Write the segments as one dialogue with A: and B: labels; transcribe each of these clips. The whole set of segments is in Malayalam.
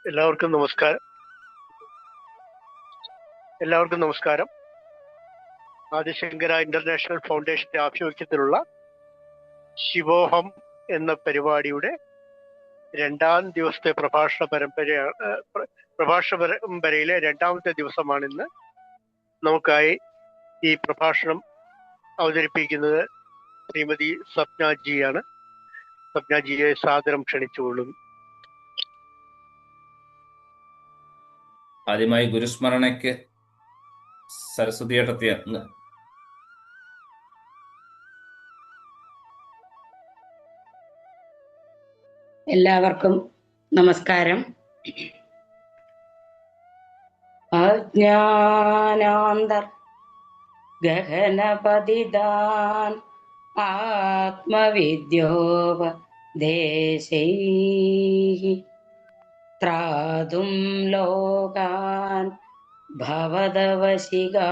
A: എല്ലാവർക്കും നമസ്കാരം. ആദിശങ്കര ഇന്റർനാഷണൽ ഫൗണ്ടേഷന്റെ ആഭിമുഖ്യത്തിലുള്ള ശിവോഹം എന്ന പരിപാടിയുടെ 2ാം ദിവസത്തെ പ്രഭാഷണ പരമ്പരയിലെ 2ാമത്തെ ദിവസമാണിന്ന്. നമുക്കായി ഈ പ്രഭാഷണം അവതരിപ്പിക്കുന്നത് ശ്രീമതി സ്വപ്നജിയാണ്. സ്വപ്നജിയെ സാദരം ക്ഷണിച്ചുകൊള്ളുന്നു.
B: ആദ്യമായി ഗുരുസ്മരണയ്ക്ക് സരസ്വതി ഏട്ടത്തി.
C: എല്ലാവർക്കും നമസ്കാരം. അജ്ഞാനാന്തർ ഗഹനപതിദാൻ ആത്മവിദ്യോപദേശൈഃ ത്രാതും ലോകാൻ ഭവദവശികാ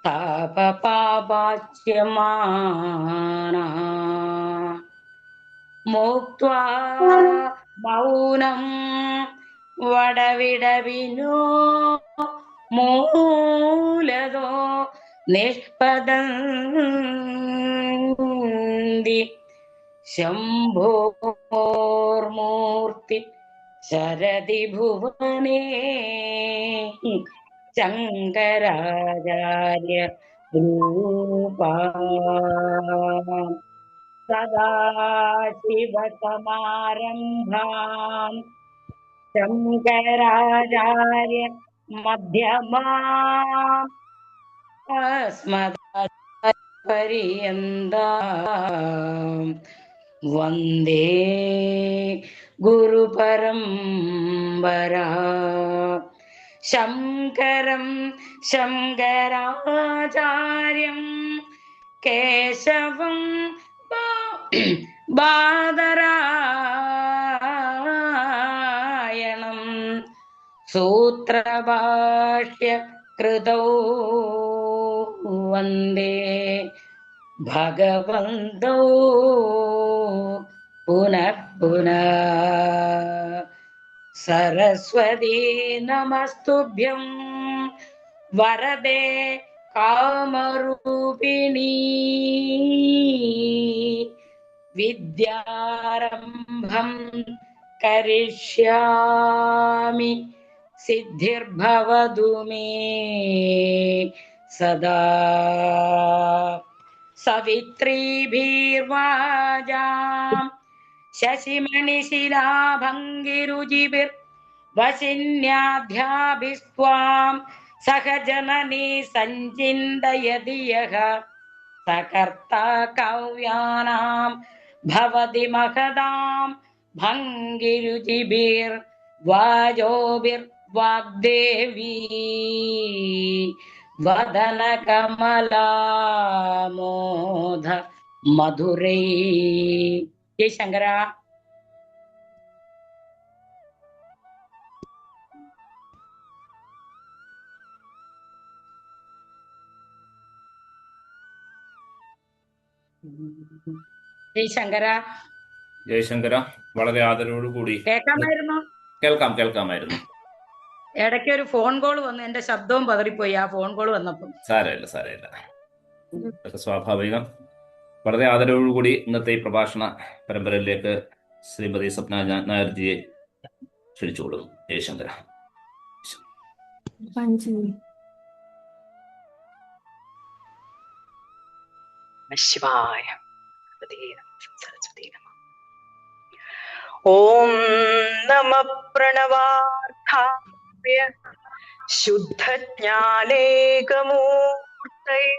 C: താപപാപാച്യമാനാ മുക്ത്വാ മൗനം വടവിടവിനോ മൂലതോ നിഷ്പദന്തി ശംഭോർമൂർത്തി ശരതി ഭുവനേ ശങ്കരാചാര്യ രൂപാ സദാശിവസമാരംഭാം ശങ്കരാചാര്യ മധ്യമാം അസ്മദാചാര്യപര്യന്താം വന്ദേ ഗുരുപരമ്പരാ. ശങ്കരം ശങ്കരാചാര്യം കേശവം ബാദരായണം സൂത്രഭാഷ്യ കൃതൗ വന്ദേ ഭഗവന്തൗ പുനഃ പുനഃ. സരസ്വതീ നമസ്തുഭ്യം വരദേ കാമരൂപിണീ വിദ്യാരംഭം കരിഷ്യാമി സിദ്ധിർഭവതു മേ സദാ. സവിത്രീഭിർവാജാം ശശിമണിശിലാഭംഗിരുചിഭിർ വശിന്യാധ്യാഭിസ്ത്വാം സഹജനനീ സഞ്ചിന്തയതി യഃ സകർത്താ കവ്യാനാം ഭവതി മഹതാം ഭംഗിരുചിഭിർ വാജോഭിർ വാഗ്ദേവീ വദനകമലാമോദ മധുരൈ. ജയ് ശങ്കര. ജയശങ്കര.
B: ജയശങ്കര. വളരെ ആദരവോടുകൂടി കേൾക്കാമായിരുന്നു.
C: ഇടയ്ക്ക് ഒരു ഫോൺ കോൾ വന്നു, എന്റെ ശബ്ദവും പതറിപ്പോയി ആ ഫോൺ കോൾ വന്നപ്പം.
B: സാരമില്ല, അതൊക്കെ സ്വാഭാവികം. വളരെ ആദരവോടുകൂടി ഇന്നത്തെ ഈ പ്രഭാഷണ പരമ്പരയിലേക്ക് ശ്രീമതി സ്വപ്ന നായർജിയെ ക്ഷണിച്ചുകൊള്ളുന്നു. ജയശങ്കര.
D: ശിവായ. ഓം നമ പ്രണവാർത്ഥായ ശുദ്ധജ്ഞാനേകമൂർത്തയേ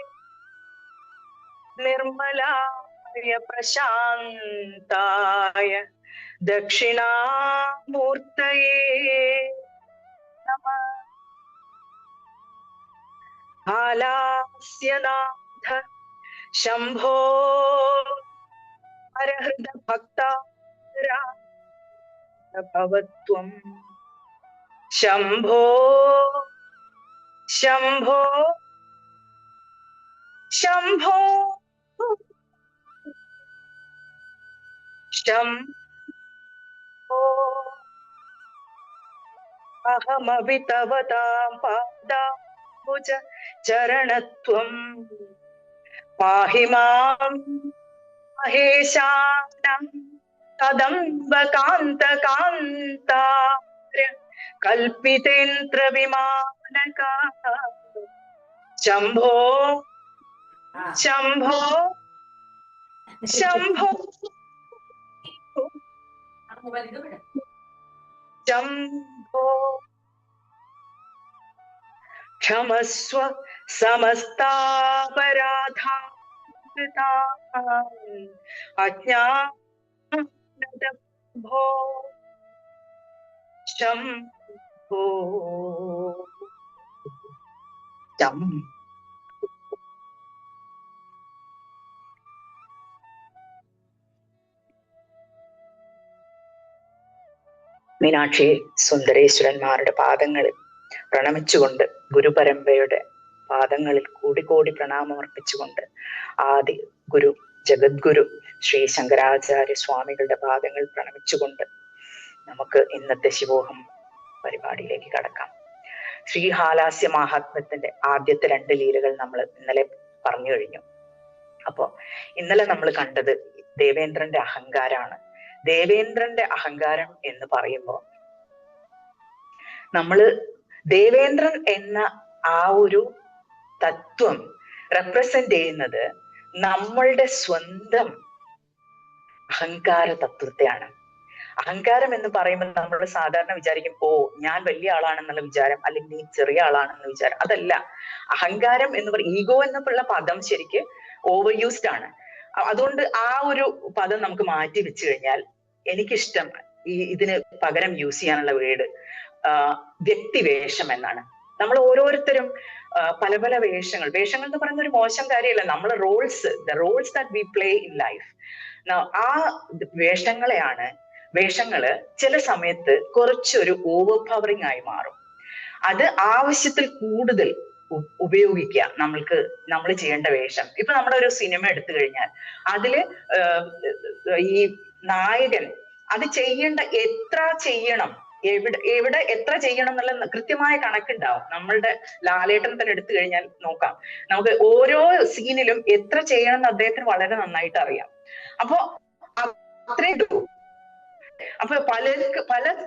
D: നിർമ്മലായ പ്രശാന്തായ ദക്ഷിണാമൂർത്തയേ നമഃ. ആലാസ്യനാഥ ശംഭോ ഹരഹൃദ ഭക്തഭവത്വം ശംഭോ ശംഭോ ശംഭോ ശംഭോ അഹമപി തവ താം പാദാംബുജ ചരണത്വം പാഹി മാം മഹേശാനം കദംബ കാന്ത കാന്താര കൽപിതേന്ദ്ര വിമാനക ശംഭോ ശംഭോ ശംഭോ ശംഭോ ക്ഷമസ്വ സമസ്താപരാധാം അജ്ഞാനദഭോ ശംഭോ മീനാക്ഷി സുന്ദരേശ്വരന്മാരുടെ പാദങ്ങളിൽ പ്രണമിച്ചുകൊണ്ട് ഗുരുപരമ്പരയുടെ പാദങ്ങളിൽ കൂടി പ്രണാമമർപ്പിച്ചുകൊണ്ട് ആദി ഗുരു ജഗദ്ഗുരു ശ്രീ ശങ്കരാചാര്യ സ്വാമികളുടെ പാദങ്ങൾ പ്രണമിച്ചുകൊണ്ട് നമുക്ക് ഇന്നത്തെ ശിവോഹം പരിപാടിയിലേക്ക് കടക്കാം. ശ്രീഹാലാസ്യ മഹാത്മ്യത്തിന്റെ ആദ്യത്തെ 2 ലീലകൾ നമ്മൾ ഇന്നലെ പറഞ്ഞു കഴിഞ്ഞു. അപ്പോ ഇന്നലെ നമ്മൾ കണ്ടത് ദേവേന്ദ്രന്റെ അഹങ്കാരാണ്. ദേവേന്ദ്രന്റെ അഹങ്കാരം എന്ന് പറയുമ്പോൾ നമ്മള് ദേവേന്ദ്രൻ എന്ന ആ ഒരു തത്വം റെപ്രസെന്റ് ചെയ്യുന്നത് നമ്മളുടെ സ്വന്തം അഹങ്കാര തത്വത്തെയാണ്. അഹങ്കാരം എന്ന് പറയുമ്പോൾ നമ്മൾ സാധാരണ വിചാരിക്കും, ഓ ഞാൻ വലിയ ആളാണെന്നുള്ള വിചാരം, അല്ലെങ്കിൽ നീ ചെറിയ ആളാണെന്ന വിചാരം. അതല്ല. അഹങ്കാരം എന്ന് പറയുന്ന ഈഗോ എന്നുള്ള പദം ശരിക്ക് ഓവർ യൂസ്ഡ് ആണ്. അതുകൊണ്ട് ആ ഒരു പദം നമുക്ക് മാറ്റി വെച്ചു കഴിഞ്ഞാൽ എനിക്കിഷ്ടം ഇതിന് പകരം യൂസ് ചെയ്യാനുള്ള വേർഡ് വ്യക്തിവേഷം എന്നാണ്. നമ്മൾ ഓരോരുത്തരും പല പല വേഷങ്ങൾ എന്ന് പറയുന്ന ഒരു മോശം കാര്യമല്ല. നമ്മൾ the roles that we play in life, ആ വേഷങ്ങള് ചില സമയത്ത് കുറച്ചൊരു ഓവർ പവറിങ് ആയി മാറും. അത് ആവശ്യത്തിൽ കൂടുതൽ ഉപയോഗിക്കുക. നമ്മൾ ചെയ്യേണ്ട വേഷം. ഇപ്പൊ നമ്മുടെ ഒരു സിനിമ എടുത്തു കഴിഞ്ഞാൽ അതില് ഈ നായകൻ അത് എത്ര ചെയ്യണം, എവിടെ എത്ര ചെയ്യണം എന്നുള്ള കൃത്യമായ കണക്കുണ്ടാവും. നമ്മളുടെ ലാലേട്ടൻ തന്നെ എടുത്തു കഴിഞ്ഞാൽ നോക്കാം, നമുക്ക് ഓരോ സീനിലും എത്ര ചെയ്യണം എന്ന് അദ്ദേഹത്തിന് വളരെ നന്നായിട്ട് അറിയാം. അപ്പൊ അത്രേ ഉള്ളൂ. അപ്പൊ പല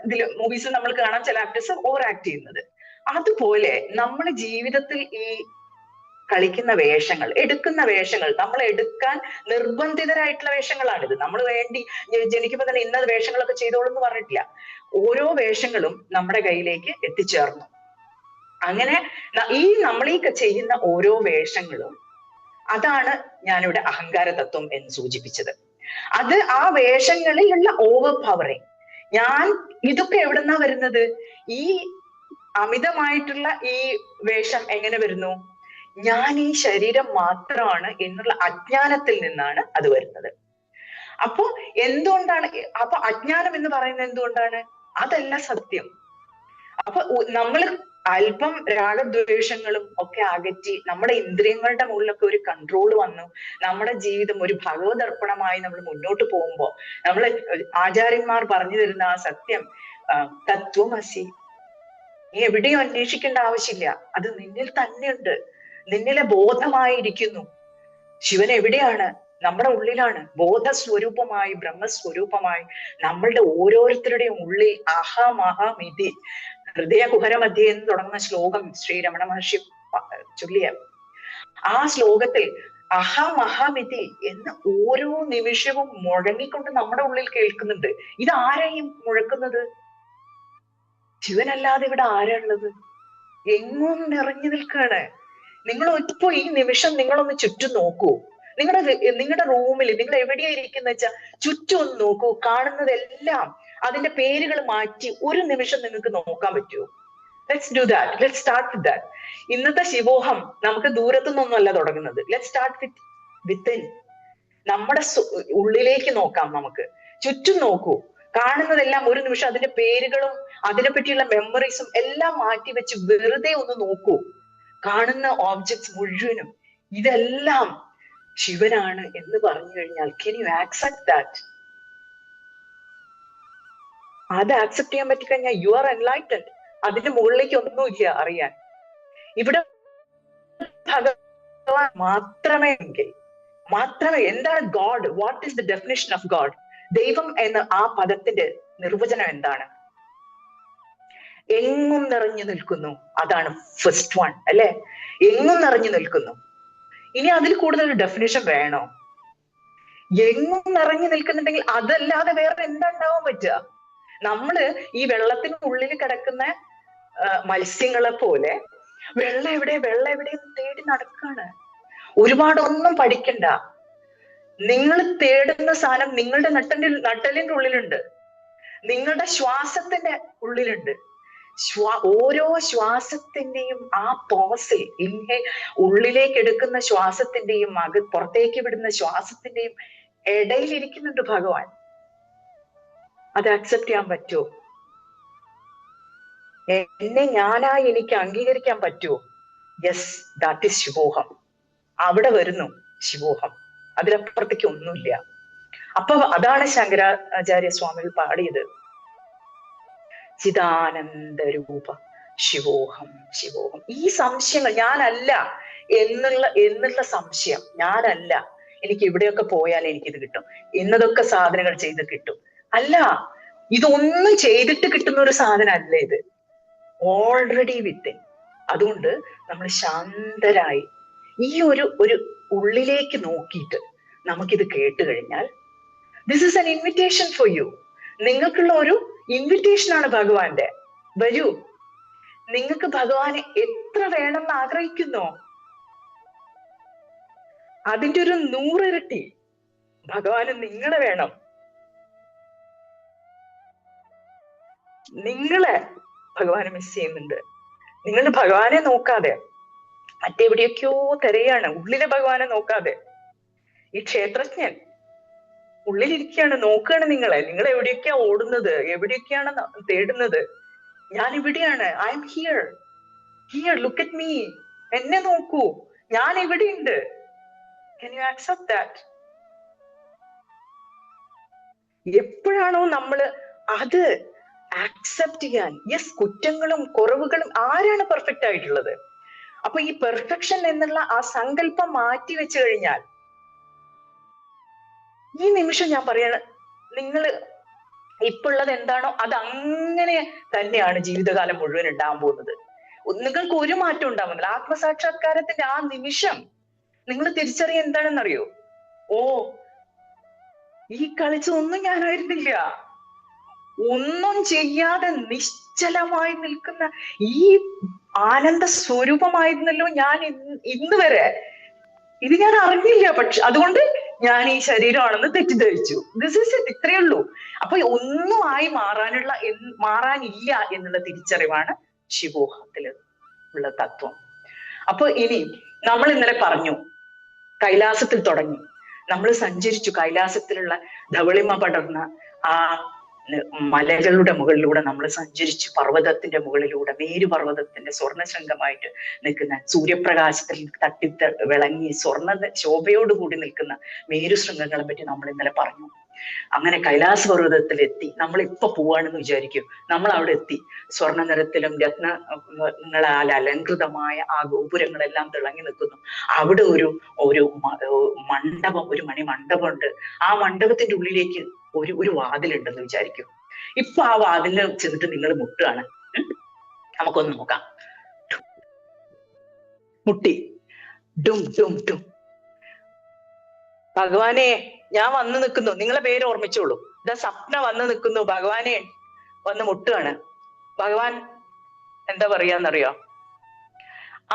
D: ഇതിലും മൂവീസിൽ നമ്മൾ കാണാൻ ചില ആക്ടേഴ്സ് ഓവർ ആക്ട് ചെയ്യുന്നത്. അതുപോലെ നമ്മുടെ ജീവിതത്തിൽ ഈ കളിക്കുന്ന വേഷങ്ങൾ, എടുക്കുന്ന വേഷങ്ങൾ, നമ്മൾ എടുക്കാൻ നിർബന്ധിതരായിട്ടുള്ള വേഷങ്ങളാണിത്. നമ്മൾ ജനിക്കുമ്പോൾ തന്നെ ഇന്ന വേഷങ്ങളൊക്കെ ചെയ്തോളൂ എന്ന് പറഞ്ഞിട്ടില്ല. ഓരോ വേഷങ്ങളും നമ്മുടെ കയ്യിലേക്ക് എത്തിച്ചേർന്നു. അങ്ങനെ നമ്മൾ ചെയ്യുന്ന ഓരോ വേഷങ്ങളും, അതാണ് ഞാനിവിടെ അഹങ്കാര തത്വം എന്ന് സൂചിപ്പിച്ചത്. അത് ആ വേഷങ്ങളിലുള്ള ഓവർ പവറിങ്. ഇതൊക്കെ എവിടെന്നാ വരുന്നത്? ഈ അമിതമായിട്ടുള്ള ഈ വേഷം എങ്ങനെ വരുന്നു? ഞാൻ ഈ ശരീരം മാത്രമാണ് എന്നുള്ള അജ്ഞാനത്തിൽ നിന്നാണ് അത് വരുന്നത്. അപ്പൊ അജ്ഞാനം എന്ന് പറയുന്നത് എന്തുകൊണ്ടാണ്? അതല്ല സത്യം. അപ്പൊ നമ്മൾ അല്പം രാഗദ്വേഷങ്ങളും ഒക്കെ അകറ്റി നമ്മുടെ ഇന്ദ്രിയങ്ങളുടെ മുകളിലൊക്കെ ഒരു കൺട്രോൾ വന്നു നമ്മുടെ ജീവിതം ഒരു ഭഗവതർപ്പണമായി നമ്മൾ മുന്നോട്ട് പോകുമ്പോൾ നമ്മൾ ആചാര്യന്മാർ പറഞ്ഞു തരുന്ന ആ സത്യം, തത്വമസി, നീ എവിടെയും അന്വേഷിക്കേണ്ട ആവശ്യമില്ല, അത് നിന്നിൽ തന്നെയുണ്ട്, നിന്നിലെ ബോധമായിരിക്കുന്നു. ശിവൻ എവിടെയാണ്? നമ്മുടെ ഉള്ളിലാണ്. ബോധസ്വരൂപമായി, ബ്രഹ്മസ്വരൂപമായി നമ്മളുടെ ഓരോരുത്തരുടെയും ഉള്ളിൽ അഹമഹമിതി ഹൃദയകുഹരമധ്യേ എന്ന് തുടങ്ങുന്ന ശ്ലോകം ശ്രീ രമണ മഹർഷി ചൊല്ലിയ ആ ശ്ലോകത്തിൽ അഹമഹമിതി എന്ന് ഓരോ നിമിഷവും മുഴങ്ങിക്കൊണ്ട് നമ്മുടെ ഉള്ളിൽ കേൾക്കുന്നുണ്ട്. ഇതാരെയും മുഴക്കുന്നത്? ശിവനല്ലാതെ ഇവിടെ ആരാളുള്ളത്? എങ്ങും നിറഞ്ഞു നിൽക്കുകയാണ്. നിങ്ങൾ ഇപ്പോ ഈ നിമിഷം നിങ്ങളൊന്ന് ചുറ്റും നോക്കൂ. നിങ്ങളുടെ റൂമിൽ നിങ്ങൾ എവിടെയാ ഇരിക്കുന്ന വെച്ചാൽ ചുറ്റും ഒന്ന് നോക്കൂ. കാണുന്നതെല്ലാം അതിന്റെ പേരുകൾ മാറ്റി ഒരു നിമിഷം നിങ്ങൾക്ക് നോക്കാൻ പറ്റുമോ? Let's do that. Let's start with that. ഇന്നത്തെ ശിവോഹം നമുക്ക് ദൂരത്തുനിന്നൊന്നുമല്ല തുടങ്ങുന്നത്. Let's start within. നമ്മുടെ ഉള്ളിലേക്ക് നോക്കാം. നമുക്ക് ചുറ്റും നോക്കൂ. കാണുന്നതെല്ലാം ഒരു നിമിഷം അതിന്റെ പേരുകളും അതിനെ പറ്റിയുള്ള മെമ്മറീസും എല്ലാം മാറ്റി വെച്ച് വെറുതെ ഒന്ന് നോക്കൂ. കാണുന്ന ഓബ്ജക്ട്സ് മുഴുവനും ഇതെല്ലാം ശിവനാണ് എന്ന് പറഞ്ഞു കഴിഞ്ഞാൽ can you accept that? അത് ആക്സെപ്റ്റ് ചെയ്യാൻ പറ്റിക്കഴിഞ്ഞാൽ you are enlightened. അതിന്റെ മുകളിലേക്ക് ഒന്നുമില്ല അറിയാൻ. ഇവിടെ ഭഗവാൻ മാത്രമേ എന്താണ് God? What is the definition of God? ദൈവം എന്ന ആ പദത്തിന്റെ നിർവചനം എന്താണ്? എങ്ങും നിറഞ്ഞു നിൽക്കുന്നു, അതാണ് ഫസ്റ്റ് വൺ അല്ലെ? എങ്ങും നിറഞ്ഞു നിൽക്കുന്നു. ഇനി അതിൽ കൂടുതൽ ഡെഫിനിഷൻ വേണോ? എങ്ങും നിറഞ്ഞു നിൽക്കുന്നുണ്ടെങ്കിൽ അതല്ലാതെ വേറെ എന്താ ഉണ്ടാവാൻ പറ്റുക? നമ്മള് ഈ വെള്ളത്തിനുള്ളിൽ കിടക്കുന്ന മത്സ്യങ്ങളെ പോലെ വെള്ളം എവിടെ തേടി നടക്കാണ്. ഒരുപാടൊന്നും പഠിക്കണ്ട. നിങ്ങൾ തേടുന്ന സാധനം നിങ്ങളുടെ നട്ടലിന്റെ ഉള്ളിലുണ്ട്, നിങ്ങളുടെ ശ്വാസത്തിന്റെ ഉള്ളിലുണ്ട്. ഓരോ ശ്വാസത്തിന്റെയും ആ പോസിൽ ഉള്ളിലേക്ക് എടുക്കുന്ന ശ്വാസത്തിന്റെയും പുറത്തേക്ക് വിടുന്ന ശ്വാസത്തിന്റെയും ഇടയിലിരിക്കുന്നുണ്ട് ഭഗവാൻ. അത് അക്സെപ്റ്റ് ചെയ്യാൻ പറ്റുമോ? എന്നെ ഞാനായി എനിക്ക് അംഗീകരിക്കാൻ പറ്റുമോ? യെസ്, ദാറ്റ് ഈസ് ശിവോഹം. അവിടെ വരുന്നു ശിവോഹം, അതിലപ്പുറത്തേക്ക് ഒന്നുമില്ല. അപ്പൊ അതാണ് ശങ്കരാചാര്യ സ്വാമികൾ പാടിയത്, ചിദാനന്ദരൂപ ശിവോഹം ശിവോഹം. ഈ സംശയങ്ങൾ, ഞാനല്ല എന്നുള്ള സംശയം, ഞാനല്ല, എനിക്ക് ഇവിടെയൊക്കെ പോയാൽ എനിക്കിത് കിട്ടും, ഇന്നതൊക്കെ സാധനങ്ങൾ ചെയ്ത് കിട്ടും, അല്ല, ഇതൊന്നും ചെയ്തിട്ട് കിട്ടുന്ന ഒരു സാധനം അല്ല ഇത്, ഓൾറെഡി വിത്തിൻ. അതുകൊണ്ട് നമ്മൾ ശാന്തരായി ഈ ഒരു ഉള്ളിലേക്ക് നോക്കിയിട്ട് നമുക്കിത് കേട്ട് കഴിഞ്ഞാൽ, this is N invitation for you. നിങ്ങൾക്കുള്ള ഒരു ഇൻവിറ്റേഷൻ ആണ് ഭഗവാന്റെ. വരൂ, നിങ്ങൾക്ക് ഭഗവാനെ എത്ര വേണമെന്ന് ആഗ്രഹിക്കുന്നോ അതിന്റെ ഒരു 100 ഇരട്ടി ഭഗവാന് നിങ്ങളെ വേണം. നിങ്ങളെ ഭഗവാനെ മിസ് ചെയ്യുന്നുണ്ട്. നിങ്ങൾ ഭഗവാനെ നോക്കാതെ മറ്റെവിടെയൊക്കെയോ തിരയാണ്, ഉള്ളിലെ ഭഗവാനെ നോക്കാതെ. ഈ ക്ഷേത്രജ്ഞൻ ഉള്ളിലിരിക്കുകയാണ്, നോക്കുകയാണ് നിങ്ങൾ എവിടെയൊക്കെയാ ഓടുന്നത്, എവിടെയൊക്കെയാണ് തേടുന്നത്. ഞാൻ ഇവിടെയാണ്, I am here, look at me, എന്നെ നോക്കൂ, ഞാൻ ഇവിടെയുണ്ട്. Can you accept that? എപ്പോഴാണോ നമ്മള് അത് ആക്സെപ്റ്റ് ചെയ്യാൻ, യെസ്, കുറ്റങ്ങളും കുറവുകളും, ആരാണ് പെർഫെക്റ്റ് ആയിട്ടുള്ളത്? അപ്പൊ ഈ പെർഫെക്ഷൻ എന്നുള്ള ആ സങ്കല്പം മാറ്റി വെച്ചു കഴിഞ്ഞാൽ, ഈ നിമിഷം ഞാൻ പറയാണ്, നിങ്ങൾ ഇപ്പൊ ഉള്ളത് എന്താണോ അത് അങ്ങനെ തന്നെയാണ് ജീവിതകാലം മുഴുവൻ ഉണ്ടാകാൻ പോകുന്നത്. നിങ്ങൾക്ക് ഒരു മാറ്റം ഉണ്ടാവുന്നില്ല. ആത്മസാക്ഷാത്കാരത്തിന്റെ ആ നിമിഷം നിങ്ങൾ തിരിച്ചറിയ എന്താണെന്നറിയോ? ഓ, ഈ കളിച്ചൊന്നും ഞാനായിരുന്നില്ല, ഒന്നും ചെയ്യാതെ നിശ്ചലമായി നിൽക്കുന്ന ഈ ആനന്ദ സ്വരൂപമായിരുന്നല്ലോ ഞാൻ ഇന്ന് വരെ. ഇത് ഞാൻ അറിഞ്ഞില്ല, പക്ഷെ അതുകൊണ്ട് ഞാൻ ഈ ശരീരമാണെന്ന് തെറ്റിദ്ധരിച്ചു. ദിസ് ഈസ് ഇറ്റ്, ഇത്രയേ ഉള്ളൂ. അപ്പൊ ഒന്നും ആയി മാറാനില്ല എന്നുള്ള തിരിച്ചറിവാണ് ശിവോഹത്തിൽ ഉള്ള തത്വം. അപ്പൊ ഇനി നമ്മൾ ഇന്നലെ പറഞ്ഞു, കൈലാസത്തിൽ തുടങ്ങി, നമ്മൾ സഞ്ചരിച്ചു കൈലാസത്തിലുള്ള ധവളിമ പടർന്ന ആ മലകളുടെ മുകളിലൂടെ നമ്മൾ സഞ്ചരിച്ചു, പർവ്വതത്തിന്റെ മുകളിലൂടെ, മേരുപർവ്വതത്തിന്റെ സ്വർണ്ണശൃംഗമായിട്ട് നിൽക്കുന്ന, സൂര്യപ്രകാശത്തിൽ തട്ടി വിളങ്ങി സ്വർണ്ണ ശോഭയോടുകൂടി നിൽക്കുന്ന മേരുശൃംഗങ്ങളെ പറ്റി നമ്മൾ ഇന്നലെ പറഞ്ഞു. അങ്ങനെ കൈലാസ പർവ്വതത്തിലെത്തി. നമ്മൾ ഇപ്പൊ പോവാണെന്ന് വിചാരിക്കും, നമ്മൾ അവിടെ എത്തി. സ്വർണ്ണ നിറത്തിലും രത്നങ്ങളാൽ അലങ്കൃതമായ ആ ഗോപുരങ്ങളെല്ലാം തിളങ്ങി നിൽക്കുന്നു. അവിടെ ഒരു മണ്ഡപം, ഒരു മണിമണ്ഡപമുണ്ട്. ആ മണ്ഡപത്തിന്റെ ഉള്ളിലേക്ക് ഒരു വാതിലുണ്ടെന്ന് വിചാരിക്കും. ഇപ്പൊ ആ വാതിലിൽ ചെന്നിട്ട് നിങ്ങൾ മുട്ടുകയാണ്. നമുക്കൊന്ന് നോക്കാം. മുട്ടി, ഡും ഡും ഡും. ഭഗവാനെ, ഞാൻ വന്ന് നിൽക്കുന്നു, നിങ്ങളെ പേര് ഓർമ്മിച്ചോളൂ. ഇതാ സ്വപ്ന വന്ന് നിൽക്കുന്നു, ഭഗവാനെ വന്ന് മുട്ടുകയാണ്. ഭഗവാൻ എന്താ പറയാന്നറിയോ?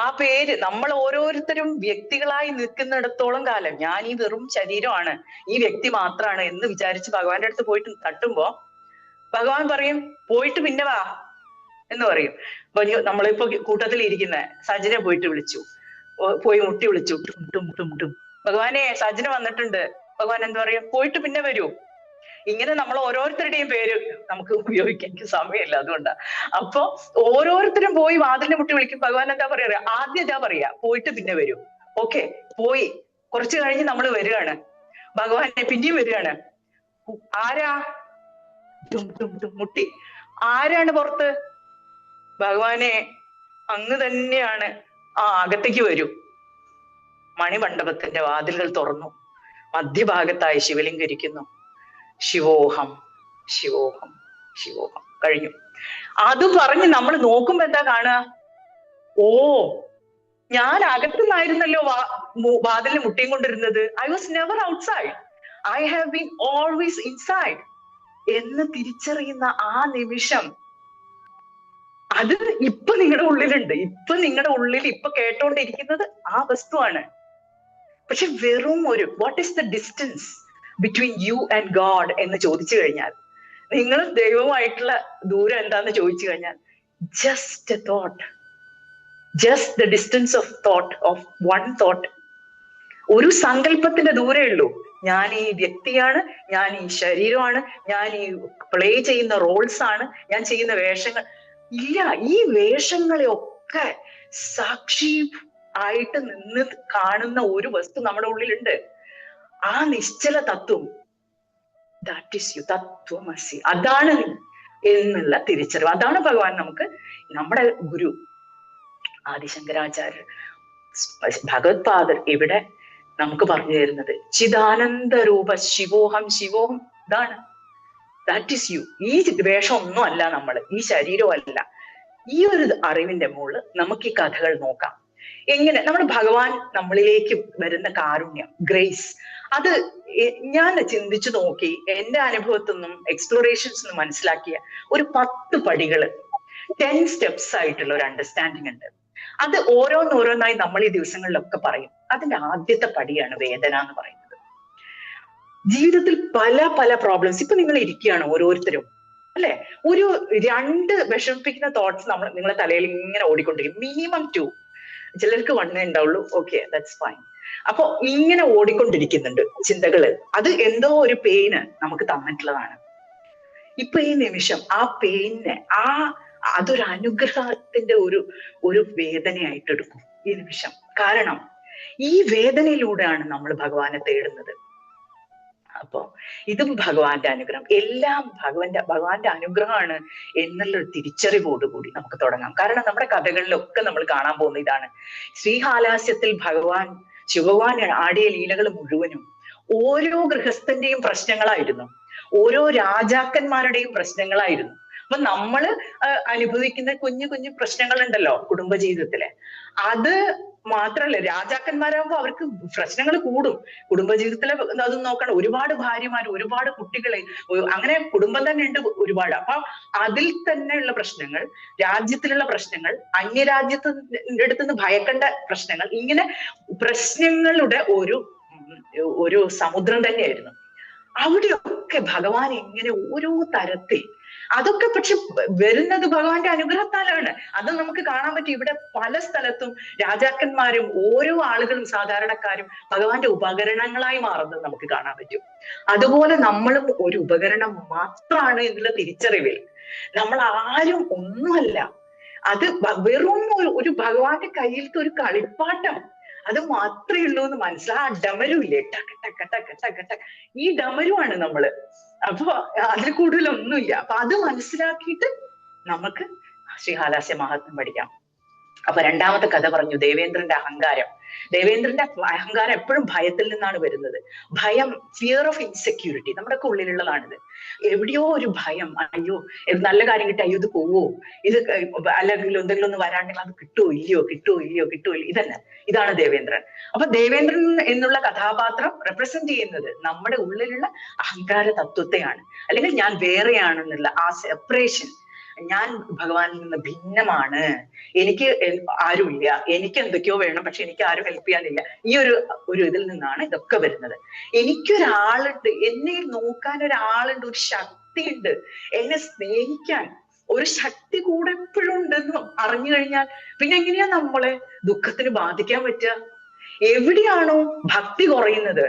D: ആ പേര്, നമ്മൾ ഓരോരുത്തരും വ്യക്തികളായി നിൽക്കുന്നിടത്തോളം കാലം ഞാൻ ഈ വെറും ശരീരമാണ്, ഈ വ്യക്തി മാത്രമാണ് എന്ന് വിചാരിച്ച് ഭഗവാന്റെ അടുത്ത് പോയിട്ട് തട്ടുമ്പോ ഭഗവാൻ പറയും, പോയിട്ട് പിന്നെ വാ എന്ന് പറയും. നമ്മളിപ്പോ കൂട്ടത്തിൽ ഇരിക്കുന്ന സജിനെ പോയിട്ട് വിളിച്ചു, പോയി മുട്ടി വിളിച്ചു, ടും ടും ടും ടും, ഭഗവാനെ സജിന വന്നിട്ടുണ്ട്. ഭഗവാൻ എന്താ പറയും? പോയിട്ട് പിന്നെ വരൂ. ഇങ്ങനെ നമ്മൾ ഓരോരുത്തരുടെയും പേര് നമുക്ക് ഉപയോഗിക്കാൻ സമയമില്ല, അതുകൊണ്ടാ. അപ്പൊ ഓരോരുത്തരും പോയി വാതിലിനെ മുട്ടി വിളിക്കും. ഭഗവാൻ എന്താ പറയാ? ആദ്യം എന്താ പറയാ? പോയിട്ട് പിന്നെ വരൂ. ഓക്കെ, പോയി കുറച്ചു കഴിഞ്ഞ് നമ്മൾ വരികയാണ്, ഭഗവാനെ പിന്നെയും വരികയാണ്. ആരാ? മുട്ടി. ആരാണ് പുറത്ത്? ഭഗവാനെ അങ്ങ് തന്നെയാണ്. അകത്തേക്ക് വരൂ. മണിമണ്ഡപത്തിന്റെ വാതിലുകൾ തുറന്നു. മധ്യഭാഗത്തായി ശിവലിംഗം ഇരിക്കുന്നു. ശിവോഹം ശിവോഹം ശിവോഹം. കഴിഞ്ഞു. അത് പറഞ്ഞ് നമ്മൾ നോക്കുമ്പോ എന്താ കാണുക? ഓ, ഞാൻ അകത്തുനിന്നായിരുന്നല്ലോ വാതിലിന് മുട്ടിയും കൊണ്ടിരുന്നത്. I was never outside, I have been always inside എന്ന് തിരിച്ചറിയുന്ന ആ നിമിഷം, അത് ഇപ്പൊ നിങ്ങളുടെ ഉള്ളിലുണ്ട്. ഇപ്പൊ നിങ്ങളുടെ ഉള്ളിൽ ഇപ്പൊ കേട്ടോണ്ടിരിക്കുന്നത് ആ വസ്തുവാണ്. പക്ഷെ വെറും ഒരു what is the distance between you and God എന്ന് ചോദിച്ചു കഴിഞ്ഞാൽ, നിങ്ങൾ ദൈവവുമായിട്ടുള്ള ദൂരം എന്താന്ന് ചോദിച്ചു കഴിഞ്ഞാൽ, just A thought, just the distance of thought, of one thought. ഒരു സങ്കല്പത്തിന്റെ ദൂരേ ഉള്ളൂ. ഞാൻ ഈ വ്യക്തിയാണ്, ഞാൻ ഈ ശരീരമാണ്, ഞാൻ ഈ പ്ലേ ചെയ്യുന്ന റോൾസ് ആണ്, ഞാൻ ചെയ്യുന്ന വേഷങ്ങൾ. ഇല്ല, ഈ വേഷങ്ങളെ ഒക്കെ സാക്ഷി ആയിട്ട് നിന്ന് കാണുന്ന ഒരു വസ്തു നമ്മുടെ ഉള്ളിലുണ്ട്. ആ നിശ്ചല തത്വം, ദാറ്റ് ഈസ് യു, തത്വമസി, അതാണ് എന്നുള്ള തിരിച്ചറിവ്. അതാണ് ഭഗവാൻ നമുക്ക്, നമ്മുടെ ഗുരു ആദിശങ്കരാചാര്യർ, ഭഗവത് പാദർ ഇവിടെ നമുക്ക് പറഞ്ഞു തരുന്നത്. ചിദാനന്ദ രൂപ ശിവോഹം ശിവോഹം, ഇതാണ്, ദാറ്റ് ഈസ് യു. ഈ വേഷം ഒന്നും അല്ല നമ്മള്, ഈ ശരീരവും അല്ല. ഈ ഒരു അറിവിന്റെ മുകളിൽ നമുക്ക് ഈ കഥകൾ നോക്കാം. എങ്ങനെ നമ്മുടെ ഭഗവാൻ നമ്മളിലേക്ക് വരുന്ന കാരുണ്യം, ഗ്രേസ്, അത് ഞാൻ ചിന്തിച്ചു നോക്കി. എന്റെ അനുഭവത്തിൽ നിന്നും എക്സ്പ്ലോറേഷൻസ് നിന്നും മനസ്സിലാക്കിയ ഒരു 10 പടികള്, 10 സ്റ്റെപ്സ് ആയിട്ടുള്ള ഒരു അണ്ടർസ്റ്റാൻഡിങ് ഉണ്ട്. അത് ഓരോന്നോരോന്നായി നമ്മൾ ഈ ദിവസങ്ങളിലൊക്കെ പറയും. അതിന്റെ ആദ്യത്തെ പടിയാണ് വേദന എന്ന് പറയുന്നത്. ജീവിതത്തിൽ പല പല പ്രോബ്ലംസ്, ഇപ്പൊ നിങ്ങൾ ഇരിക്കുകയാണ് ഓരോരുത്തരും, അല്ലെ? ഒരു 2 വിഷമിപ്പിക്കുന്ന തോട്ട്സ് നിങ്ങളെ തലയിൽ ഇങ്ങനെ ഓടിക്കൊണ്ടിരിക്കും. മിനിമം 2, ചിലർക്ക് 1 ഉണ്ടാവുള്ളൂ. Okay, that's fine. അപ്പൊ ഇങ്ങനെ ഓടിക്കൊണ്ടിരിക്കുന്നുണ്ട് ചിന്തകള്. അത് എന്തോ ഒരു പെയിന് നമുക്ക് തന്നിട്ടുള്ളതാണ്. ഇപ്പൊ ഈ നിമിഷം ആ പെയിനെ, അതൊരു അനുഗ്രഹത്തിന്റെ ഒരു വേദനയായിട്ട് എടുക്കും ഈ നിമിഷം. കാരണം ഈ വേദനയിലൂടെയാണ് നമ്മൾ ഭഗവാനെ തേടുന്നത്. അപ്പൊ ഇതും ഭഗവാന്റെ അനുഗ്രഹം, എല്ലാം ഭഗവാന്റെ അനുഗ്രഹമാണ് എന്നുള്ള തിരിച്ചറിവോടുകൂടി നമുക്ക് തുടങ്ങാം. കാരണം നമ്മുടെ കഥകളിലൊക്കെ നമ്മൾ കാണാൻ പോകുന്ന ഇതാണ്. ശ്രീഹാലാസ്യത്തിൽ ശിവഭഗവാൻ ആടിയ ലീലകൾ മുഴുവനും ഓരോ ഗൃഹസ്ഥന്റെയും പ്രശ്നങ്ങളായിരുന്നു, ഓരോ രാജാക്കന്മാരുടെയും പ്രശ്നങ്ങളായിരുന്നു. അപ്പൊ നമ്മള് അനുഭവിക്കുന്ന കുഞ്ഞു കുഞ്ഞു പ്രശ്നങ്ങളുണ്ടല്ലോ കുടുംബജീവിതത്തില്, അത് മാത്രല്ല, രാജാക്കന്മാരാകുമ്പോ അവർക്ക് പ്രശ്നങ്ങൾ കൂടും. കുടുംബജീവിതത്തിലെ അത് നോക്കണം, ഒരുപാട് ഭാര്യമാര്, ഒരുപാട് കുട്ടികളെ, അങ്ങനെ കുടുംബം തന്നെ ഉണ്ട് ഒരുപാട്. അപ്പൊ അതിൽ തന്നെയുള്ള പ്രശ്നങ്ങൾ, രാജ്യത്തിലുള്ള പ്രശ്നങ്ങൾ, അന്യരാജ്യത്തിന്റെ അടുത്തുനിന്ന് ഭയക്കേണ്ട പ്രശ്നങ്ങൾ, ഇങ്ങനെ പ്രശ്നങ്ങളുടെ ഒരു സമുദ്രം തന്നെയായിരുന്നു. അവിടെയൊക്കെ ഭഗവാൻ എങ്ങനെ ഓരോ തരത്തിൽ, അതൊക്കെ പക്ഷെ വരുന്നത് ഭഗവാന്റെ അനുഗ്രഹത്താലാണ്. അത് നമുക്ക് കാണാൻ പറ്റും. ഇവിടെ പല സ്ഥലത്തും രാജാക്കന്മാരും ഓരോ ആളുകളും സാധാരണക്കാരും ഭഗവാന്റെ ഉപകരണങ്ങളായി മാറുന്നത് നമുക്ക് കാണാൻ പറ്റും. അതുപോലെ നമ്മളും ഒരു ഉപകരണം മാത്രമാണ് എന്നുള്ള തിരിച്ചറിവിൽ നമ്മൾ ആരും ഒന്നുമല്ല. അത് വെറും ഒരു ഭഗവാന്റെ കയ്യിലത്തെ ഒരു കളിപ്പാട്ടം, അത് മാത്രമേ ഉള്ളൂ എന്ന് മനസ്സിലാ. ആ ഡമരുല്ലേ, ടക ടക ടക ടക ടക, ഈ ഡമരുവാണ് നമ്മള്. അപ്പൊ അതിൽ കൂടുതലൊന്നുമില്ല. അപ്പൊ അത് മനസ്സിലാക്കിയിട്ട് നമുക്ക് ശ്രീഹാലാസ്യ മഹാത്മ്യം പഠിക്കാം. അപ്പൊ രണ്ടാമത്തെ കഥ പറഞ്ഞു, ദേവേന്ദ്രന്റെ അഹങ്കാരം. ദേവേന്ദ്രന്റെ അഹങ്കാരം എപ്പോഴും ഭയത്തിൽ നിന്നാണ് വരുന്നത്. ഭയം, ഫിയർ ഓഫ് ഇൻസെക്യൂരിറ്റി, നമ്മുടെ ഉള്ളിലുള്ളതാണിത്. എവിടെയോ ഒരു ഭയം, അയ്യോ നല്ല കാര്യം കിട്ടി, അയ്യോ ഇത് പോവോ, ഇത് അല്ലെങ്കിൽ എന്തെങ്കിലും ഒന്ന് വരാണ്ടെങ്കിൽ അത് കിട്ടുമോ ഇല്ലയോ. ഇതാണ് ദേവേന്ദ്രൻ. അപ്പൊ ദേവേന്ദ്രൻ എന്നുള്ള കഥാപാത്രം റെപ്രസെന്റ് ചെയ്യുന്നത് നമ്മുടെ ഉള്ളിലുള്ള അഹങ്കാര തത്വത്തെയാണ്. അല്ലെങ്കിൽ ഞാൻ വേറെയാണെന്നുള്ള ആ സെപ്പറേഷൻ, ഞാൻ ഭഗവാനിൽ നിന്ന് ഭിന്നമാണ്, എനിക്ക് ആരുമില്ല, എനിക്ക് എന്തൊക്കെയോ വേണം പക്ഷെ എനിക്ക് ആരും ഹെൽപ്പ് ചെയ്യാനില്ല, ഈ ഒരു ഇതിൽ നിന്നാണ് ഇതൊക്കെ വരുന്നത്. എനിക്കൊരാളുണ്ട്, എന്നെ നോക്കാൻ ഒരാളുണ്ട്, ഒരു ശക്തി ഉണ്ട്, എന്നെ സ്നേഹിക്കാൻ ഒരു ശക്തി കൂടെ എപ്പോഴും ഉണ്ടെന്ന് അറിഞ്ഞു കഴിഞ്ഞാൽ പിന്നെ എങ്ങനെയാ നമ്മളെ ദുഃഖത്തിന് ബാധിക്കാൻ പറ്റുക? എവിടെയാണോ ഭക്തി കുറയുന്നത്,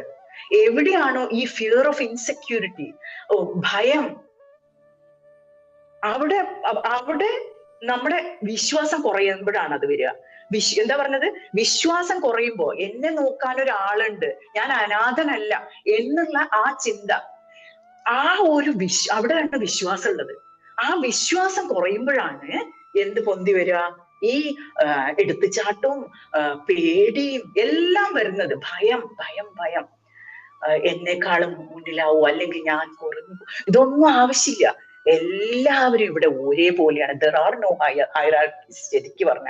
D: എവിടെയാണോ ഈ ഫിയർ ഓഫ് ഇൻസെക്യൂരിറ്റി, ഭയം, അവിടെ നമ്മുടെ വിശ്വാസം കുറയുമ്പോഴാണ് അത് വരിക. എന്താ പറഞ്ഞത്, വിശ്വാസം കുറയുമ്പോ എന്നെ നോക്കാൻ ഒരാളുണ്ട്, ഞാൻ അനാഥനല്ല എന്നുള്ള ആ ചിന്ത, ആ ഒരു അവിടെയാണ് വിശ്വാസം ഉള്ളത്. ആ വിശ്വാസം കുറയുമ്പോഴാണ് എന്ത് പൊന്തി വരിക? ഈ എടുത്തുചാട്ടവും പേടിയും എല്ലാം വരുന്നത്. ഭയം ഭയം ഭയം. എന്നെക്കാളും മുന്നിലാവോ, അല്ലെങ്കിൽ ഞാൻ കുറഞ്ഞു, ഇതൊന്നും ആവശ്യമില്ല. എല്ലാവരും ഇവിടെ ഒരേപോലെയാണ്. There are no hierarchies. ശരിക്ക് പറഞ്ഞ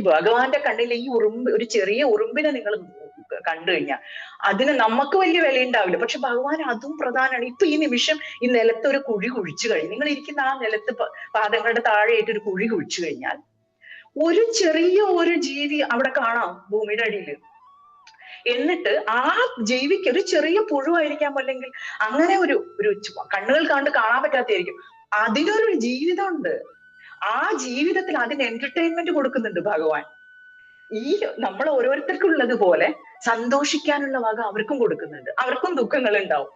D: ഭഗവാന്റെ കണ്ണിൽ ഈ ഉറുമ്പ്, ഒരു ചെറിയ ഉറുമ്പിനെ നിങ്ങൾ കണ്ടു കഴിഞ്ഞാൽ അതിന് നമുക്ക് വലിയ വിലയുണ്ടാവില്ല, പക്ഷെ ഭഗവാൻ അതും പ്രധാനമാണ്. ഇപ്പൊ ഈ നിമിഷം ഈ നിലത്ത് ഒരു കുഴി കുഴിച്ചു കഴിഞ്ഞു, നിങ്ങൾ ഇരിക്കുന്ന ആ നിലത്ത് പാദങ്ങളുടെ താഴെയായിട്ട് ഒരു കുഴി കുഴിച്ചു കഴിഞ്ഞാൽ ഒരു ചെറിയ ഒരു ജീവി അവിടെ കാണാം ഭൂമിയുടെ അടിയിൽ. എന്നിട്ട് ആ ജീവിക്ക് ഒരു ചെറിയ പുഴുവായിരിക്കാം, അല്ലെങ്കിൽ അങ്ങനെ ഒരു കണ്ണുകൾ കണ്ട് കാണാൻ പറ്റാത്തതായിരിക്കും, അതിനൊരു ജീവിതമുണ്ട്. ആ ജീവിതത്തിൽ അതിന് എന്റർടൈൻമെന്റ് കൊടുക്കുന്നുണ്ട് ഭഗവാൻ. ഈ നമ്മൾ ഓരോരുത്തർക്കും ഉള്ളതുപോലെ സന്തോഷിക്കാനുള്ള വക അവർക്കും കൊടുക്കുന്നുണ്ട്. അവർക്കും ദുഃഖങ്ങൾ ഉണ്ടാവും.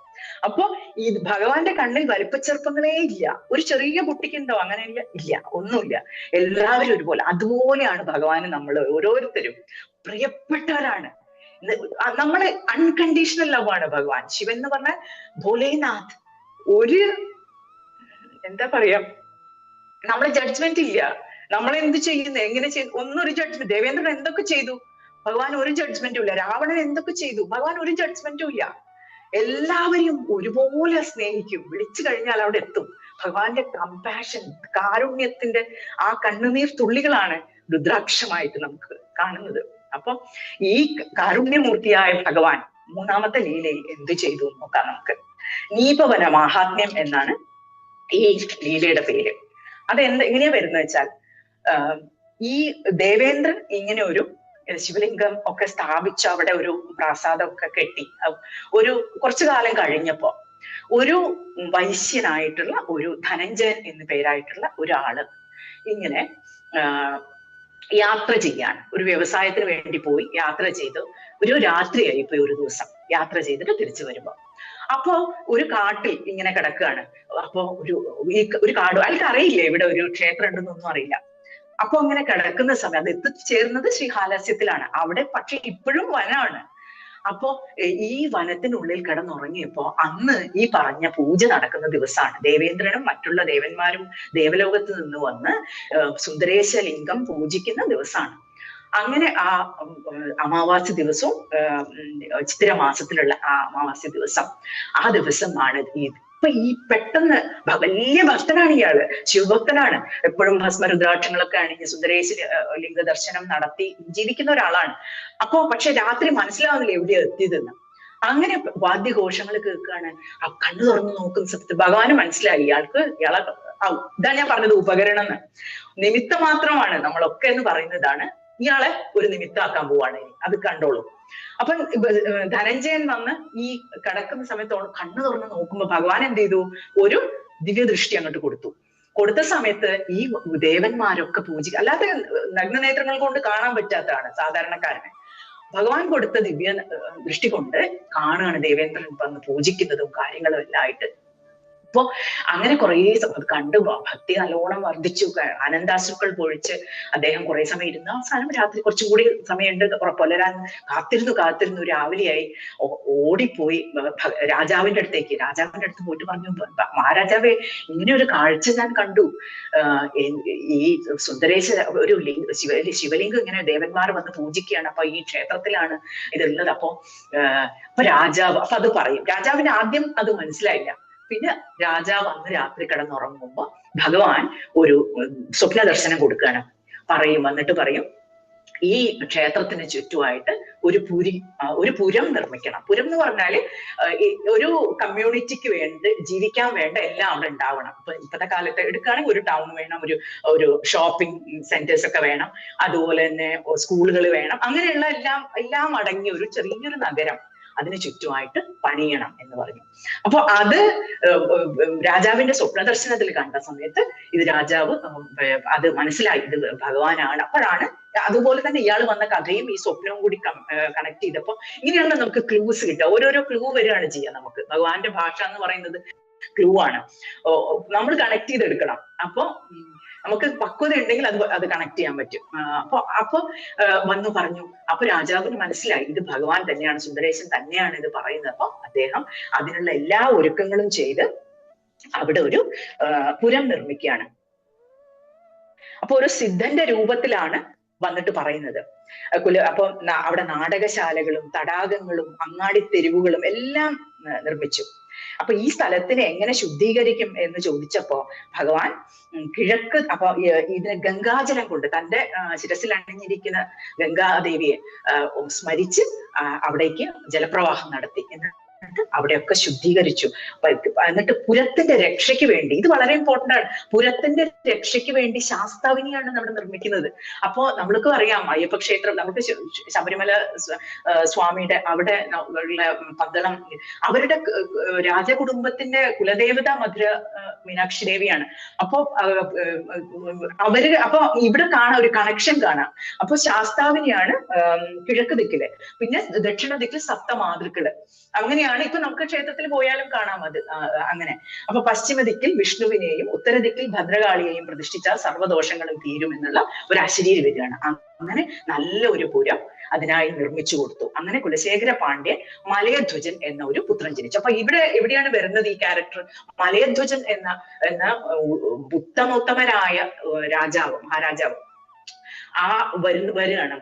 D: അപ്പൊ ഈ ഭഗവാന്റെ കണ്ണിൽ വലിപ്പച്ചെറുപ്പങ്ങളേ ഇല്ല. ഒരു ചെറിയ കുട്ടിക്കുണ്ടോ? അങ്ങനെ ഇല്ല, ഒന്നുമില്ല. എല്ലാവരും ഒരുപോലെ. അതുപോലെയാണ് ഭഗവാന് നമ്മൾ ഓരോരുത്തരും പ്രിയപ്പെട്ടവരാണ്. നമ്മള് അൺകണ്ടീഷണൽ ലവ് ആണ് ഭഗവാൻ. ശിവൻ എന്ന് പറഞ്ഞാൽ ഭോലേനാഥ്. ഒരു എന്താ പറയാ, നമ്മളെ ജഡ്ജ്മെന്റ് ഇല്ല. നമ്മളെന്ത് ചെയ്യുന്നു, എങ്ങനെ ചെയ്യുന്നു, ഒന്നും ഒരു ജഡ്ജ്മെന്റ്. ദേവേന്ദ്രൻ എന്തൊക്കെ ചെയ്തു, ഭഗവാൻ ഒരു ജഡ്ജ്മെന്റും ഇല്ല. രാവണൻ എന്തൊക്കെ ചെയ്തു, ഭഗവാൻ ഒരു ജഡ്ജ്മെന്റും ഇല്ല. എല്ലാവരെയും ഒരുപോലെ സ്നേഹിക്കും. വിളിച്ചു കഴിഞ്ഞാൽ അവിടെ എത്തും. ഭഗവാന്റെ കമ്പാഷൻ, കാരുണ്യത്തിന്റെ ആ കണ്ണുനീർ തുള്ളികളാണ് രുദ്രാക്ഷമായിട്ട് നമുക്ക് കാണുന്നത്. അപ്പൊ ഈ കാരുണ്യമൂർത്തിയായ ഭഗവാൻ മൂന്നാമത്തെ ലീലയിൽ എന്ത് ചെയ്തു നോക്കാം നമുക്ക്. നീപവന മാഹാത്മ്യം എന്നാണ് ഈ ലീലയുടെ പേര്. എങ്ങനെയാ വരുന്നത് വെച്ചാൽ, ഈ ദേവേന്ദ്രൻ ഇങ്ങനെ ഒരു ശിവലിംഗം ഒക്കെ സ്ഥാപിച്ച് അവിടെ ഒരു പ്രാസാദം ഒക്കെ കെട്ടി ഒരു കുറച്ചു കാലം കഴിഞ്ഞപ്പോ ഒരു വൈശ്യനായിട്ടുള്ള ഒരു ധനഞ്ജയൻ എന്ന് പേരായിട്ടുള്ള ഒരാള് ഇങ്ങനെ യാത്ര ചെയ്യാണ്. ഒരു വ്യവസായത്തിന് വേണ്ടി പോയി യാത്ര ചെയ്ത് ഒരു രാത്രിയായി പോയി. ഒരു ദിവസം യാത്ര ചെയ്തിട്ട് തിരിച്ചു വരുമ്പോ അപ്പോ ഒരു കാട്ടിൽ ഇങ്ങനെ കിടക്കുകയാണ്. അപ്പൊ ഒരു കാട്, അയാൾക്ക് അറിയില്ല ഇവിടെ ഒരു ക്ഷേത്രം ഉണ്ടെന്നൊന്നും അറിയില്ല. അപ്പൊ അങ്ങനെ കിടക്കുന്ന സമയം അത് എത്തിച്ചേർന്നത് ശ്രീകാലസ്യത്തിലാണ്. അവിടെ പക്ഷെ ഇപ്പോഴും വനമാണ്. അപ്പോ ഈ വനത്തിനുള്ളിൽ കിടന്നുറങ്ങിയപ്പോ അന്ന് ഈ പറഞ്ഞ പൂജ നടക്കുന്ന ദിവസമാണ്. ദേവേന്ദ്രനും മറ്റുള്ള ദേവന്മാരും ദേവലോകത്ത് നിന്ന് വന്ന് സുന്ദരേശ ലിംഗം പൂജിക്കുന്ന ദിവസമാണ്. അങ്ങനെ ആ അമാവാസി ദിവസവും ചിത്തിര മാസത്തിലുള്ള ആ അമാവാസി ദിവസം, ആ ദിവസമാണ് ഈ പെട്ടെന്ന് വലിയ ഭക്തനാണ് ഇയാള്, ശിവഭക്തനാണ്. എപ്പോഴും ഭസ്മരുദ്രാക്ഷങ്ങളൊക്കെ അണിഞ്ഞ് സുന്ദരേശ ലിംഗ ദർശനം നടത്തി ജീവിക്കുന്ന ഒരാളാണ്. അപ്പോ പക്ഷെ രാത്രി മനസ്സിലാവുന്നില്ല എവിടെയാ എത്തിയതെന്ന്. അങ്ങനെ വാദ്യഘോഷങ്ങൾ കേൾക്കുകയാണ്. ആ കണ്ണു തുറന്നു നോക്കുന്ന സത്യത്തിൽ ഭഗവാന് മനസ്സിലായി ഇയാളെ ഇതാ ഞാൻ പറഞ്ഞത് ഉപകരണം എന്ന്. നിമിത്തം മാത്രമാണ് നമ്മളൊക്കെ എന്ന് പറയുന്നതാണ്. ഇയാളെ ഒരു നിമിത്താക്കാൻ പോവാണ്. അത് കണ്ടോളൂ. അപ്പൊ ധനഞ്ജയൻ വന്ന് ഈ കിടക്കുന്ന സമയത്തോളം കണ്ണു തുറന്ന് നോക്കുമ്പോ ഭഗവാൻ എന്ത് ചെയ്തു, ഒരു ദിവ്യദൃഷ്ടി അങ്ങോട്ട് കൊടുത്ത സമയത്ത് ഈ ദേവന്മാരൊക്കെ അല്ലാതെ നഗ്നനേത്രങ്ങൾ കൊണ്ട് കാണാൻ പറ്റാത്തതാണ് സാധാരണക്കാരന്. ഭഗവാൻ കൊടുത്ത ദിവ്യ ദൃഷ്ടി കൊണ്ട് കാണുകയാണ് ദേവേന്ദ്രൻ വന്ന് പൂജിക്കുന്നതും കാര്യങ്ങളും എല്ലാം ആയിട്ട്. അപ്പൊ അങ്ങനെ കുറെ കണ്ടു ഭക്തി നല്ലോണം വർദ്ധിച്ചു. ആനന്ദാശ്രുക്കൾ പൊഴിച്ച് അദ്ദേഹം കുറെ സമയം ഇരുന്ന് അവസാനം രാത്രി കുറച്ചും കൂടി സമയമുണ്ട് പുലരാൻ കാത്തിരുന്നു. രാവിലെയായി ഓടിപ്പോയി രാജാവിന്റെ അടുത്ത് പോയിട്ട് പറഞ്ഞു, മഹാരാജാവേ, ഇങ്ങനെ ഒരു കാഴ്ച ഞാൻ കണ്ടു. ഈ സുന്ദരേശ ഒരു ശിവലിംഗം ഇങ്ങനെ ദേവന്മാർ വന്ന് പൂജിക്കുകയാണ്. അപ്പൊ ഈ ക്ഷേത്രത്തിലാണ് ഇതുള്ളത്. അപ്പൊ രാജാവ് അത് പറയും. രാജാവിന് ആദ്യം അത് മനസ്സിലായില്ല. പിന്നെ രാജാവ് അന്ന് രാത്രി കിടന്നുറങ്ങുമ്പോ ഭഗവാൻ ഒരു സ്വപ്ന ദർശനം കൊടുക്കുകയാണ്. വന്നിട്ട് പറയും, ഈ ക്ഷേത്രത്തിന് ചുറ്റുമായിട്ട് ഒരു പുരം നിർമ്മിക്കണം. പുരം എന്ന് പറഞ്ഞാല് ഒരു കമ്മ്യൂണിറ്റിക്ക് വേണ്ടി ജീവിക്കാൻ വേണ്ട എല്ലാം അവിടെ ഉണ്ടാവണം. ഇപ്പത്തെ കാലത്ത് എടുക്കുകയാണെങ്കിൽ ഒരു ടൗൺ വേണം, ഒരു ഷോപ്പിംഗ് സെന്റേഴ്സ് ഒക്കെ വേണം, അതുപോലെ തന്നെ സ്കൂളുകൾ വേണം. അങ്ങനെയുള്ള എല്ലാം അടങ്ങിയ ഒരു ചെറിയൊരു നഗരം അതിന് ചുറ്റുമായിട്ട് പണിയണം എന്ന് പറഞ്ഞു. അപ്പൊ അത് രാജാവിന്റെ സ്വപ്ന ദർശനത്തിൽ കണ്ട സമയത്ത് ഇത് രാജാവ് അത് മനസ്സിലായി, ഇത് ഭഗവാനാണ്. അപ്പോഴാണ് അതുപോലെ തന്നെ ഇയാൾ വന്ന കഥയും ഈ സ്വപ്നവും കൂടി കണക്ട് ചെയ്തപ്പോ ഇങ്ങനെയാണ് നമുക്ക് ക്ലൂസ് കിട്ടുക. ഓരോരോ ക്ലൂ വരികയാണ് ചെയ്യുക. നമുക്ക് ഭഗവാന്റെ ഭാഷ എന്ന് പറയുന്നത് ക്ലൂ ആണ്. നമ്മൾ കണക്ട് ചെയ്തെടുക്കണം. അപ്പൊ നമുക്ക് പക്വത ഉണ്ടെങ്കിൽ അത് കണക്ട് ചെയ്യാൻ പറ്റും. അപ്പൊ വന്നു പറഞ്ഞു. അപ്പൊ രാജാവിന് മനസ്സിലായി ഇത് ഭഗവാൻ തന്നെയാണ്, സുന്ദരേശൻ തന്നെയാണ് ഇത് പറയുന്നത്. അപ്പൊ അദ്ദേഹം അതിനുള്ള എല്ലാ ഒരുക്കങ്ങളും ചെയ്ത് അവിടെ ഒരു പുരം നിർമ്മിക്കുകയാണ്. അപ്പൊ ഒരു സിദ്ധന്റെ രൂപത്തിലാണ് വന്നിട്ട് പറയുന്നത്. അപ്പൊ അവിടെ നാടകശാലകളും തടാകങ്ങളും അങ്ങാടി തെരുവുകളും എല്ലാം നിർമ്മിച്ചു. അപ്പൊ ഈ സ്ഥലത്തിനെ എങ്ങനെ ശുദ്ധീകരിക്കും എന്ന് ചോദിച്ചപ്പോ ഭഗവാൻ കിഴക്ക്, അപ്പൊ ഇതിനെ ഗംഗാജലം കൊണ്ട് തന്റെ ശിരസിൽ അണിഞ്ഞിരിക്കുന്ന ഗംഗാദേവിയെ സ്മരിച്ച് അവിടേക്ക് ജലപ്രവാഹം നടത്തി. അവിടെയൊക്കെ ശുദ്ധീകരിച്ചു. എന്നിട്ട് പുരത്തിന്റെ രക്ഷയ്ക്ക് വേണ്ടി, ഇത് വളരെ ഇമ്പോർട്ടന്റ് ആണ്, പുരത്തിന്റെ രക്ഷയ്ക്ക് വേണ്ടി ശാസ്താവിനെയാണ് നമ്മൾ നിർമ്മിക്കുന്നത്. അപ്പോ നമ്മൾക്ക് അറിയാം അയ്യപ്പ ക്ഷേത്രം, നമുക്ക് ശബരിമല സ്വാമിയുടെ അവിടെ ഉള്ള പന്തളം, അവരുടെ രാജകുടുംബത്തിന്റെ കുലദേവത മധുര മീനാക്ഷി ദേവിയാണ്. അപ്പോ അപ്പൊ ഇവിടെ കാണാം, ഒരു കണക്ഷൻ കാണാം. അപ്പൊ ശാസ്താവിനെയാണ് കിഴക്ക് ദിക്കില്, പിന്നെ ദക്ഷിണ ദിക്കിൽ സപ്തമാതൃക്കള്, അങ്ങനെയാണ്. ഇപ്പൊ നമുക്ക് ക്ഷേത്രത്തിൽ പോയാലും കാണാം അത് അങ്ങനെ. അപ്പൊ പശ്ചിമ ദിക്കിൽ വിഷ്ണുവിനെയും ഉത്തര ദിക്കിൽ ഭദ്രകാളിയെയും പ്രതിഷ്ഠിച്ചാൽ സർവ്വദോഷങ്ങളും തീരും എന്നുള്ള ഒരു അശരീരി വരികയാണ്. അങ്ങനെ നല്ല ഒരു പുരം അതിനായി നിർമ്മിച്ചു കൊടുത്തു. അങ്ങനെ കുലശേഖര പാണ്ഡ്യൻ മലയധ്വജൻ എന്ന ഒരു പുത്രൻ ജനിച്ചു. അപ്പൊ എവിടെയാണ് വരുന്നത് ഈ ക്യാരക്ടർ? മലയധ്വജൻ എന്ന ഉത്തമോത്തമരായ രാജാവ്, മഹാരാജാവ് വരികയാണ്.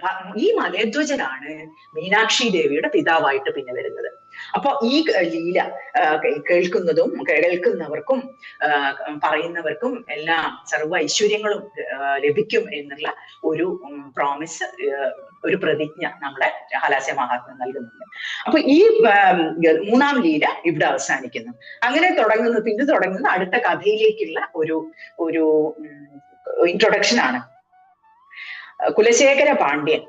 D: ഈ മലയധ്വജനാണ് മീനാക്ഷി ദേവിയുടെ പിതാവായിട്ട് പിന്നെ വരുന്നത്. അപ്പൊ ഈ ലീല കേൾക്കുന്നവർക്കും പറയുന്നവർക്കും എല്ലാം സർവ്വ ഐശ്വര്യങ്ങളും ലഭിക്കും എന്നുള്ള ഒരു പ്രോമിസ്, ഒരു പ്രതിജ്ഞ നമ്മുടെ ഹാലാസ്യ മഹാത്മ്യം നൽകുന്നുണ്ട്. അപ്പൊ ഈ മൂന്നാം ലീല ഇവിടെ അവസാനിക്കുന്നു. അങ്ങനെ തുടങ്ങുന്ന അടുത്ത കഥയിലേക്കുള്ള ഒരു ഇൻട്രൊഡക്ഷൻ ആണ്. കുലശേഖര പാണ്ഡ്യൻ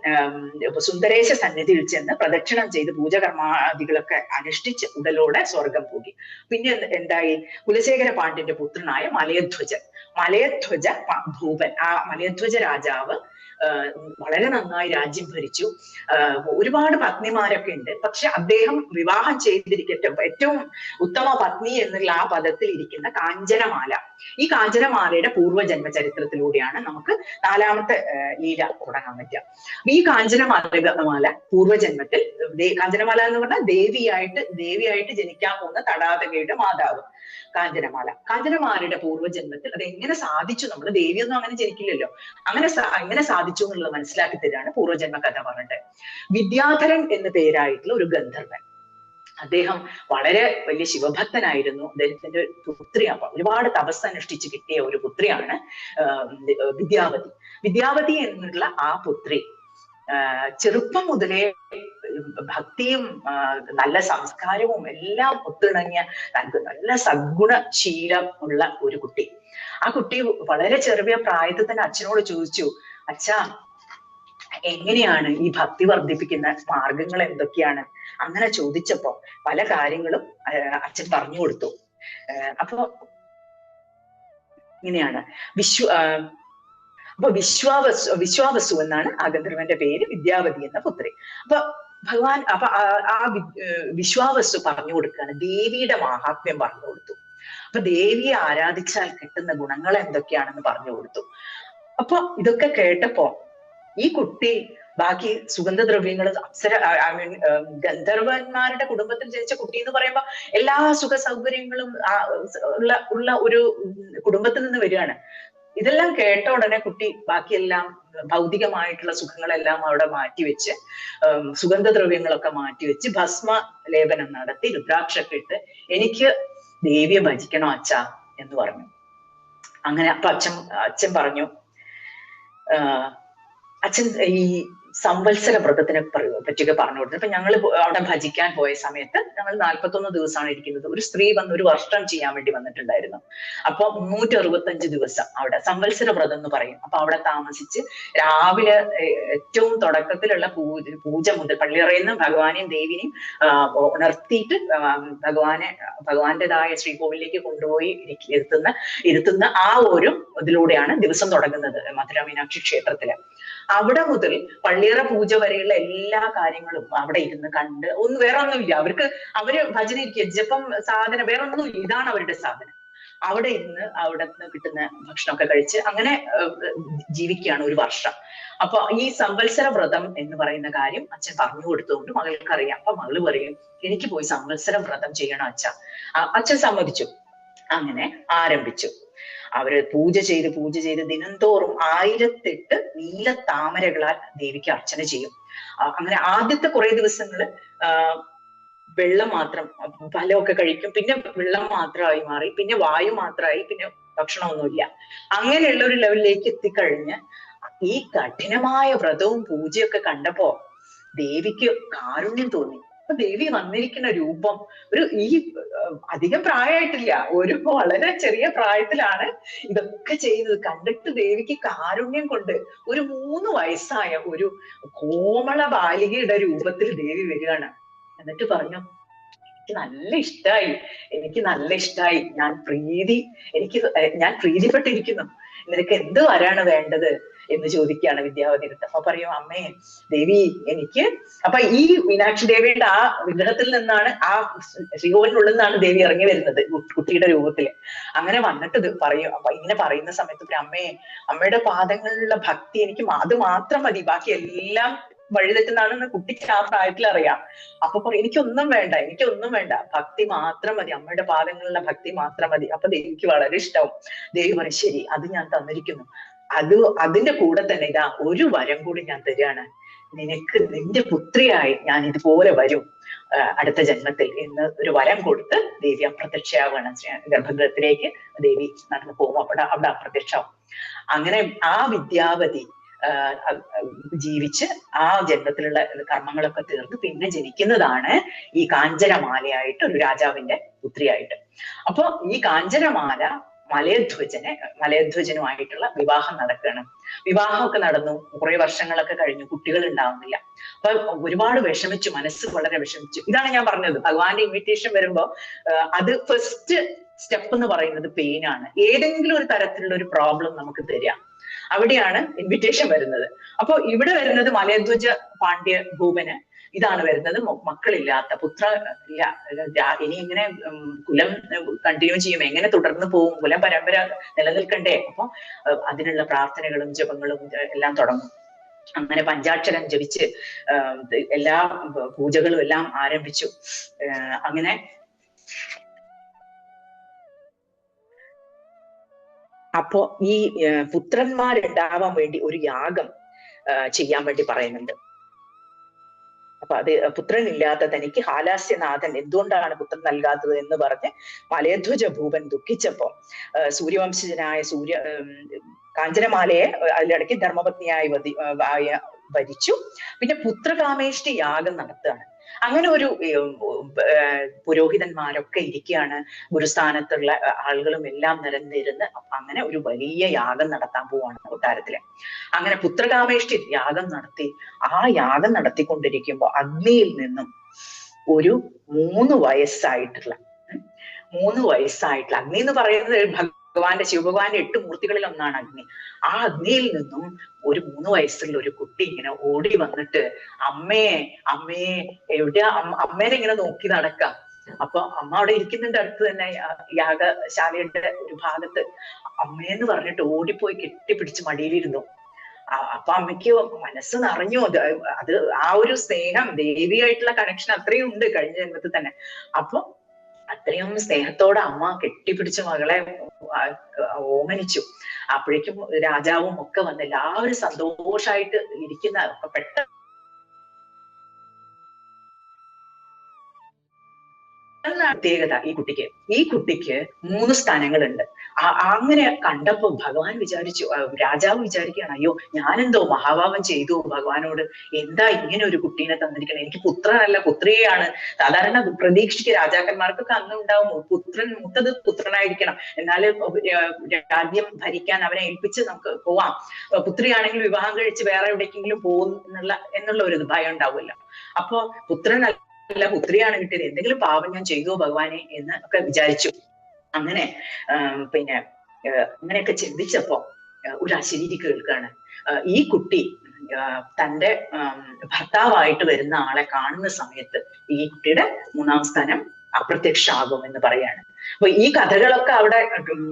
D: സുന്ദരേശ സന്നിധിയിൽ ചെന്ന് പ്രദക്ഷിണം ചെയ്ത് പൂജകർമാദികളൊക്കെ അനുഷ്ഠിച്ച് ഉടലോടെ സ്വർഗം പോയി. പിന്നെ എന്തായി? കുലശേഖര പാണ്ഡ്യന്റെ പുത്രനായ മലയധ്വജ ഭൂപൻ, ആ മലയധ്വജ രാജാവ് വളരെ നന്നായി രാജ്യം ഭരിച്ചു. ഒരുപാട് പത്നിമാരൊക്കെ ഉണ്ട്. പക്ഷെ അദ്ദേഹം വിവാഹം ചെയ്തിരിക്കട്ടെ ഏറ്റവും ഉത്തമ പത്നി എന്നുള്ള ആ പദത്തിൽ ഇരിക്കുന്ന കാഞ്ചനമാല, ഈ കാഞ്ചനമാലയുടെ പൂർവ്വജന്മ ചരിത്രത്തിലൂടെയാണ് നമുക്ക് നാലാമത്തെ ലീല തുടങ്ങാൻ പറ്റുക. ഈ കാഞ്ചനമാല പൂർവ്വജന്മത്തിൽ, കാഞ്ചനമാല എന്ന് പറഞ്ഞാൽ ദേവിയായിട്ട് ജനിക്കാൻ പോകുന്ന തടാകയുടെ മാതാവ് കാഞ്ചനമാലയുടെ പൂർവ്വജന്മത്തിൽ അത് എങ്ങനെ സാധിച്ചു, നമ്മൾ ദേവിയൊന്നും അങ്ങനെ ജനിക്കില്ലല്ലോ, എങ്ങനെ സാധിച്ചു എന്നുള്ളത് മനസ്സിലാക്കി തരാണ് പൂർവ്വജന്മ കഥ പറഞ്ഞിട്ട്. വിദ്യാധരൻ എന്ന പേരായിട്ടുള്ള ഒരു ഗന്ധർവൻ, അദ്ദേഹം വളരെ വലിയ ശിവഭക്തനായിരുന്നു. അദ്ദേഹത്തിന്റെ പുത്രി, ഒരുപാട് തപസ് അനുഷ്ഠിച്ച് കിട്ടിയ ഒരു പുത്രിയാണ് വിദ്യാവതി എന്നുള്ള ആ പുത്രി ചെറുപ്പം മുതലേ ഭക്തിയും നല്ല സംസ്കാരവും എല്ലാം ഒത്തിണങ്ങിയ നല്ല സദ്ഗുണശീലം ഉള്ള ഒരു കുട്ടി. ആ കുട്ടി വളരെ ചെറിയ പ്രായത്തിൽ തന്നെ അച്ഛനോട് ചോദിച്ചു, അച്ഛാ എങ്ങനെയാണ് ഈ ഭക്തി വർദ്ധിപ്പിക്കുന്ന മാർഗങ്ങൾ എന്തൊക്കെയാണ്? അങ്ങനെ ചോദിച്ചപ്പോ പല കാര്യങ്ങളും അച്ഛൻ പറഞ്ഞു കൊടുത്തു. അപ്പൊ ഇങ്ങനെയാണ് വിശ്വാവസു എന്നാണ് ആ ഗന്ധർവന്റെ പേര്, വിദ്യാവതി എന്ന പുത്രി. അപ്പൊ ഭഗവാൻ ആ വിശ്വാവസു പറഞ്ഞു കൊടുക്കുകയാണ്, ദേവിയുടെ മാഹാത്മ്യം പറഞ്ഞു കൊടുത്തു. അപ്പൊ ദേവിയെ ആരാധിച്ചാൽ കിട്ടുന്ന ഗുണങ്ങൾ എന്തൊക്കെയാണെന്ന് പറഞ്ഞു കൊടുത്തു. അപ്പൊ ഇതൊക്കെ കേട്ടപ്പോ ഈ കുട്ടി ബാക്കി സുഗന്ധദ്രവ്യങ്ങളും ഗന്ധർവന്മാരുടെ കുടുംബത്തിൽ ജനിച്ച കുട്ടി എന്ന് പറയുമ്പോ എല്ലാ സുഖ സൗകര്യങ്ങളും ഉള്ള ഒരു കുടുംബത്തിൽ നിന്ന് വരികയാണ്. ഇതെല്ലാം കേട്ട ഉടനെ കുട്ടി ബാക്കിയെല്ലാം ഭൗതികമായിട്ടുള്ള സുഖങ്ങളെല്ലാം അവിടെ മാറ്റിവെച്ച്, സുഗന്ധദ്രവ്യങ്ങളൊക്കെ മാറ്റിവെച്ച് ഭസ്മ ലേപനം നടത്തി രുദ്രാക്ഷൊക്കെ ഇട്ട് എനിക്ക് ദേവിയെ ഭജിക്കണോ അച്ഛാ എന്ന് പറഞ്ഞു. അങ്ങനെ അപ്പൊ അച്ഛൻ പറഞ്ഞു, അച്ഛൻ ഈ സംവത്സര വ്രതത്തിനെ പറ്റിയൊക്കെ പറഞ്ഞു കൊടുത്തു. അപ്പൊ ഞങ്ങൾ അവിടെ ഭജിക്കാൻ പോയ സമയത്ത് ഞങ്ങൾ 41 ദിവസമാണ് ഇരിക്കുന്നത്. ഒരു സ്ത്രീ വന്ന് ഒരു വർഷം ചെയ്യാൻ വേണ്ടി വന്നിട്ടുണ്ടായിരുന്നു. അപ്പൊ 365 ദിവസം അവിടെ സംവത്സര വ്രതം എന്ന് പറയും. അപ്പൊ അവിടെ താമസിച്ച് രാവിലെ ഏറ്റവും തുടക്കത്തിലുള്ള പൂജ മുതൽ പള്ളിയറയുന്ന ഭഗവാനെയും ദേവിനെയും ഉണർത്തിയിട്ട് ഭഗവാന്റേതായ ശ്രീകോവിലേക്ക് കൊണ്ടുപോയി ഇരുത്തുന്ന ആ ഒരു ഇതിലൂടെയാണ് ദിവസം തുടങ്ങുന്നത് മധുര മീനാക്ഷി ക്ഷേത്രത്തില്. അവിടെ മുതൽ പള്ളിയറ പൂജ വരെയുള്ള എല്ലാ കാര്യങ്ങളും അവിടെ ഇരുന്ന് കണ്ട് വേറെ ഒന്നുമില്ല. അവര് ഭജന ഇരിക്കുക, ജപം, സാധനം വേറെ ഒന്നുമില്ല, ഇതാണ് അവരുടെ സാധനം. അവിടെ ഇരുന്ന് അവിടെ നിന്ന് കിട്ടുന്ന ഭക്ഷണമൊക്കെ കഴിച്ച് അങ്ങനെ ജീവിക്കുകയാണ് ഒരു വർഷം. അപ്പൊ ഈ സംവത്സര വ്രതം എന്ന് പറയുന്ന കാര്യം അച്ഛൻ പറഞ്ഞു കൊടുത്തുകൊണ്ട് മകൾക്കറിയാം. അപ്പൊ മകള് പറയും, എനിക്ക് പോയി സംവത്സര വ്രതം ചെയ്യണം അച്ഛൻ സമ്മതിച്ചു. അങ്ങനെ ആരംഭിച്ചു. അവര് പൂജ ചെയ്ത് ദിനംതോറും 1008 നീല താമരകളാൽ ദേവിക്ക് അർച്ചന ചെയ്യും. അങ്ങനെ ആദ്യത്തെ കുറെ ദിവസങ്ങള് വെള്ളം മാത്രം, ഫലമൊക്കെ കഴിക്കും, പിന്നെ വെള്ളം മാത്രമായി മാറി, പിന്നെ വായു മാത്രമായി, പിന്നെ ഭക്ഷണമൊന്നുമില്ല. അങ്ങനെയുള്ള ഒരു ലെവലിലേക്ക് എത്തിക്കഴിഞ്ഞ് ഈ കഠിനമായ വ്രതവും പൂജയൊക്കെ കണ്ടപ്പോ ദേവിക്ക് കാരുണ്യം തോന്നി. അപ്പൊ ദേവി വന്നിരിക്കുന്ന രൂപം ഈ അധികം പ്രായമായിട്ടില്ല, ഒരു വളരെ ചെറിയ പ്രായത്തിലാണ് ഇതൊക്കെ ചെയ്യുന്നത്. കണ്ടിട്ട് ദേവിക്ക് കാരുണ്യം കൊണ്ട് ഒരു 3 വയസ്സായ ഒരു കോമള ബാലികയുടെ രൂപത്തിൽ ദേവി വരികയാണ്. എന്നിട്ട് പറഞ്ഞു, എനിക്ക് നല്ല ഇഷ്ടായി, ഞാൻ പ്രീതിപ്പെട്ടിരിക്കുന്നു, നിനക്ക് എന്ത് വരാണ് വേണ്ടത് എന്ന് ചോദിക്കുകയാണ് വിദ്യാവതി. അപ്പൊ പറയും, അമ്മേ ദേവി എനിക്ക്, അപ്പൊ ഈ മീനാക്ഷി ദേവിയുടെ ആ വിഗ്രഹത്തിൽ നിന്നാണ്, ആ ശ്രീകോവിലിനുള്ളിൽ നിന്നാണ് ദേവി ഇറങ്ങി വരുന്നത് കുട്ടിയുടെ രൂപത്തില്. അങ്ങനെ വന്നിട്ട് പറയും, അപ്പൊ ഇങ്ങനെ പറയുന്ന സമയത്ത് അമ്മയുടെ പാദങ്ങളിലുള്ള ഭക്തി എനിക്ക് അത് മാത്രം മതി, ബാക്കി എല്ലാം വഴിതെറ്റുന്നാണെന്ന് കുട്ടിക്ക് ആ പ്രായത്തിൽ അറിയാം. അപ്പൊ പറയും, എനിക്കൊന്നും വേണ്ട, ഭക്തി മാത്രം മതി, അമ്മയുടെ പാദങ്ങളിലുള്ള ഭക്തി മാത്രം മതി. അപ്പൊ ദേവിക്ക് വളരെ ഇഷ്ടവും. ദേവി പറയും, ശരി, അത് ഞാൻ തന്നിരിക്കുന്നു, അതിന്റെ കൂടെ തന്നെ ഇതാ ഒരു വരം കൂടി ഞാൻ തരികയാണ്, നിന്റെ പുത്രിയായി ഞാൻ ഇതുപോലെ വരും അടുത്ത ജന്മത്തിൽ എന്ന് ഒരു വരം കൊടുത്ത് ദേവി അപ്രത്യക്ഷയാവുകയാണ്. ഗർഭഗൃഹത്തിലേക്ക് ദേവി നടന്നു പോകും. അവിടെ അപ്രത്യക്ഷമാവും. അങ്ങനെ ആ വിദ്യാവതി ജീവിച്ച് ആ ജന്മത്തിലുള്ള കർമ്മങ്ങളൊക്കെ തീർന്ന് പിന്നെ ജനിക്കുന്നതാണ് ഈ കാഞ്ചനമാലയായിട്ട്, ഒരു രാജാവിന്റെ പുത്രിയായിട്ട്. അപ്പൊ ഈ കാഞ്ചനമാല മലയധ്വജനുമായിട്ടുള്ള വിവാഹം നടക്കുകയാണ്. വിവാഹമൊക്കെ നടന്നു, കുറെ വർഷങ്ങളൊക്കെ കഴിഞ്ഞു, കുട്ടികൾ ഉണ്ടാവുന്നില്ല. അപ്പൊ ഒരുപാട് വിഷമിച്ചു, മനസ്സ് വളരെ വിഷമിച്ചു. ഇതാണ് ഞാൻ പറഞ്ഞത്, ഭഗവാന്റെ ഇൻവിറ്റേഷൻ വരുമ്പോ അത് ഫസ്റ്റ് സ്റ്റെപ്പ് എന്ന് പറയുന്നത് പെയിനാണ്. ഏതെങ്കിലും ഒരു തരത്തിലുള്ള ഒരു പ്രോബ്ലം നമുക്ക് തരിക, അവിടെയാണ് ഇൻവിറ്റേഷൻ വരുന്നത്. അപ്പൊ ഇവിടെ വരുന്നത് മലയധ്വജ പാണ്ഡ്യ ഭൂപന് ഇതാണ് വരുന്നത്, മക്കളില്ലാത്ത, പുത്ര ഇല്ല, ഇനി എങ്ങനെ കുലം കണ്ടിന്യൂ ചെയ്യും, എങ്ങനെ തുടർന്ന് പോകും, കുലം പരമ്പര നിലനിൽക്കണ്ടേ. അപ്പൊ അതിനുള്ള പ്രാർത്ഥനകളും ജപങ്ങളും എല്ലാം തുടങ്ങും. അങ്ങനെ പഞ്ചാക്ഷരം ജപിച്ച് എല്ലാ പൂജകളും എല്ലാം ആരംഭിച്ചു. അങ്ങനെ അപ്പോ ഈ പുത്രന്മാരുണ്ടാവാൻ വേണ്ടി ഒരു യാഗം ചെയ്യാൻ വേണ്ടി പറയുന്നുണ്ട്. അപ്പൊ അത് പുത്രനില്ലാത്ത തനിക്ക് ഹാലാസ്യനാഥൻ എന്തുകൊണ്ടാണ് പുത്രൻ നൽകാത്തത് എന്ന് പറഞ്ഞ് മലയധ്വജ ഭൂപൻ ദുഃഖിച്ചപ്പോ സൂര്യവംശജനായ കാഞ്ചനമാലയെ അതിലിടയ്ക്ക് ധർമ്മപത്നിയായി വരിച്ചു. പിന്നെ പുത്രകാമേഷ്ടി യാഗം നടത്തുകയാണ്. അങ്ങനെ ഒരു പുരോഹിതന്മാരൊക്കെ ഇരിക്കുകയാണ്, ഗുരുസ്ഥാനത്തുള്ള ആളുകളും എല്ലാം നിരന്നിരുന്ന് അങ്ങനെ ഒരു വലിയ യാഗം നടത്താൻ പോവാണ് കൊട്ടാരത്തില്. അങ്ങനെ പുത്രകാമേഷ്ടി യാഗം നടത്തി. ആ യാഗം നടത്തിക്കൊണ്ടിരിക്കുമ്പോ അഗ്നിയിൽ നിന്നും ഒരു 3 വയസ്സായിട്ടുള്ള അഗ്നി എന്ന് പറയുന്നത് ശിവഭഗവാന്റെ 8 മൂർത്തികളിൽ ഒന്നാണ് അഗ്നി. ആ അഗ്നിയിൽ നിന്നും ഒരു 3 വയസ്സുള്ള ഒരു കുട്ടി ഇങ്ങനെ ഓടി വന്നിട്ട് അമ്മേ എവിടെയാ, അമ്മേനെ ഇങ്ങനെ നോക്കി നടക്കാം. അപ്പൊ അമ്മ അവിടെ ഇരിക്കുന്നുണ്ട്, അടുത്ത് തന്നെ യാഗശാലയുടെ ഒരു ഭാഗത്ത്. അമ്മയെന്ന് പറഞ്ഞിട്ട് ഓടിപ്പോയി കെട്ടിപ്പിടിച്ച് മടിയിലിരുന്നു. അപ്പൊ അമ്മയ്ക്ക് മനസ്സ് നിറഞ്ഞു. അത് ആ ഒരു സ്നേഹം, ദേവിയായിട്ടുള്ള കണക്ഷൻ അത്രയും ഉണ്ട് കഴിഞ്ഞ ജന്മത്തിൽ തന്നെ. അപ്പൊ അത്രയും സ്നേഹത്തോടെ അമ്മ കെട്ടിപ്പിടിച്ച മകളെ ഓമനിച്ചു. അപ്പോഴേക്കും രാജാവും ഒക്കെ വന്ന് എല്ലാവരും സന്തോഷായിട്ട് ഇരിക്കുന്ന പെട്ടെന്ന് പ്രത്യേകത ഈ കുട്ടിക്ക് 3 സ്ഥാനങ്ങളുണ്ട്. അങ്ങനെ കണ്ടപ്പോ ഭഗവാൻ രാജാവ് വിചാരിക്കുകയാണ്, അയ്യോ ഞാനെന്തോ മഹാഭാവം ചെയ്തു ഭഗവാനോട്, എന്താ ഇങ്ങനെ ഒരു കുട്ടീനെ തന്നിരിക്കണം, എനിക്ക് പുത്രനല്ല പുത്രിയാണ്. സാധാരണ പ്രതീക്ഷിക്കുക രാജാക്കന്മാർക്കൊക്കെ അന്ന് ഉണ്ടാവും, മൂത്തത് പുത്രനായിരിക്കണം, എന്നാല് രാജ്യം ഭരിക്കാൻ അവനെ ഏൽപ്പിച്ച് നമുക്ക് പോവാം, പുത്രിയാണെങ്കിൽ വിവാഹം കഴിച്ച് വേറെ എവിടേക്കെങ്കിലും പോകും എന്നുള്ള ഒരു ഭയം ഉണ്ടാവുമല്ലോ. അപ്പൊ പുത്രനല്ല പുത്രിയാണ് കിട്ടിയത്, എന്തെങ്കിലും പാപം ഞാൻ ചെയ്തു ഭഗവാനെ എന്ന് ഒക്കെ വിചാരിച്ചു. അങ്ങനെ പിന്നെ അങ്ങനെയൊക്കെ ചിന്തിച്ചപ്പോ ഒരു അശരീരി കേൾക്കാണ്. ഈ കുട്ടി തന്റെ ഭർത്താവായിട്ട് വരുന്ന ആളെ കാണുന്ന സമയത്ത് ഈ കുട്ടിയുടെ 3-ാം സ്ഥാനം അപ്രത്യക്ഷമാകും എന്ന് പറയാണ്. അപ്പൊ ഈ കഥകളൊക്കെ അവിടെ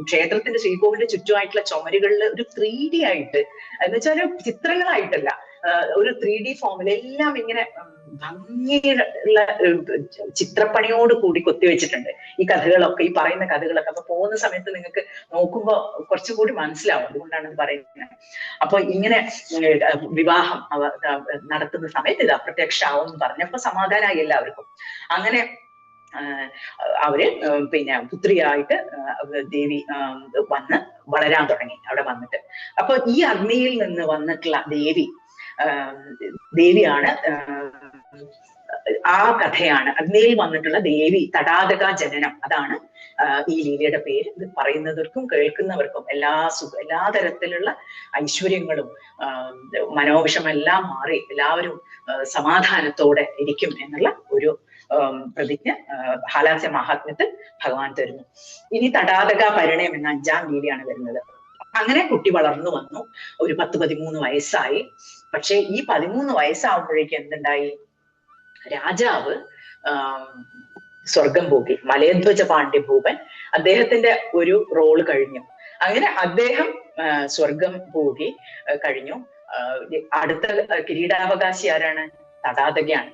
D: ക്ഷേത്രത്തിന്റെ ശ്രീകോവിലിന്റെ ചുറ്റുമായിട്ടുള്ള ചുമരുകളിൽ ഒരു 3D ആയിട്ട്, എന്ന് വെച്ചാൽ ചിത്രങ്ങളായിട്ടല്ല, ഒരു 3D ഫോമിൽ എല്ലാം ഇങ്ങനെ ഭംഗിയുള്ള ചിത്രപ്പണിയോട് കൂടി കൊത്തിവെച്ചിട്ടുണ്ട് ഈ കഥകളൊക്കെ, ഈ പറയുന്ന കഥകളൊക്കെ. അപ്പൊ പോകുന്ന സമയത്ത് നിങ്ങൾക്ക് നോക്കുമ്പോ കുറച്ചും കൂടി മനസ്സിലാവും, അതുകൊണ്ടാണ് ഇത് പറയുന്നത്. അപ്പൊ ഇങ്ങനെ വിവാഹം നടത്തുന്ന സമയത്ത് ഇത് അപ്രത്യക്ഷമാവും എന്ന് പറഞ്ഞപ്പോ സമാധാനമായി എല്ലാവർക്കും. അങ്ങനെ അവര് പിന്നെ പുത്രിയായിട്ട് ദേവി വന്ന് വളരാൻ തുടങ്ങി അവിടെ വന്നിട്ട്. അപ്പൊ ഈ അഗ്നിയിൽ നിന്ന് വന്നിട്ടുള്ള ദേവിയാണ് ആ കഥയാണ്. അഗ്നിയിൽ വന്നിട്ടുള്ള ദേവി തടാതക ജനനം, അതാണ് ഈ ലീലയുടെ പേര്. ഇത് പറയുന്നവർക്കും കേൾക്കുന്നവർക്കും എല്ലാ തരത്തിലുള്ള ഐശ്വര്യങ്ങളും മനോവിഷമെല്ലാം മാറി എല്ലാവരും സമാധാനത്തോടെ ഇരിക്കും എന്നുള്ള ഒരു പ്രതിജ്ഞ ഹാലാസ്യ മഹാത്മ്യത്തിൽ ഭഗവാൻ തരുന്നു. ഇനി തടാതക പരിണയം എന്ന 5ാം ലീലയാണ് വരുന്നത്. അങ്ങനെ കുട്ടി വളർന്നു വന്നു, ഒരു 10-13 വയസ്സായി. പക്ഷെ ഈ 13 വയസ്സാവുമ്പോഴേക്കും എന്തുണ്ടായി? രാജാവ് സ്വർഗം പോകി. മലയധ്വജ പാണ്ഡ്യഭൂപൻ, അദ്ദേഹത്തിന്റെ ഒരു റോള് കഴിഞ്ഞു. അങ്ങനെ അദ്ദേഹം സ്വർഗം പോകി കഴിഞ്ഞു. അടുത്ത കിരീടാവകാശി ആരാണ്? തടാതകയാണ്.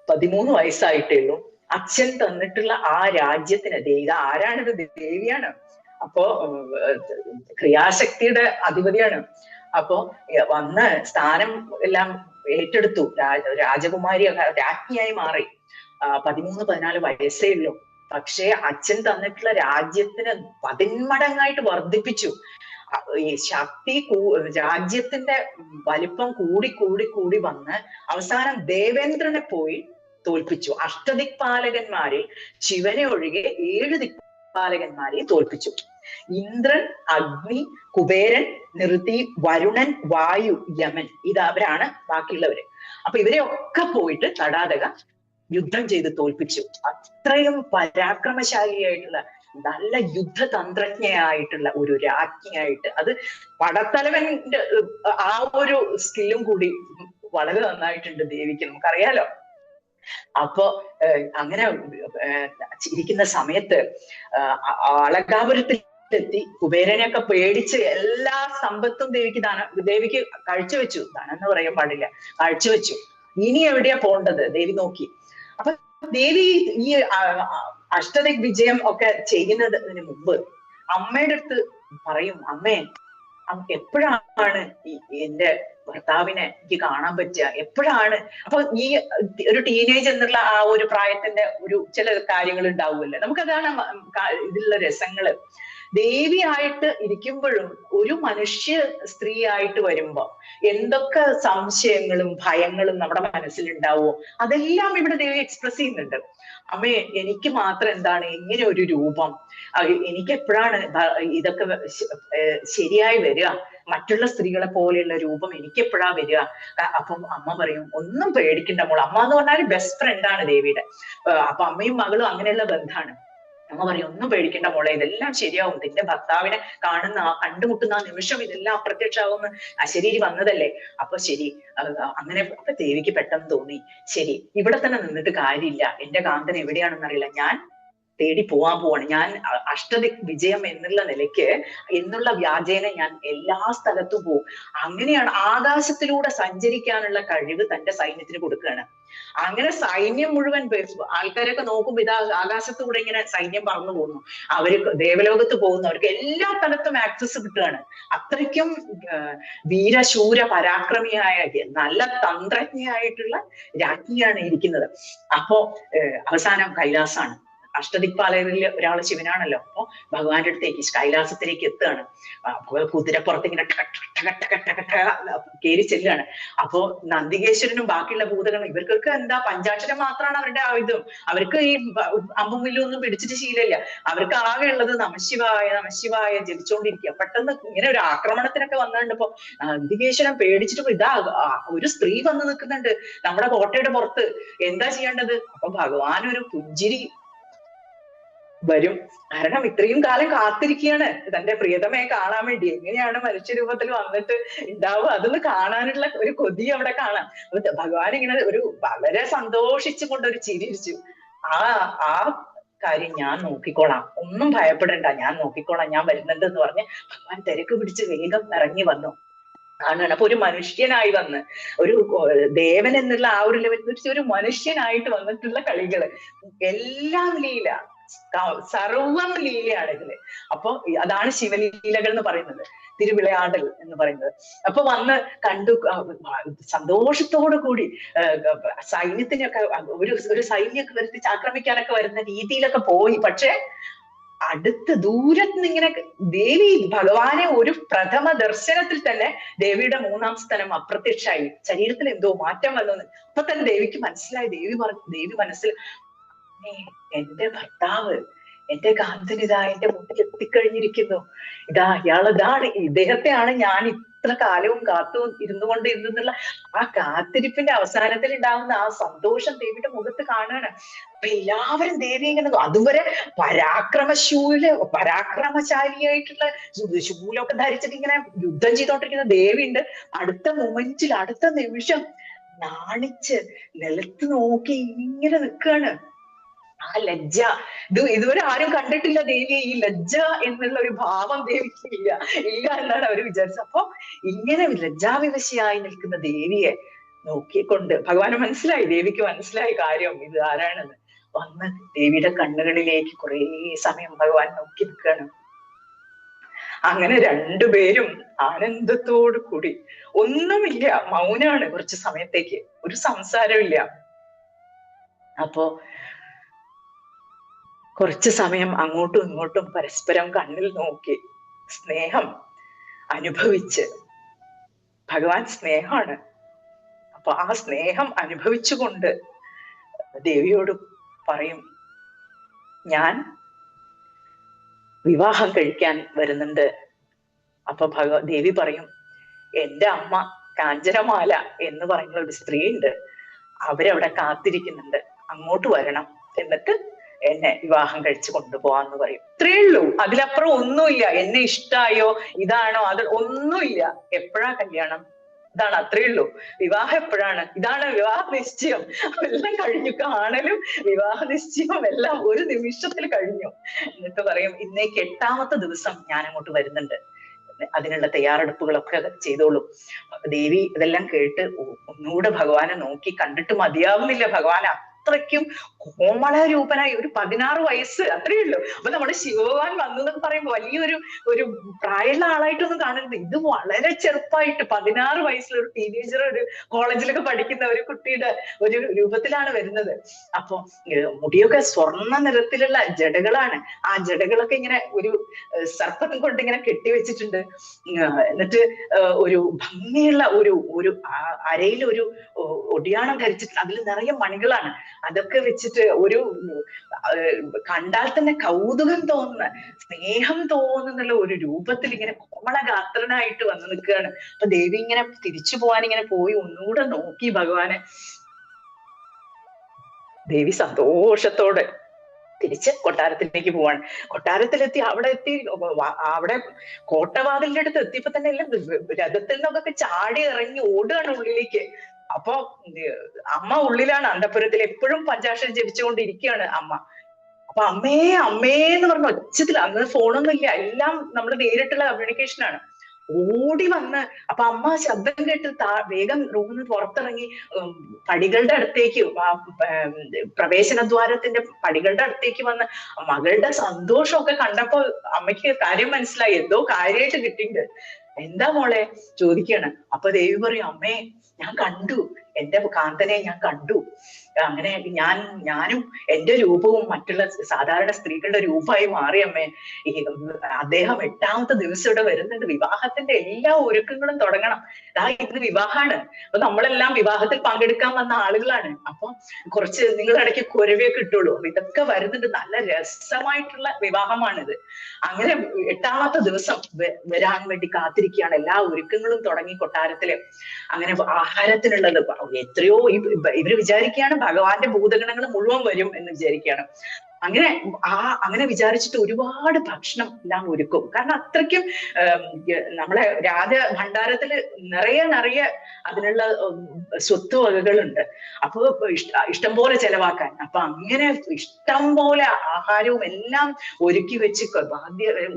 D: 13 വയസ്സായിട്ടേ ഉള്ളൂ. അച്ഛൻ തന്നിട്ടുള്ള ആ രാജ്യത്തിന് ആരാണിത്? ദേവിയാണ്. അപ്പോ ക്രിയാശക്തിയുടെ അധിപതിയാണ്. അപ്പോ വന്ന് സ്ഥാനം എല്ലാം ഏറ്റെടുത്തു. രാജകുമാരി രാജ്ഞിയായി മാറി. 13-14 വയസ്സേ ഉള്ളൂ. പക്ഷേ അച്ഛൻ തന്നിട്ടുള്ള രാജ്യത്തിന് 10 മടങ്ങായിട്ട് വർദ്ധിപ്പിച്ചു. ഈ ശക്തി രാജ്യത്തിന്റെ വലിപ്പം കൂടി വന്ന് അവസാനം ദേവേന്ദ്രനെ പോയി തോൽപ്പിച്ചു. അഷ്ടദിക്പാലകന്മാരിൽ ശിവനെ ഒഴികെ 7 ദിക്പാലകന്മാരെ തോൽപ്പിച്ചു. ഇന്ദ്രൻ, അഗ്നി, കുബേരൻ, നിർത്തി, വരുണൻ, വായു, യമൻ, അവരാണ് ബാക്കിയുള്ളവര്. അപ്പൊ ഇവരെ ഒക്കെ പോയിട്ട് തടാതക യുദ്ധം ചെയ്ത് തോൽപ്പിച്ചു. അത്രയും പരാക്രമശാലിയായിട്ടുള്ള നല്ല യുദ്ധതന്ത്രജ്ഞയായിട്ടുള്ള ഒരു രാജ്ഞിയായിട്ട്, അത് പടത്തലവന്റെ ആ ഒരു സ്കില്ലും കൂടി വളരെ നന്നായിട്ടുണ്ട് ദേവിക്ക്, നമുക്കറിയാലോ. അപ്പോ അങ്ങനെ ഇരിക്കുന്ന സമയത്ത് അളകാപുരത്തിലെത്തി കുബേരനെയൊക്കെ പേടിച്ച് എല്ലാ സമ്പത്തും ദേവിക്ക് കാഴ്ചവെച്ചു. ദാനം എന്ന് പറയാൻ പാടില്ല, കാഴ്ചവെച്ചു. ഇനി എവിടെയാ പോണ്ടത് ദേവി നോക്കി. അപ്പൊ ദേവി ഈ അഷ്ടദിക് വിജയം ഒക്കെ ചെയ്യുന്നതിന് മുമ്പ് അമ്മയുടെ അടുത്ത് പറയും, അമ്മേ എപ്പോഴാണ് എന്റെ ഭർത്താവിനെ എനിക്ക് കാണാൻ പറ്റുക, എപ്പോഴാണ്? അപ്പൊ ഈ ഒരു ടീനേജ് എന്നുള്ള ആ ഒരു പ്രായത്തിന്റെ ഒരു ചില കാര്യങ്ങൾ ഉണ്ടാവുമല്ലോ, നമുക്കതാണ് ഇതിലുള്ള രസങ്ങള്. ദേവിയായിട്ട് ഇരിക്കുമ്പോഴും ഒരു മനുഷ്യ സ്ത്രീ ആയിട്ട് വരുമ്പോ എന്തൊക്കെ സംശയങ്ങളും ഭയങ്ങളും നമ്മുടെ മനസ്സിലുണ്ടാവുമോ അതെല്ലാം ഇവിടെ ദേവി എക്സ്പ്രസ് ചെയ്യുന്നുണ്ട്. അമ്മേ, എനിക്ക് മാത്രം എന്താണ് ഇങ്ങനെ ഒരു രൂപം, എനിക്ക് എപ്പോഴാണ് ഇതൊക്കെ ശരിയായി വരിക, മറ്റുള്ള സ്ത്രീകളെ പോലെയുള്ള രൂപം എനിക്ക് എപ്പോഴാ വരിക? അപ്പം അമ്മ പറയും, ഒന്നും പേടിക്കണ്ട മോൾ. അമ്മ എന്ന് പറഞ്ഞാൽ ബെസ്റ്റ് ഫ്രണ്ടാണ് ദേവിയുടെ. അപ്പൊ അമ്മയും മകളും അങ്ങനെയുള്ള ബന്ധമാണ്. അമ്മ പറയും, ഒന്നും പേടിക്കണ്ട മോളെ, ഇതെല്ലാം ശരിയാവും. നിന്റെ ഭർത്താവിനെ കണ്ടുമുട്ടുന്ന ആ നിമിഷം ഇതെല്ലാം അപ്രത്യക്ഷമാവുമെന്ന് അശരീരി വന്നതല്ലേ. അപ്പൊ ശരി. അങ്ങനെ അപ്പൊ ദേവിക്ക് പെട്ടെന്ന് തോന്നി, ശരി ഇവിടെ തന്നെ നിന്നിട്ട് കാര്യമില്ല, എന്റെ കാന്തൻ എവിടെയാണെന്ന് അറിയില്ല, ഞാൻ തേടി പോവാൻ പോവാണ്. ഞാൻ അഷ്ടദിക് വിജയം എന്നുള്ള നിലയ്ക്ക് എന്നുള്ള വ്യാജേന ഞാൻ എല്ലാ സ്ഥലത്തും പോകും. അങ്ങനെയാണ് ആകാശത്തിലൂടെ സഞ്ചരിക്കാനുള്ള കഴിവ് തന്റെ സൈന്യത്തിന് കൊടുക്കുകയാണ്. അങ്ങനെ സൈന്യം മുഴുവൻ ആൾക്കാരൊക്കെ നോക്കുമ്പോ ഇതാ ആകാശത്തൂടെ ഇങ്ങനെ സൈന്യം പറന്നു പോകുന്നു, അവര് ദേവലോകത്ത് പോകുന്നു, അവർക്ക് എല്ലാ സ്ഥലത്തും ആക്സസ് കിട്ടുകയാണ്. അത്രയ്ക്കും വീരശൂര പരാക്രമിയായ നല്ല തന്ത്രജ്ഞയായിട്ടുള്ള രാജ്ഞിയാണ് ഇരിക്കുന്നത്. അപ്പോ അവസാനം കൈലാസാണ്. അഷ്ടദിക്പാലകരിൽ ഒരാൾ ശിവനാണല്ലോ. അപ്പൊ ഭഗവാന്റെ അടുത്തേക്ക് കൈലാസത്തിലേക്ക് എത്തുകയാണ്. കുതിരപ്പുറത്ത് ഇങ്ങനെ കയറി ചെല്ലുകയാണ്. അപ്പോ നന്ദികേശ്വരനും ബാക്കിയുള്ള ഭൂതങ്ങളും ഇവർക്കൊക്കെ എന്താ പഞ്ചാക്ഷരം മാത്രമാണ് അവരുടെ ആയുധം. അവർക്ക് ഈ അമ്പും വില്ലും ഒന്നും പിടിച്ചിട്ട് ശീലമില്ല. അവർക്ക് ആകെ ഉള്ളത് നമശിവായ നമശിവായ ജപിച്ചുകൊണ്ടിരിക്കുക. പെട്ടെന്ന് ഇങ്ങനെ ഒരു ആക്രമണത്തിനൊക്കെ വന്നിട്ടുണ്ടപ്പോ നന്ദികേശ്വരൻ പേടിച്ചിട്ട് ഇതാ ഒരു സ്ത്രീ വന്ന് നിൽക്കുന്നുണ്ട് നമ്മുടെ കോട്ടയുടെ പുറത്ത്, എന്താ ചെയ്യേണ്ടത്? അപ്പൊ ഭഗവാൻ ഒരു പുഞ്ചിരി വരും. കാരണം ഇത്രയും കാലം കാത്തിരിക്കുകയാണ് തന്റെ പ്രിയതമയെ കാണാൻ വേണ്ടി. എങ്ങനെയാണ് മനുഷ്യരൂപത്തിൽ വന്നിട്ട് ഉണ്ടാവുക, അതൊന്ന് കാണാനുള്ള ഒരു കൊതി അവിടെ കാണാം. ഭഗവാൻ ഇങ്ങനെ ഒരു വളരെ സന്തോഷിച്ചുകൊണ്ട് ഒരു ചിരിച്ചു. ആ കാര്യം ഞാൻ നോക്കിക്കോളാം, ഒന്നും ഭയപ്പെടണ്ട, ഞാൻ നോക്കിക്കോളാം, ഞാൻ വരുന്നുണ്ട് എന്ന് പറഞ്ഞ് ഭഗവാൻ തിരക്ക് പിടിച്ച് വേഗം ഇറങ്ങി വന്നു. ആണ്. അപ്പൊ ഒരു മനുഷ്യനായി വന്ന് ഒരു ദേവൻ എന്നുള്ള ആ ഒരു ലെവലിൽ ഒരു മനുഷ്യനായിട്ട് വന്നിട്ടുള്ള കളികള് എല്ലാം ലീല, സർവം ലീലയാണ് ഇതില്. അപ്പൊ അതാണ് ശിവലീലകൾ എന്ന് പറയുന്നത്, തിരുവിളയാടൽ എന്ന് പറയുന്നത്. അപ്പൊ വന്ന് കണ്ടു സന്തോഷത്തോടു കൂടി സൈന്യത്തിനൊക്കെ ഒരു സൈന്യമൊക്കെ വരുത്തിച്ച് ആക്രമിക്കാനൊക്കെ വരുന്ന രീതിയിലൊക്കെ പോയി. പക്ഷെ അടുത്ത് ദൂരത്ത് നിന്ന് ഇങ്ങനെ ദേവി ഭഗവാനെ ഒരു പ്രഥമ ദർശനത്തിൽ തന്നെ ദേവിയുടെ 3-ാം സ്ഥലം അപ്രത്യക്ഷമായി, ശരീരത്തിൽ എന്തോ മാറ്റം വന്നു. അപ്പൊ തന്നെ ദേവിക്ക് മനസ്സിലായി. ദേവി മനസ്സിൽ എന്റെ ഭർത്താവ്, എന്റെ കാന്തനിതാ എന്റെ മുന്നിൽ എത്തിക്കഴിഞ്ഞിരിക്കുന്നു, ഇതാ ഇയാളതാണ്, ഇദ്ദേഹത്തെയാണ് ഞാൻ ഇത്ര കാലവും കാത്തു ഇരുന്നുള്ള ആ കാത്തിരിപ്പിന്റെ അവസാനത്തിൽ ഉണ്ടാകുന്ന ആ സന്തോഷം ദേവിയുടെ മുഖത്ത് കാണുകയാണ്. അപ്പൊ എല്ലാവരും ദേവി ഇങ്ങനെ അതുവരെ പരാക്രമശാലിയായിട്ടുള്ള ശൂലമൊക്കെ ധരിച്ചിട്ട് ഇങ്ങനെ യുദ്ധം ചെയ്തോണ്ടിരിക്കുന്ന ദേവി ഉണ്ട്. അടുത്ത മൊമെന്റിൽ, അടുത്ത നിമിഷം നാണിച്ച് നിലത്ത് നോക്കി ഇങ്ങനെ നിൽക്കുകയാണ്. ആ ലജ്ജ ഇതുവരെ ആരും കണ്ടിട്ടില്ല ദേവിയെ. ഈ ലജ്ജ എന്നുള്ള ഒരു ഭാവം ദേവിക്ക് ഇല്ല എന്നാണ് അവർ വിചാരിച്ചത്. അപ്പൊ ഇങ്ങനെ ലജ്ജാവിവശയായി നിൽക്കുന്ന ദേവിയെ നോക്കിക്കൊണ്ട് ഭഗവാന് മനസ്സിലായി, ദേവിക്ക് മനസ്സിലായി കാര്യം ഇത് ആരാണെന്ന്. വന്ന് ദേവിയുടെ കണ്ണുകളിലേക്ക് കുറെ സമയം ഭഗവാൻ നോക്കി നിൽക്കുകയാണ്. അങ്ങനെ രണ്ടുപേരും ആനന്ദത്തോടു കൂടി, ഒന്നുമില്ല, മൗനാണ് കുറച്ച് സമയത്തേക്ക്, ഒരു സംസാരമില്ല. അപ്പോ കുറച്ച് സമയം അങ്ങോട്ടും ഇങ്ങോട്ടും പരസ്പരം കണ്ണിൽ നോക്കി സ്നേഹം അനുഭവിച്ച്, ഭഗവാൻ സ്നേഹമാണ്, അപ്പൊ ആ സ്നേഹം അനുഭവിച്ചുകൊണ്ട് ദേവിയോട് പറയും, ഞാൻ വിവാഹം കഴിക്കാൻ വരുന്നുണ്ട്. അപ്പൊ ദേവി പറയും, എന്റെ അമ്മ കാഞ്ചനമാല എന്ന് പറയുന്ന ഒരു സ്ത്രീ ഉണ്ട്, അവരവിടെ കാത്തിരിക്കുന്നുണ്ട്, അങ്ങോട്ട് വരണം, എന്നിട്ട് എന്നെ വിവാഹം കഴിച്ച് കൊണ്ടുപോവാന്ന് പറയും. ഇത്രേ ഉള്ളൂ, അതിലപ്പുറം ഒന്നുമില്ല. എന്നെ ഇഷ്ടായോ, ഇതാണോ, അത് ഒന്നുമില്ല. എപ്പോഴാ കല്യാണം, ഇതാണ്, അത്രേ ഉള്ളൂ. വിവാഹം എപ്പോഴാണ്, ഇതാണ് വിവാഹ നിശ്ചയം. എല്ലാം കഴിഞ്ഞു, കാണലും വിവാഹ നിശ്ചയവും എല്ലാം ഒരു നിമിഷത്തിൽ കഴിഞ്ഞു. എന്നിട്ട് പറയും, ഇന്നേക്ക് 8-ാമത്തെ ദിവസം ഞാൻ അങ്ങോട്ട് വരുന്നുണ്ട്, അതിനുള്ള തയ്യാറെടുപ്പുകളൊക്കെ ചെയ്തോളൂ. ദേവി ഇതെല്ലാം കേട്ട് ഒന്നുകൂടെ ഭഗവാനെ നോക്കി, കണ്ടിട്ട് മതിയാവുന്നില്ല. ഭഗവാൻ അത്രയ്ക്കും കോമള രൂപനായി, ഒരു 16 വയസ്സ് അത്രയേ ഉള്ളൂ. അപ്പൊ നമ്മുടെ ശിവഭഗവാൻ വന്നു എന്നൊക്കെ പറയുമ്പോൾ വലിയൊരു പ്രായമുള്ള ആളായിട്ടൊന്നും കാണരുത്. ഇത് വളരെ ചെറുപ്പമായിട്ട് 16 വയസ്സിലൊരു ടീനേജർ, ഒരു കോളേജിലൊക്കെ പഠിക്കുന്ന ഒരു കുട്ടിയുടെ ഒരു രൂപത്തിലാണ് വരുന്നത്. അപ്പൊ മുടിയൊക്കെ സ്വർണ്ണ നിറത്തിലുള്ള ജടകളാണ്. ആ ജടകളൊക്കെ ഇങ്ങനെ ഒരു സർപ്പം കൊണ്ട് ഇങ്ങനെ കെട്ടിവെച്ചിട്ടുണ്ട്. എന്നിട്ട് ഒരു ഭംഗിയുള്ള ഒരു അരയിൽ ഒരു ഒടിയാണം ധരിച്ചിട്ടുണ്ട്, അതിൽ നിറയെ മണികളാണ്. അതൊക്കെ വെച്ചിട്ട് ഒരു കണ്ടാൽ തന്നെ കൗതുകം തോന്നുന്ന, സ്നേഹം തോന്നുന്നുള്ള ഒരു രൂപത്തിൽ ഇങ്ങനെ കോമളഗാത്രനായിട്ട് വന്നു നിൽക്കുകയാണ്. അപ്പൊ ദേവി ഇങ്ങനെ തിരിച്ചു പോവാൻ ഇങ്ങനെ പോയി ഒന്നുകൂടെ നോക്കി ഭഗവാനെ. ദേവി സന്തോഷത്തോടെ തിരിച്ച് കൊട്ടാരത്തിലേക്ക് പോവാണ്. കൊട്ടാരത്തിലെത്തി അവിടെ കോട്ടവാതിലിന്റെ അടുത്ത് എത്തിയപ്പോ തന്നെ എല്ലാം രഥത്തിൽ നിന്നൊക്കെ ചാടി ഇറങ്ങി ഓടുകയാണ് ഉള്ളിലേക്ക്. അപ്പൊ അമ്മ ഉള്ളിലാണ്, അന്തഃപുരത്തിൽ എപ്പോഴും പഞ്ചാക്ഷരം ജപിച്ചുകൊണ്ടിരിക്കുകയാണ് അമ്മ. അപ്പൊ അമ്മേ അമ്മേ എന്ന് പറഞ്ഞ ഒച്ചത്തിൽ, അന്ന് ഫോണൊന്നും ഇല്ല, എല്ലാം നമ്മൾ നേരിട്ടുള്ള കമ്മ്യൂണിക്കേഷൻ ആണ്. ഓടി വന്ന് അപ്പൊ അമ്മ ശബ്ദം കേട്ട് വേഗം റൂമിൽ നിന്ന് പുറത്തിറങ്ങി പടികളുടെ അടുത്തേക്ക്, പ്രവേശനദ്വാരത്തിന്റെ പടികളുടെ അടുത്തേക്ക് വന്ന് മകളുടെ സന്തോഷമൊക്കെ കണ്ടപ്പോ അമ്മയ്ക്ക് കാര്യം മനസ്സിലായി, എന്തോ കാര്യമായിട്ട് കിട്ടിയിട്ടുണ്ട്. എന്താ മോളെ ചോദിക്കാണ്. അപ്പൊ ദേവി പറയും, അമ്മേ ഞാൻ കണ്ടു, എന്റെ കാന്തനെ ഞാൻ കണ്ടു. അങ്ങനെ ഞാനും എന്റെ രൂപവും മറ്റുള്ള സാധാരണ സ്ത്രീകളുടെ രൂപമായി മാറി അമ്മേ. അദ്ദേഹം 8-ാമത്തെ ദിവസം ഇവിടെ വരുന്നുണ്ട്, വിവാഹത്തിന്റെ എല്ലാ ഒരുക്കങ്ങളും തുടങ്ങണം. ഇന്ന് വിവാഹമാണ്. അപ്പൊ നമ്മളെല്ലാം വിവാഹത്തിൽ പങ്കെടുക്കാൻ വന്ന ആളുകളാണ്. അപ്പൊ കുറച്ച് നിങ്ങളുടെ ഇടയ്ക്ക് കുരവയൊക്കെ ഇട്ടുള്ളൂ. അപ്പൊ ഇതൊക്കെ വരുന്നുണ്ട്, നല്ല രസമായിട്ടുള്ള വിവാഹമാണിത്. അങ്ങനെ 8-ാമത്തെ ദിവസം വരാൻ വേണ്ടി കാത്തിരിക്കുകയാണ്. എല്ലാ ഒരുക്കങ്ങളും തുടങ്ങി കൊട്ടാരത്തില്. അങ്ങനെ ആഹാരത്തിനുള്ളത് എത്രയോ ഇവര് വിചാരിക്കുകയാണ് ഭഗവാന്റെ ഭൂതഗണങ്ങൾ മുഴുവൻ വരും എന്ന് വിചാരിക്കുകയാണ്. അങ്ങനെ വിചാരിച്ചിട്ട് ഒരുപാട് ഭക്ഷണം എല്ലാം ഒരുക്കും. കാരണം അത്രയ്ക്കും നമ്മളെ രാജഭണ്ഡാരത്തില് നിറയെ അതിനുള്ള സ്വത്ത് വകകളുണ്ട്. അപ്പൊ ഇഷ്ടം പോലെ ചെലവാക്കാൻ. അപ്പൊ അങ്ങനെ ഇഷ്ടം പോലെ ആഹാരവും എല്ലാം ഒരുക്കി വെച്ച്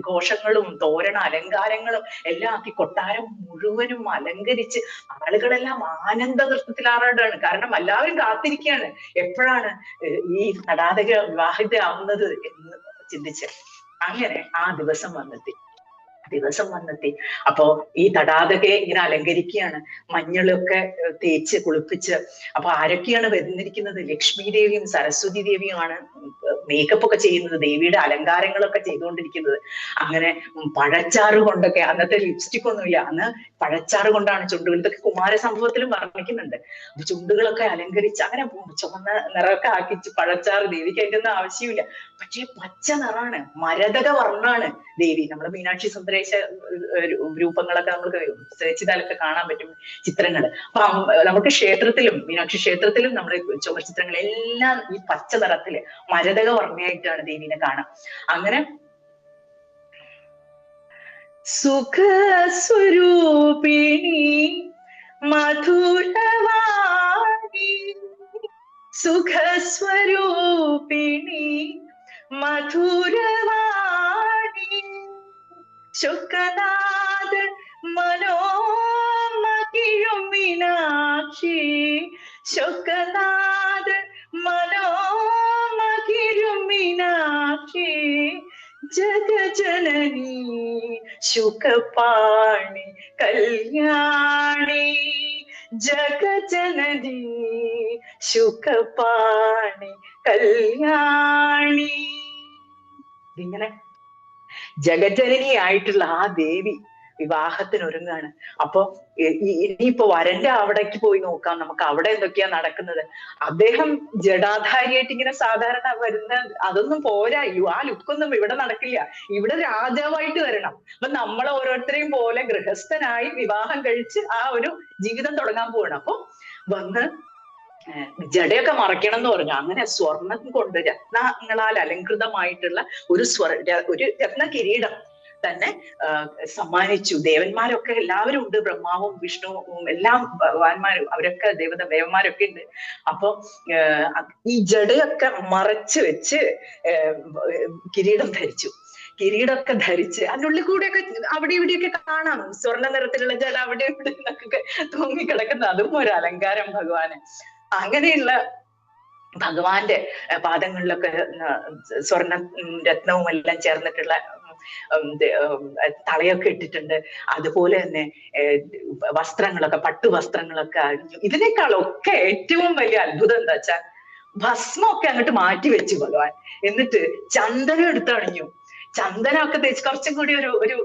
D: ഘോഷങ്ങളും തോരണ അലങ്കാരങ്ങളും എല്ലാം ആക്കി കൊട്ടാരം മുഴുവനും അലങ്കരിച്ച് ആളുകളെല്ലാം ആനന്ദ നൃത്തത്തിലാറാടാണ്. കാരണം എല്ലാവരും കാത്തിരിക്കുകയാണ് എപ്പോഴാണ് ഈ തടാക വിവാഹിതയാവുന്നത് എന്ന് ചിന്തിച്ച്. അങ്ങനെ ആ ദിവസം വന്നെത്തി. അപ്പോ ഈ തടാകയെ ഇങ്ങനെ അലങ്കരിക്കുകയാണ്, മഞ്ഞളൊക്കെ തേച്ച് കുളിപ്പിച്ച്. അപ്പൊ ആരൊക്കെയാണ് വരുന്നിരിക്കുന്നത്? ലക്ഷ്മി ദേവിയും സരസ്വതി ദേവിയുമാണ് മേക്കപ്പ് ഒക്കെ ചെയ്യുന്നത്, ദേവിയുടെ അലങ്കാരങ്ങളൊക്കെ ചെയ്തുകൊണ്ടിരിക്കുന്നത്. അങ്ങനെ പഴച്ചാറ് കൊണ്ടൊക്കെ, അന്നത്തെ ലിപ്സ്റ്റിക് ഒന്നുമില്ല, അന്ന് പഴച്ചാറ് കൊണ്ടാണ് ചുണ്ടുകൾ. ഇതൊക്കെ കുമാരസംഭവത്തിലും വർണ്ണിക്കുന്നുണ്ട്. അപ്പൊ ചുണ്ടുകളൊക്കെ അലങ്കരിച്ച് അങ്ങനെ ചുവന്ന നിറമൊക്കെ ആക്കിച്ച് പഴച്ചാറ്. ദേവിക്ക് അതിന്റെ ഒന്നും ആവശ്യമില്ല. പക്ഷേ പച്ച നിറാണ്, മരതക വർണ്ണാണ് ദേവി. നമ്മള് മീനാക്ഷി സുന്ദരേശ രൂപങ്ങളൊക്കെ നമുക്ക് ശ്രദ്ധിച്ചാലൊക്കെ കാണാൻ പറ്റും ചിത്രങ്ങൾ. അപ്പൊ നമുക്ക് ക്ഷേത്രത്തിലും, മീനാക്ഷി ക്ഷേത്രത്തിലും നമ്മുടെ ചുമർ ചിത്രങ്ങളെല്ലാം ഈ പച്ച നിറത്തില് മരതക വർണ്ണയായിട്ടാണ് ദേവിനെ കാണാം. അങ്ങനെ സുഖസ്വരൂപിണി മധുരവാണി, സുഖസ്വരൂപിണി മധുരവാണി, ശുക്രനാഥ മനോമകിഴും മീനാക്ഷി, ശുക്രനാഥ മനോമകിഴും മീനാക്ഷി, ജഗജനനി ശുകപാണി കല്യാണി, ജഗജനനി ശുകപാണി കല്യാണി. ഇങ്ങനെ ജഗജനനിയായിട്ടുള്ള ആ ദേവി വിവാഹത്തിനൊരുങ്ങാണ്. അപ്പൊ ഇനിയിപ്പോ വരന്റെ അവിടേക്ക് പോയി നോക്കാം നമുക്ക്, അവിടെ എന്തൊക്കെയാ നടക്കുന്നത്. അദ്ദേഹം ജടാധാരിയായിട്ട് ഇങ്ങനെ സാധാരണ വരുന്ന അതൊന്നും പോരാ, ആ ലുക്കൊന്നും ഇവിടെ നടക്കില്ല. ഇവിടെ രാജാവായിട്ട് വരണം. അപ്പൊ നമ്മൾ ഓരോരുത്തരെയും പോലെ ഗൃഹസ്ഥനായി വിവാഹം കഴിച്ച് ആ ഒരു ജീവിതം തുടങ്ങാൻ പോവാണ്. അപ്പൊ വന്ന് ജടയൊക്കെ മറയ്ക്കണം എന്ന് പറഞ്ഞു. അങ്ങനെ സ്വർണം കൊണ്ട് രത്നങ്ങളാൽ അലങ്കൃതമായിട്ടുള്ള ഒരു രത്ന കിരീടം തന്നെ സമ്മാനിച്ചു. ദേവന്മാരൊക്കെ എല്ലാവരും ഉണ്ട്, ബ്രഹ്മാവും വിഷ്ണുവും എല്ലാം ഭഗവാന്മാരും, അവരൊക്കെ ദേവന്മാരൊക്കെ ഉണ്ട്. അപ്പൊ ഈ ജടയൊക്കെ മറച്ചു വെച്ച് കിരീടം ധരിച്ചു. കിരീടമൊക്കെ ധരിച്ച് അതിനുള്ളിൽ കൂടെയൊക്കെ അവിടെ ഇവിടെയൊക്കെ കാണാം സ്വർണ്ണ നിറത്തിലുള്ള ജട അവിടെ ഇവിടെ നിന്നൊക്കെ തൂങ്ങിക്കിടക്കുന്ന, അതും ഒരു അലങ്കാരം ഭഗവാന്. അങ്ങനെയുള്ള ഭഗവാന്റെ പാദങ്ങളിലൊക്കെ സ്വർണ്ണ രത്നവും എല്ലാം ചേർന്നിട്ടുള്ള തളയൊക്കെ ഇട്ടിട്ടുണ്ട്. അതുപോലെ തന്നെ വസ്ത്രങ്ങളൊക്കെ, പട്ടുവസ്ത്രങ്ങളൊക്കെ അണിഞ്ഞു. ഇതിനേക്കാളൊക്കെ ഏറ്റവും വലിയ അത്ഭുതം എന്താ വെച്ചാൽ ഭസ്മൊക്കെ അങ്ങോട്ട് മാറ്റി വെച്ചു ഭഗവാൻ. എന്നിട്ട് ചന്ദനം എടുത്തണിഞ്ഞു. ചന്ദനമൊക്കെ തേച്ച് കുറച്ചും കൂടി ഒരു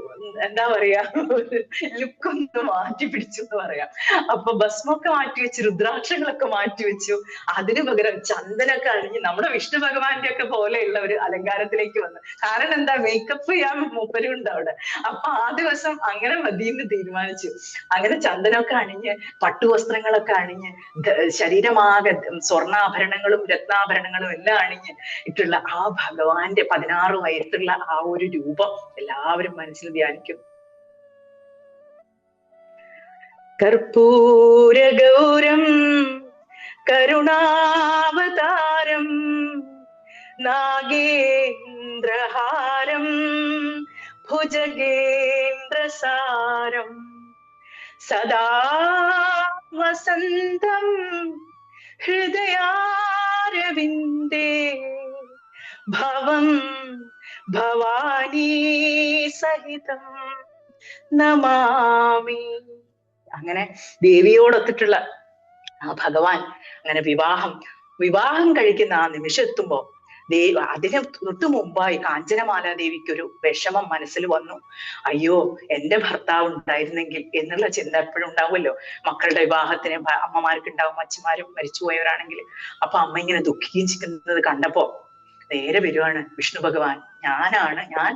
D: എന്താ പറയാ, ഒരു ലുക്കൊന്ന് മാറ്റി പിടിച്ചു എന്ന് പറയാം. അപ്പൊ ഭസ്മൊക്കെ മാറ്റിവെച്ചു, രുദ്രാക്ഷങ്ങളൊക്കെ മാറ്റിവെച്ചു. അതിനു പകരം ചന്ദനൊക്കെ അണിഞ്ഞ് നമ്മുടെ വിഷ്ണു ഭഗവാന്റെ ഒക്കെ പോലെയുള്ള ഒരു അലങ്കാരത്തിലേക്ക് വന്നു. കാരണം എന്താ, മേക്കപ്പ് ചെയ്യാൻ മൂപ്പരും ഉണ്ട് അവിടെ. അപ്പൊ ആ ദിവസം അങ്ങനെ മതിയെന്ന് തീരുമാനിച്ചു. അങ്ങനെ ചന്ദനമൊക്കെ അണിഞ്ഞ് പട്ടുവസ്ത്രങ്ങളൊക്കെ അണിഞ്ഞ് ശരീരമാകെ സ്വർണ്ണാഭരണങ്ങളും രത്നാഭരണങ്ങളും എല്ലാം അണിഞ്ഞ് ഇട്ടുള്ള ആ ഭഗവാന്റെ 16 വയസ്സുള്ള ആ ഒരു രൂപം എല്ലാവരും മനസ്സിൽ ധ്യാനിക്കും. കർപ്പൂരഗൗരം കരുണാവതാരം നാഗേന്ദ്രഹാരം ഭുജഗേന്ദ്രസാരം സദാ വസന്തം ഹൃദയാരവിന്ദേ ഭവം ഭവാനി സഹിതം നമാമി. അങ്ങനെ ദേവിയോടൊത്തിട്ടുള്ള ആ ഭഗവാൻ അങ്ങനെ വിവാഹം കഴിക്കുന്ന ആ നിമിഷം എത്തുമ്പോ അതിന് തൊട്ടു മുമ്പായി കാഞ്ചനമാല ദേവിക്ക് ഒരു വിഷമം മനസ്സിൽ വന്നു. അയ്യോ, എന്റെ ഭർത്താവ് ഉണ്ടായിരുന്നെങ്കിൽ എന്നുള്ള ചിന്ത എപ്പോഴും ഉണ്ടാവുമല്ലോ. മക്കളുടെ വിവാഹത്തിന് അമ്മമാർക്ക് ഉണ്ടാവും, അച്ഛന്മാരും മരിച്ചുപോയവരാണെങ്കിൽ. അപ്പൊ അമ്മ ഇങ്ങനെ ദുഃഖിക്കുകയും ചെയ്യുന്നത് കണ്ടപ്പോ നേരെ വരുവാണ് വിഷ്ണു ഭഗവാൻ. ഞാൻ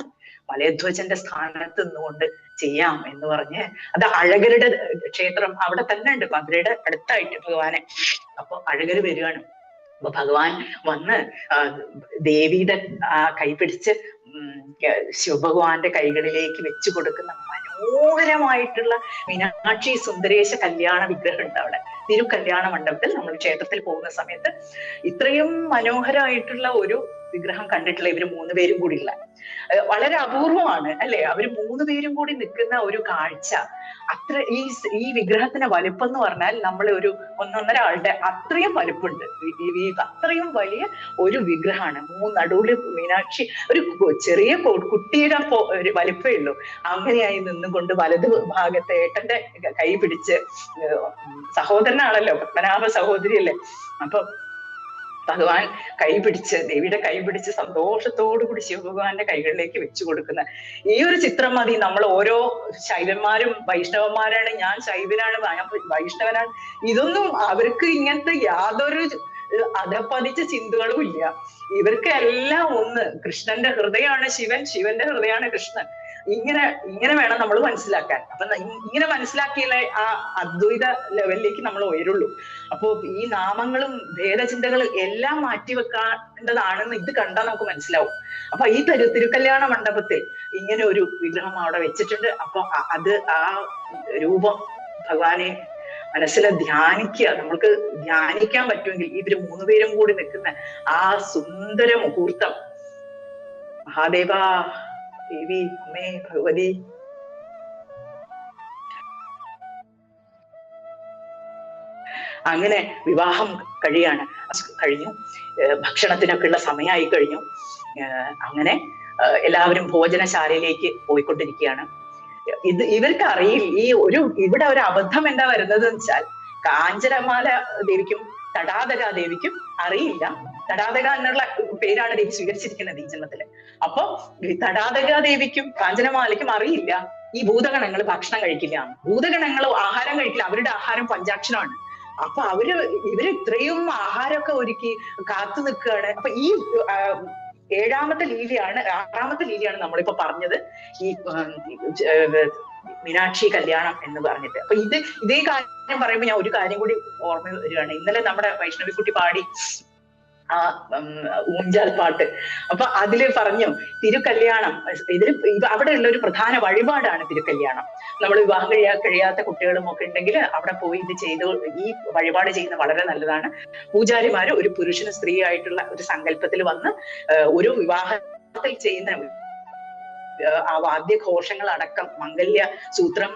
D: മലയധ്വജന്റെ സ്ഥാനത്ത് നിന്നുകൊണ്ട് ചെയ്യാം എന്ന് പറഞ്ഞ്, അത് അഴകരുടെ ക്ഷേത്രം അവിടെ തന്നെ ഉണ്ട്, മധുരയുടെ അടുത്തായിട്ട് ഭഗവാനെ. അപ്പൊ അഴകര് വരുവാണ്. അപ്പൊ ഭഗവാൻ വന്ന് ദേവിയുടെ ആ കൈ പിടിച്ച് ശിവഭഗവാന്റെ കൈകളിലേക്ക് വെച്ചു കൊടുക്കുന്ന മനോഹരമായിട്ടുള്ള മീനാക്ഷി സുന്ദരേശ കല്യാണ വിഗ്രഹം ഉണ്ട് അവിടെ. തിരുക്കല്യാണ മണ്ഡപത്തിൽ നമ്മൾ ക്ഷേത്രത്തിൽ പോകുന്ന സമയത്ത് ഇത്രയും മനോഹരമായിട്ടുള്ള ഒരു വിഗ്രഹം കണ്ടിട്ടില്ല ഇവര് 3 പേരും കൂടി ഉള്ള. വളരെ അപൂർവമാണ് അല്ലെ? അവര് 3 പേരും കൂടി നിൽക്കുന്ന ഒരു കാഴ്ച. അത്ര ഈ വിഗ്രഹത്തിന്റെ വലിപ്പം എന്ന് പറഞ്ഞാൽ നമ്മൾ ഒരു 1.5 ആളുടെ അത്രയും വലിപ്പമുണ്ട്. അത്രയും വലിയ ഒരു വിഗ്രഹമാണ്. നടുവില് മീനാക്ഷി ഒരു ചെറിയ കുട്ടിയുടെ ഒരു വലിപ്പമേ ഉള്ളൂ. അങ്ങനെയായി നിന്നുകൊണ്ട് വലത് ഭാഗത്ത് ഏട്ടന്റെ കൈ പിടിച്ച്, സഹോദരനാണല്ലോ, പത്മനാഭ സഹോദരിയല്ലേ, അപ്പൊ ഭഗവാൻ കൈ പിടിച്ച്, ദേവിയുടെ കൈ പിടിച്ച് സന്തോഷത്തോടു കൂടി ശിവഭഗവാന്റെ കൈകളിലേക്ക് വെച്ചു കൊടുക്കുന്ന ഈ ഒരു ചിത്രം മതി. നമ്മൾ ഓരോ ശൈവന്മാരും വൈഷ്ണവന്മാരാണ്, ഞാൻ ശൈവനാണ്, വൈഷ്ണവനാണ്, ഇതൊന്നും അവർക്ക് ഇങ്ങനത്തെ യാതൊരു അധപ്പതിച്ച ചിന്തകളും ഇല്ല. ഇവർക്ക് എല്ലാം ഒന്ന്. കൃഷ്ണന്റെ ഹൃദയമാണ് ശിവൻ, ശിവന്റെ ഹൃദയമാണ് കൃഷ്ണൻ. ഇങ്ങനെ വേണം നമ്മൾ മനസ്സിലാക്കാൻ. അപ്പൊ ഇങ്ങനെ മനസ്സിലാക്കിയാലേ ആ അദ്വൈത ലെവലിലേക്ക് നമ്മൾ ഉയരുള്ളൂ. അപ്പോ ഈ നാമങ്ങളും ഭേദചിന്തകളും എല്ലാം മാറ്റിവെക്കേണ്ടതാണെന്ന് ഇത് കണ്ടാൽ നമുക്ക് മനസ്സിലാവും. അപ്പൊ ഈ തിരുക്കല്യാണ മണ്ഡപത്തിൽ ഇങ്ങനെ ഒരു വിഗ്രഹം അവിടെ വെച്ചിട്ടുണ്ട്. അപ്പൊ അത് ആ രൂപം ഭഗവാനെ മനസ്സിൽ ധ്യാനിക്കുക. നമ്മൾക്ക് ധ്യാനിക്കാൻ പറ്റുമെങ്കിൽ ഇവര് 3 പേരും കൂടി നിൽക്കുന്ന ആ സുന്ദര മുഹൂർത്തം, മഹാദേവ, ദേവി, അമ്മേ, ഭഗവതി, അങ്ങനെ വിവാഹം കഴിഞ്ഞു. ഭക്ഷണത്തിനൊക്കെ ഉള്ള സമയമായി കഴിഞ്ഞു. അങ്ങനെ എല്ലാവരും ഭോജനശാലയിലേക്ക് പോയിക്കൊണ്ടിരിക്കുകയാണ്. ഇവർക്ക് അറിയില്ല ഇവിടെ ഒരു അബദ്ധം എന്താ വരുന്നത് വെച്ചാൽ, കാഞ്ചനമാല ദേവിക്കും തടാതക ദേവിക്കും അറിയില്ല. തടാതക എന്നുള്ള പേരാണ് ദേവി സ്വീകരിച്ചിരിക്കുന്നത് ഈ ജന്മത്തില്. അപ്പൊ തടാതക ദേവിക്കും കാഞ്ചനമാലയ്ക്കും അറിയില്ല ഈ ഭൂതഗണങ്ങൾ ഭക്ഷണം കഴിക്കില്ല. ഭൂതഗണങ്ങൾ ആഹാരം കഴിക്കില്ല. അവരുടെ ആഹാരം പഞ്ചാക്ഷരമാണ്. അപ്പൊ ഇവര് ഇത്രയും ആഹാരമൊക്കെ ഒരുക്കി കാത്തു നിൽക്കുകയാണ്. അപ്പൊ ഈ 6ാമത്തെ ലീലയാണ് നമ്മളിപ്പോ പറഞ്ഞത്, ഈ മീനാക്ഷി കല്യാണം എന്ന് പറഞ്ഞിട്ട്. അപ്പൊ ഇതേ കാര്യം പറയുമ്പോൾ ഞാൻ ഒരു കാര്യം കൂടി ഓർമ്മ വരികയാണ്. ഇന്നലെ നമ്മുടെ വൈഷ്ണവിക്കുട്ടി പാടി ആ ഊഞ്ചാൽ പാട്ട്. അപ്പൊ അതില് പറഞ്ഞു തിരുക്കല്യാണം, അവിടെയുള്ള ഒരു പ്രധാന വഴിപാടാണ് തിരുക്കല്യാണം. നമ്മൾ വിവാഹം കഴിയാത്ത കുട്ടികളും ഒക്കെ ഉണ്ടെങ്കിൽ അവിടെ പോയി ഈ വഴിപാട് ചെയ്യുന്നത് വളരെ നല്ലതാണ്. പൂജാരിമാര് ഒരു പുരുഷന് സ്ത്രീ ആയിട്ടുള്ള ഒരു സങ്കല്പത്തിൽ വന്ന് ഒരു വിവാഹത്തിൽ ചെയ്യുന്ന ആ വാദ്യഘോഷങ്ങൾ അടക്കം മംഗല്യ സൂത്രം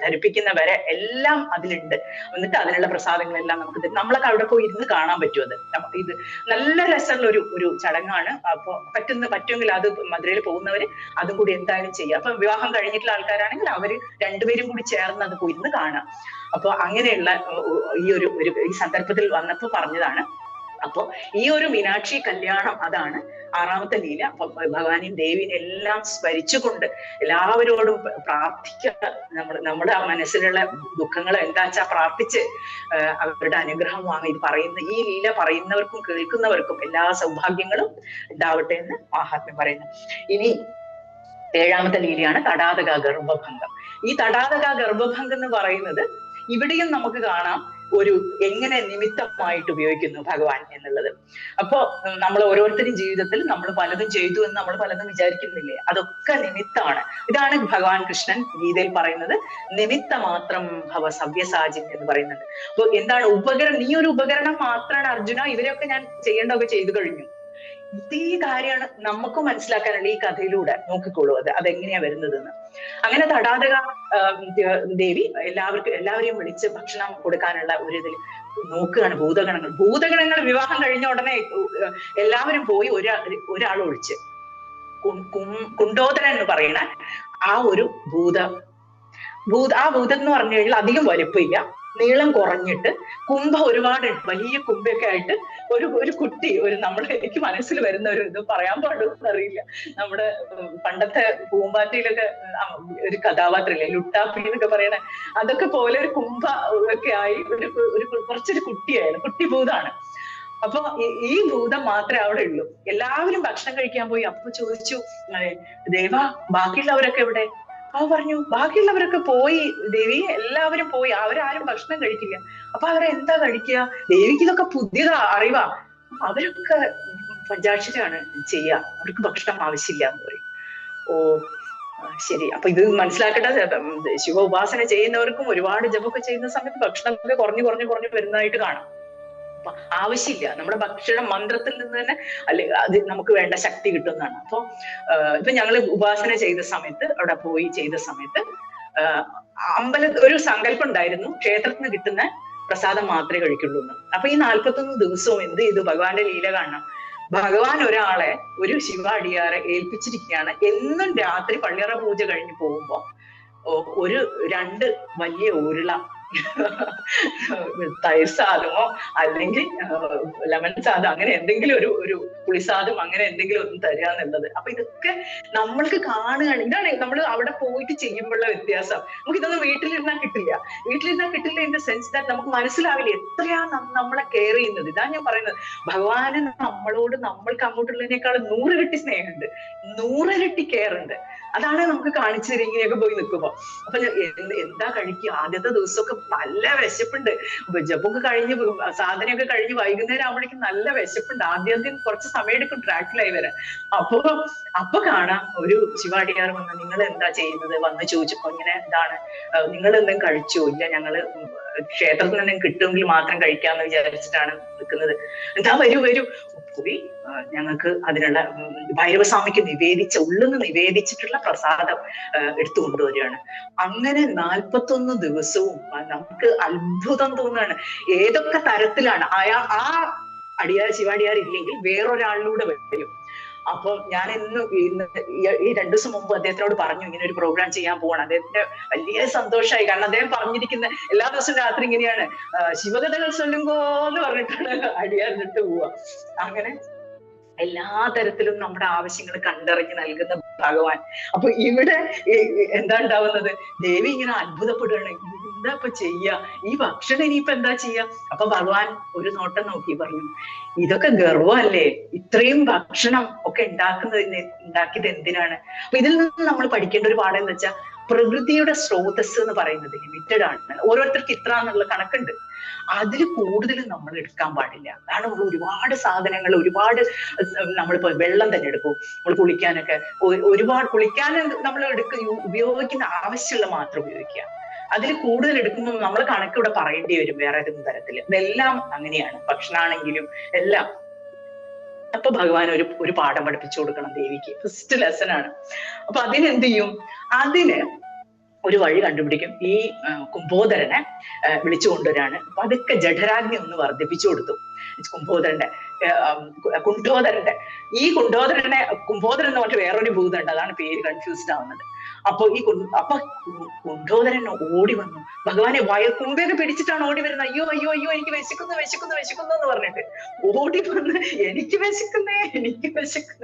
D: ധരിപ്പിക്കുന്നവരെ എല്ലാം അതിലുണ്ട്. എന്നിട്ട് അതിനുള്ള പ്രസാദങ്ങളെല്ലാം നമുക്ക് നമ്മളൊക്കെ അവിടെ പോയി ഇരുന്ന് കാണാൻ പറ്റും. ഇത് നല്ല രസമുള്ള ഒരു ചടങ്ങാണ്. അപ്പൊ പറ്റുമെങ്കിൽ അത് മധുരയിൽ പോകുന്നവര് അതും കൂടി എന്തായാലും ചെയ്യുക. അപ്പൊ വിവാഹം കഴിഞ്ഞിട്ടുള്ള ആൾക്കാരാണെങ്കിൽ അവര് 2 പേരും കൂടി ചേർന്ന് അത് പോയി ഇരുന്ന് കാണാം. അപ്പൊ അങ്ങനെയുള്ള ഈ സന്ദർഭത്തിൽ വന്നപ്പോ പറഞ്ഞതാണ്. അപ്പൊ ഈ ഒരു മീനാക്ഷി കല്യാണം അതാണ് 6ാമത്തെ ലീല. അപ്പൊ ഭഗവാനെയും ദേവിയും എല്ലാം സ്മരിച്ചുകൊണ്ട് എല്ലാവരോടും പ്രാർത്ഥിക്കുക. നമ്മുടെ ആ മനസ്സിലുള്ള ദുഃഖങ്ങൾ എന്താ വെച്ചാൽ പ്രാർത്ഥിച്ച് അവരുടെ അനുഗ്രഹം വാങ്ങി ഈ ലീല പറയുന്നവർക്കും കേൾക്കുന്നവർക്കും എല്ലാ സൗഭാഗ്യങ്ങളും ഉണ്ടാവട്ടെ എന്ന് മഹാത്മ്യം പറയുന്നു. ഇനി 7ാമത്തെ ലീലയാണ് തടാതക ഗർഭഭംഗം. ഈ തടാതക ഗർഭഭംഗം എന്ന് പറയുന്നത് ഇവിടെയും നമുക്ക് കാണാം എങ്ങനെ നിമിത്തമായിട്ട് ഉപയോഗിക്കുന്നു ഭഗവാൻ എന്നുള്ളത്. അപ്പോ നമ്മൾ ഓരോരുത്തരും ജീവിതത്തിൽ നമ്മൾ പലതും ചെയ്തു എന്ന് നമ്മൾ പലതും വിചാരിക്കുന്നില്ലേ, അതൊക്കെ നിമിത്തമാണ്. ഇതാണ് ഭഗവാൻ കൃഷ്ണൻ ഗീതയിൽ പറയുന്നത്, നിമിത്ത മാത്രം ഭവ സവ്യസാചിൻ എന്ന് പറയുന്നുണ്ട്. അപ്പൊ എന്താണ് നീ ഒരു ഉപകരണം മാത്രമാണ് അർജുന, ഇവരെയൊക്കെ ഞാൻ ചെയ്യേണ്ടതൊക്കെ ചെയ്തു കഴിഞ്ഞു. ഇതേ കാര്യമാണ് നമുക്കും മനസ്സിലാക്കാനുള്ള ഈ കഥയിലൂടെ. നോക്കിക്കോളൂ അതെങ്ങനെയാ വരുന്നതെന്ന്. അങ്ങനെ തടാതക ദേവി എല്ലാവരെയും വിളിച്ച് ഭക്ഷണം കൊടുക്കാനുള്ള ഒരു ഇതിൽ നോക്കുകയാണ്. ഭൂതഗണങ്ങൾ വിവാഹം കഴിഞ്ഞ ഉടനെ എല്ലാവരും പോയി ഒരാൾ ഒഴിച്ച് കുണ്ടോദരൻ എന്ന് പറയുന്ന ആ ഒരു ഭൂതം എന്ന് പറഞ്ഞു കഴിഞ്ഞാൽ അധികം വലുപ്പമില്ല, നീളം കുറഞ്ഞിട്ട് ഒരുപാട് വലിയ കുമ്പയൊക്കെ ആയിട്ട് ഒരു കുട്ടി എനിക്ക് മനസ്സിൽ വരുന്ന ഇത് പറയാൻ പാടുമെന്ന് അറിയില്ല. നമ്മുടെ പണ്ടത്തെ പൂമ്പാറ്റയിലൊക്കെ ഒരു കഥാപാത്രമില്ലേ, ലുട്ടാപ്പി എന്നൊക്കെ പറയണ അതൊക്കെ പോലെ ഒരു കുംഭ ഒക്കെ ആയി കുറച്ചൊരു കുട്ടിയായിരുന്നു, കുട്ടി ഭൂതാണ്. അപ്പൊ ഈ ഭൂതം മാത്രമേ അവിടെ ഉള്ളൂ. എല്ലാവരും ഭക്ഷണം കഴിക്കാൻ പോയി. അപ്പൊ ചോദിച്ചു, ദേവാ ബാക്കിയുള്ളവരൊക്കെ എവിടെ? അവ പറഞ്ഞു ബാക്കിയുള്ളവരൊക്കെ പോയി ദേവി, എല്ലാവരും പോയി, അവരാരും ഭക്ഷണം കഴിക്കില്ല. അപ്പൊ അവരെന്താ കഴിക്കുക? ദേവിക്ക് ഇതൊക്കെ പുതിയ അറിവാ. അവരൊക്കെ പഞ്ചാക്ഷരാണ് ചെയ്യുക, അവർക്ക് ഭക്ഷണം ആവശ്യമില്ല എന്ന് പറയും. ഓ ശരി. അപ്പൊ ഇത് മനസ്സിലാക്കേണ്ട, ശിവ ഉപാസന ചെയ്യുന്നവർക്കും ഒരുപാട് ജപമൊക്കെ ചെയ്യുന്ന സമയത്ത് ഭക്ഷണമൊക്കെ കുറഞ്ഞു വരുന്നതായിട്ട് കാണാം. അപ്പൊ ആവശ്യമില്ല, നമ്മുടെ ഭക്ഷണം മന്ത്രത്തിൽ നിന്ന് തന്നെ അല്ലെ അത് നമുക്ക് വേണ്ട ശക്തി കിട്ടുന്നതാണ്. അപ്പൊ ഇപ്പൊ ഞങ്ങള് ഉപാസന ചെയ്ത സമയത്ത്, അവിടെ പോയി ചെയ്ത സമയത്ത് ഒരു സങ്കല്പം ഉണ്ടായിരുന്നു, ക്ഷേത്രത്തിൽ നിന്ന് കിട്ടുന്ന പ്രസാദം മാത്രമേ കഴിക്കുള്ളൂ എന്ന്. അപ്പൊ ഈ 41 ദിവസവും എന്ത് ചെയ്തു? ഭഗവാന്റെ ലീല കാണണം. ഭഗവാൻ ഒരാളെ, ഒരു ശിവ അടിയാറെ ഏൽപ്പിച്ചിരിക്കുകയാണ്. എന്നും രാത്രി പള്ളിയറ പൂജ കഴിഞ്ഞ് പോകുമ്പോ 2 വലിയ ഉരുള തൈർ സാധമോ അല്ലെങ്കിൽ ലെമൺ സാധം, അങ്ങനെ എന്തെങ്കിലും ഒരു പുളിസാധം, അങ്ങനെ എന്തെങ്കിലും ഒന്നും തരിക എന്നുള്ളത്. അപ്പൊ ഇതൊക്കെ നമ്മൾക്ക് കാണുകയാണ്. ഇതാണ് നമ്മൾ അവിടെ പോയിട്ട് ചെയ്യുമ്പോഴുള്ള വ്യത്യാസം. നമുക്ക് ഇതൊന്നും വീട്ടിലിരുന്നാൽ കിട്ടില്ല. ഇൻ ദ സെൻസ് ദാറ്റ് നമുക്ക് മനസ്സിലാവില്ല എത്രയാ നമ്മളെ കെയർ ചെയ്യുന്നത്. ഇതാ ഞാൻ പറയുന്നത്, ഭഗവാന് നമ്മളോട് നമ്മൾക്ക് അങ്ങോട്ടുള്ളതിനേക്കാൾ 100 ഇരട്ടി സ്നേഹമുണ്ട്, 100 ഇരട്ടി കെയർ ഉണ്ട്. അതാണ് നമുക്ക് കാണിച്ചു തരും ഇങ്ങനെയൊക്കെ പോയി നിൽക്കുമ്പോ. അപ്പൊ എന്താ കഴിക്കുക? ആദ്യത്തെ ദിവസമൊക്കെ നല്ല വിശപ്പുണ്ട്. ജപമൊക്കെ കഴിഞ്ഞ് സാധനയൊക്കെ കഴിഞ്ഞ് വൈകുന്നേരം ആവുമ്പോഴേക്കും നല്ല വിശപ്പുണ്ട്. ആദ്യം കുറച്ച് സമയം എടുക്കും ട്രാക്കിലായി വരാൻ. അപ്പൊ കാണാം ഒരു ശിവാടിയാർ വന്ന്, നിങ്ങൾ എന്താ ചെയ്യുന്നത്? വന്ന് ചോദിച്ചപ്പോ ഇങ്ങനെ, എന്താണ് നിങ്ങൾ എന്തെങ്കിലും കഴിച്ചോ? ഇല്ല, ഞങ്ങള് ക്ഷേത്രത്തിൽ നിന്ന് കിട്ടുമെങ്കിൽ മാത്രം കഴിക്കാന്ന് വിചാരിച്ചിട്ടാണ് നിൽക്കുന്നത്. എന്താ വരൂ പോയി ഞങ്ങൾക്ക് അതിനുള്ള ഭൈരവസ്വാമിക്ക് ഉള്ളിന്ന് നിവേദിച്ചിട്ടുള്ള പ്രസാദം എടുത്തു കൊണ്ടുവരികയാണ്. അങ്ങനെ 41 ദിവസവും നമുക്ക് അത്ഭുതം തോന്നുകയാണ്. ഏതൊക്കെ തരത്തിലാണ് ആ ശിവാടിയാർ ഇല്ലെങ്കിൽ വേറൊരാളിലൂടെ വരും. അപ്പൊ ഞാൻ ഇന്ന് ഈ 2 ദിവസം മുമ്പ് അദ്ദേഹത്തിനോട് പറഞ്ഞു, ഇങ്ങനെ ഒരു പ്രോഗ്രാം ചെയ്യാൻ പോവാണ്. അദ്ദേഹത്തിന് വലിയ സന്തോഷമായി. കാരണം അദ്ദേഹം പറഞ്ഞിരിക്കുന്ന എല്ലാ ദിവസവും രാത്രി ഇങ്ങനെയാണ്, ശിവകഥകൾ ചൊല്ലുമ്പോന്ന് പറഞ്ഞിട്ടാണ് അടിയാറിട്ട് പോവുക. അങ്ങനെ എല്ലാ തരത്തിലും നമ്മുടെ ആവശ്യങ്ങൾ കണ്ടറിഞ്ഞ് നൽകുന്ന ഭഗവാൻ. അപ്പൊ ഇവിടെ എന്താ ഉണ്ടാവുന്നത്? ദേവി ഇങ്ങനെ അത്ഭുതപ്പെടുകയാണ്, എന്താ ഇപ്പൊ ചെയ്യാ? ഈ ഭക്ഷണം ഇനിയിപ്പൊ എന്താ ചെയ്യാ? അപ്പൊ ഭഗവാൻ ഒരു നോട്ടം നോക്കി പറഞ്ഞു, ഇതൊക്കെ ഗർവല്ലേ, ഇത്രയും ഭക്ഷണം ഒക്കെ ഉണ്ടാക്കിയത് എന്തിനാണ്? അപ്പൊ ഇതിൽ നിന്ന് നമ്മൾ പഠിക്കേണ്ട ഒരു പാഠം എന്ന് വെച്ചാൽ, പ്രകൃതിയുടെ സ്രോതസ് എന്ന് പറയുന്നത് ലിമിറ്റഡ് ആണ്. ഓരോരുത്തർക്ക് ഇത്ര എന്നുള്ള കണക്കുണ്ട്. അതിൽ കൂടുതൽ നമ്മൾ എടുക്കാൻ പാടില്ല. അതാണ് നമ്മൾ ഒരുപാട് സാധനങ്ങൾ, ഒരുപാട് നമ്മളിപ്പോ വെള്ളം തന്നെ എടുക്കും, നമ്മൾ കുളിക്കാനൊക്കെ കുളിക്കാൻ നമ്മൾ ഉപയോഗിക്കുന്ന ആവശ്യമുള്ള മാത്രം ഉപയോഗിക്കുക. അതിൽ കൂടുതൽ എടുക്കുമ്പോൾ നമ്മൾ കണക്കിവിടെ പറയേണ്ടി വരും വേറെ ഏതെങ്കിലും തരത്തില്. ഇതെല്ലാം അങ്ങനെയാണ്, ഭക്ഷണമാണെങ്കിലും എല്ലാം. അപ്പൊ ഭഗവാൻ ഒരു പാഠം പഠിപ്പിച്ചു കൊടുക്കണം ദേവിക്ക്. ഫസ്റ്റ് ലെസൺ ആണ്. അപ്പൊ അതിനെന്ത് ചെയ്യും? അതിന് ഒരു വഴി കണ്ടുപിടിക്കും. ഈ കുംഭോദരനെ വിളിച്ചു കൊണ്ടുവരാണ്. അപ്പൊ അതൊക്കെ ജഠരാഗ്നി ഒന്ന് വർദ്ധിപ്പിച്ചു കൊടുത്തു കുംഭോദരന്റെ. ഈ കുംഭോദരൻ എന്ന് പറഞ്ഞ വേറൊരു ഭൂതമുണ്ട്, അതാണ് പേര് കൺഫ്യൂസ്ഡ് ആവുന്നത്. അപ്പൊ കുംഭോദരൻ ഓടി വന്നു. ഭഗവാനെ കുംഭയൊക്കെ പിടിച്ചിട്ടാണ് ഓടി വരുന്നത്. അയ്യോ എനിക്ക് വിശക്കുന്നു എന്ന് പറഞ്ഞിട്ട് ഓടി വന്ന്, എനിക്ക് വിശക്കുന്നേ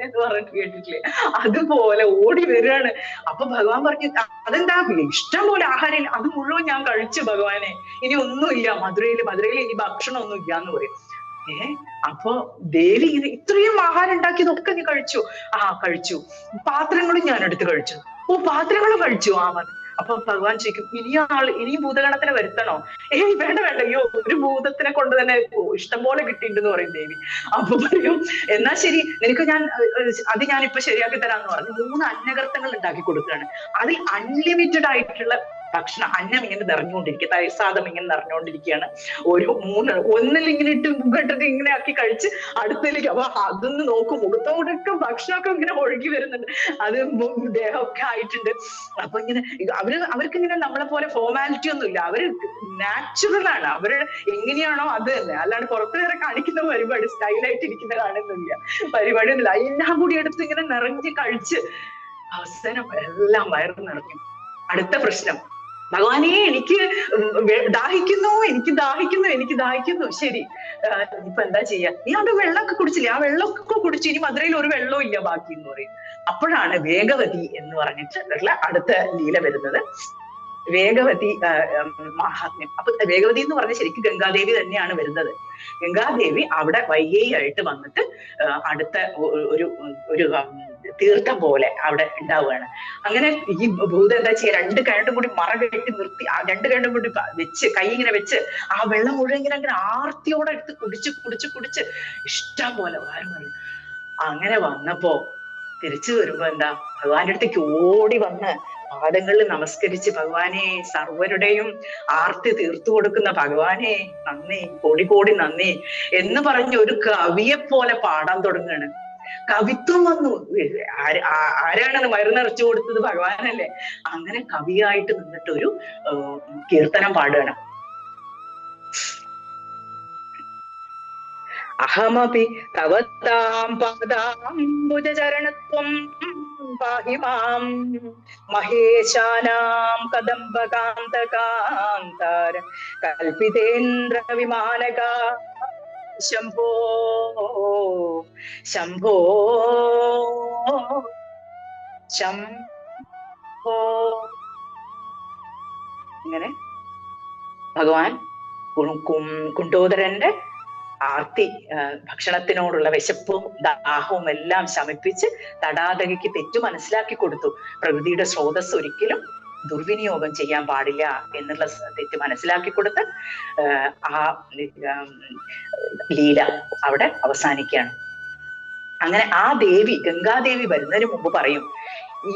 D: എന്ന് പറഞ്ഞിട്ട് കേട്ടിട്ടില്ലേ? അതുപോലെ ഓടി വരികയാണ്. അപ്പൊ ഭഗവാൻ പറഞ്ഞു, അതെന്താ ഇഷ്ടം പോലെ ആഹാരം, അത് മുഴുവൻ ഞാൻ കഴിച്ചു ഭഗവാനെ, ഇനി ഒന്നുമില്ല, മധുരയിൽ ഇനി ഭക്ഷണം ഒന്നും ഇല്ല എന്ന് പറയും. അപ്പൊ ദേവി ഇങ്ങനെ, ഇത്രയും ആഹാരം ഉണ്ടാക്കിയതൊക്കെ നീ കഴിച്ചു? കഴിച്ചു. പാത്രങ്ങളും ഞാൻ എടുത്ത് കഴിച്ചു. പാത്രങ്ങളും കഴിച്ചു. അപ്പൊ ഭഗവാൻ ചോദിക്കും, ഇനിയും ഭൂതഗണത്തിനെ വരുത്തണോ? വേണ്ട അയ്യോ, ഒരു ഭൂതത്തിനെ കൊണ്ട് തന്നെ ഇഷ്ടം പോലെ കിട്ടിയിട്ടുണ്ടെന്ന് പറയും ദേവി. അപ്പൊ പറയും, എന്നാ ശരി, നിനക്ക് അത് ഞാനിപ്പൊ ശരിയാക്കി തരാന്ന് പറഞ്ഞു 3 അന്നകർത്തങ്ങൾ ഉണ്ടാക്കി കൊടുക്കുകയാണ്. അതിൽ അൺലിമിറ്റഡ് ആയിട്ടുള്ള ഭക്ഷണം, അന്നം ഇങ്ങനെ നിറഞ്ഞുകൊണ്ടിരിക്കുക, തൈസാദം ഇങ്ങനെ നിറഞ്ഞുകൊണ്ടിരിക്കുകയാണ്. ഒരു 3 ഒന്നിൽ ഇങ്ങനെ മുഖട്ടിട്ട് ഇങ്ങനെ ആക്കി കഴിച്ച് അടുത്തേക്ക്. അപ്പൊ അതൊന്ന് നോക്കും, മുഖത്തോടൊക്കെ ഭക്ഷണമൊക്കെ ഇങ്ങനെ ഒഴുകി വരുന്നുണ്ട്, അത് ദേഹമൊക്കെ ആയിട്ടുണ്ട്. അപ്പൊ ഇങ്ങനെ അവർക്ക് ഇങ്ങനെ നമ്മളെ പോലെ ഫോർമാലിറ്റി ഒന്നുമില്ല, അവര് നാച്ചുറൽ ആണ്. അവരുടെ എങ്ങനെയാണോ അത് തന്നെ, അല്ലാണ്ട് പുറത്തു നേരെ കാണിക്കുന്ന പരിപാടി, സ്റ്റൈലായിട്ട് ഇരിക്കുന്ന കാണുന്നില്ല, പരിപാടി ഒന്നുമില്ല. എല്ലാം കൂടി എടുത്ത് ഇങ്ങനെ നിറഞ്ഞ് കഴിച്ച് അവസാനം എല്ലാം വയറ് നിറഞ്ഞു. അടുത്ത പ്രശ്നം, ഭഗവാനെ എനിക്ക് ദാഹിക്കുന്നു. ശരി, ഇപ്പൊ എന്താ ചെയ്യാ? നീ അവിടെ വെള്ളമൊക്കെ കുടിച്ചില്ലേ? ആ വെള്ളമൊക്കെ കുടിച്ചു, ഇനി മധുരയിൽ ഒരു വെള്ളവും ഇല്ല ബാക്കി എന്ന് പറയും. അപ്പോഴാണ് വേഗവതി എന്ന് പറഞ്ഞിട്ടുള്ള അടുത്ത ലീല വരുന്നത്. വേഗവതി മഹാത്മ്യം. അപ്പൊ വേഗവതി എന്ന് പറഞ്ഞ ശരിക്കും ഗംഗാദേവി തന്നെയാണ് വരുന്നത്. ഗംഗാദേവി അവിടെ വൈകേയായിട്ട് വന്നിട്ട് അടുത്ത ഒരു തീർത്ഥം പോലെ അവിടെ ഉണ്ടാവുകയാണ്. അങ്ങനെ ഈ ഭൂതം എന്താ ചെയ്യുക, രണ്ട് കരണ്ടും കൂടി മറ കെട്ടി നിർത്തി, ആ രണ്ട് കരണ്ടും കൂടി വെച്ച് കൈ ഇങ്ങനെ വെച്ച് ആ വെള്ളം മുഴുവൻ ഇങ്ങനെ അങ്ങനെ ആർത്തിയോടെ എടുത്ത് കുടിച്ച് ഇഷ്ടം പോലെ വാരം പറയും. അങ്ങനെ വന്നപ്പോ തിരിച്ചു വരുമ്പോ എന്താ, ഭഗവാന്റെ അടുത്തേക്ക് ഓടി വന്ന് പാദങ്ങളിൽ നമസ്കരിച്ച്, ഭഗവാനെ, സർവരുടെയും ആർത്തി തീർത്തു കൊടുക്കുന്ന ഭഗവാനെ നന്ദി, കോടി നന്ദി എന്ന് പറഞ്ഞ് ഒരു കവിയെ പോലെ പാടാൻ തുടങ്ങുകയാണ്. കവിത്വം വന്നു. ആരാണ് മരുന്നരച്ചു കൊടുത്തത്? ഭഗവാനല്ലേ. അങ്ങനെ കവിയായിട്ട് നിന്നിട്ടൊരു കീർത്തനം പാടുകയാണ്. അഹമപി തവതാം പാദാംബുജചരണത്വം പാഹി മാം മഹേശാനാം കദംബകാന്തകാന്താര കൽപിതേന്ദ്ര വിമാനകാ ശംഭോ ശംഭോ ശംഭോ. ഇങ്ങനെ ഭഗവാൻ കുണ്ടോദരന്റെ ആർത്തി, ഭക്ഷണത്തിനോടുള്ള വിശപ്പും ദാഹവും എല്ലാം ശമിപ്പിച്ച് തടാതകയ്ക്ക് തെറ്റു മനസ്സിലാക്കി കൊടുത്തു. പ്രകൃതിയുടെ സ്രോതസ് ഒരിക്കലും ദുർവിനിയോഗം ചെയ്യാൻ പാടില്ല എന്നുള്ള തെറ്റ് മനസ്സിലാക്കി കൊടുത്ത് ആ ലീല അവിടെ അവസാനിക്കുകയാണ്. അങ്ങനെ ആ ദേവി, ഗംഗാദേവി വരുന്നതിന് മുമ്പ് പറയും,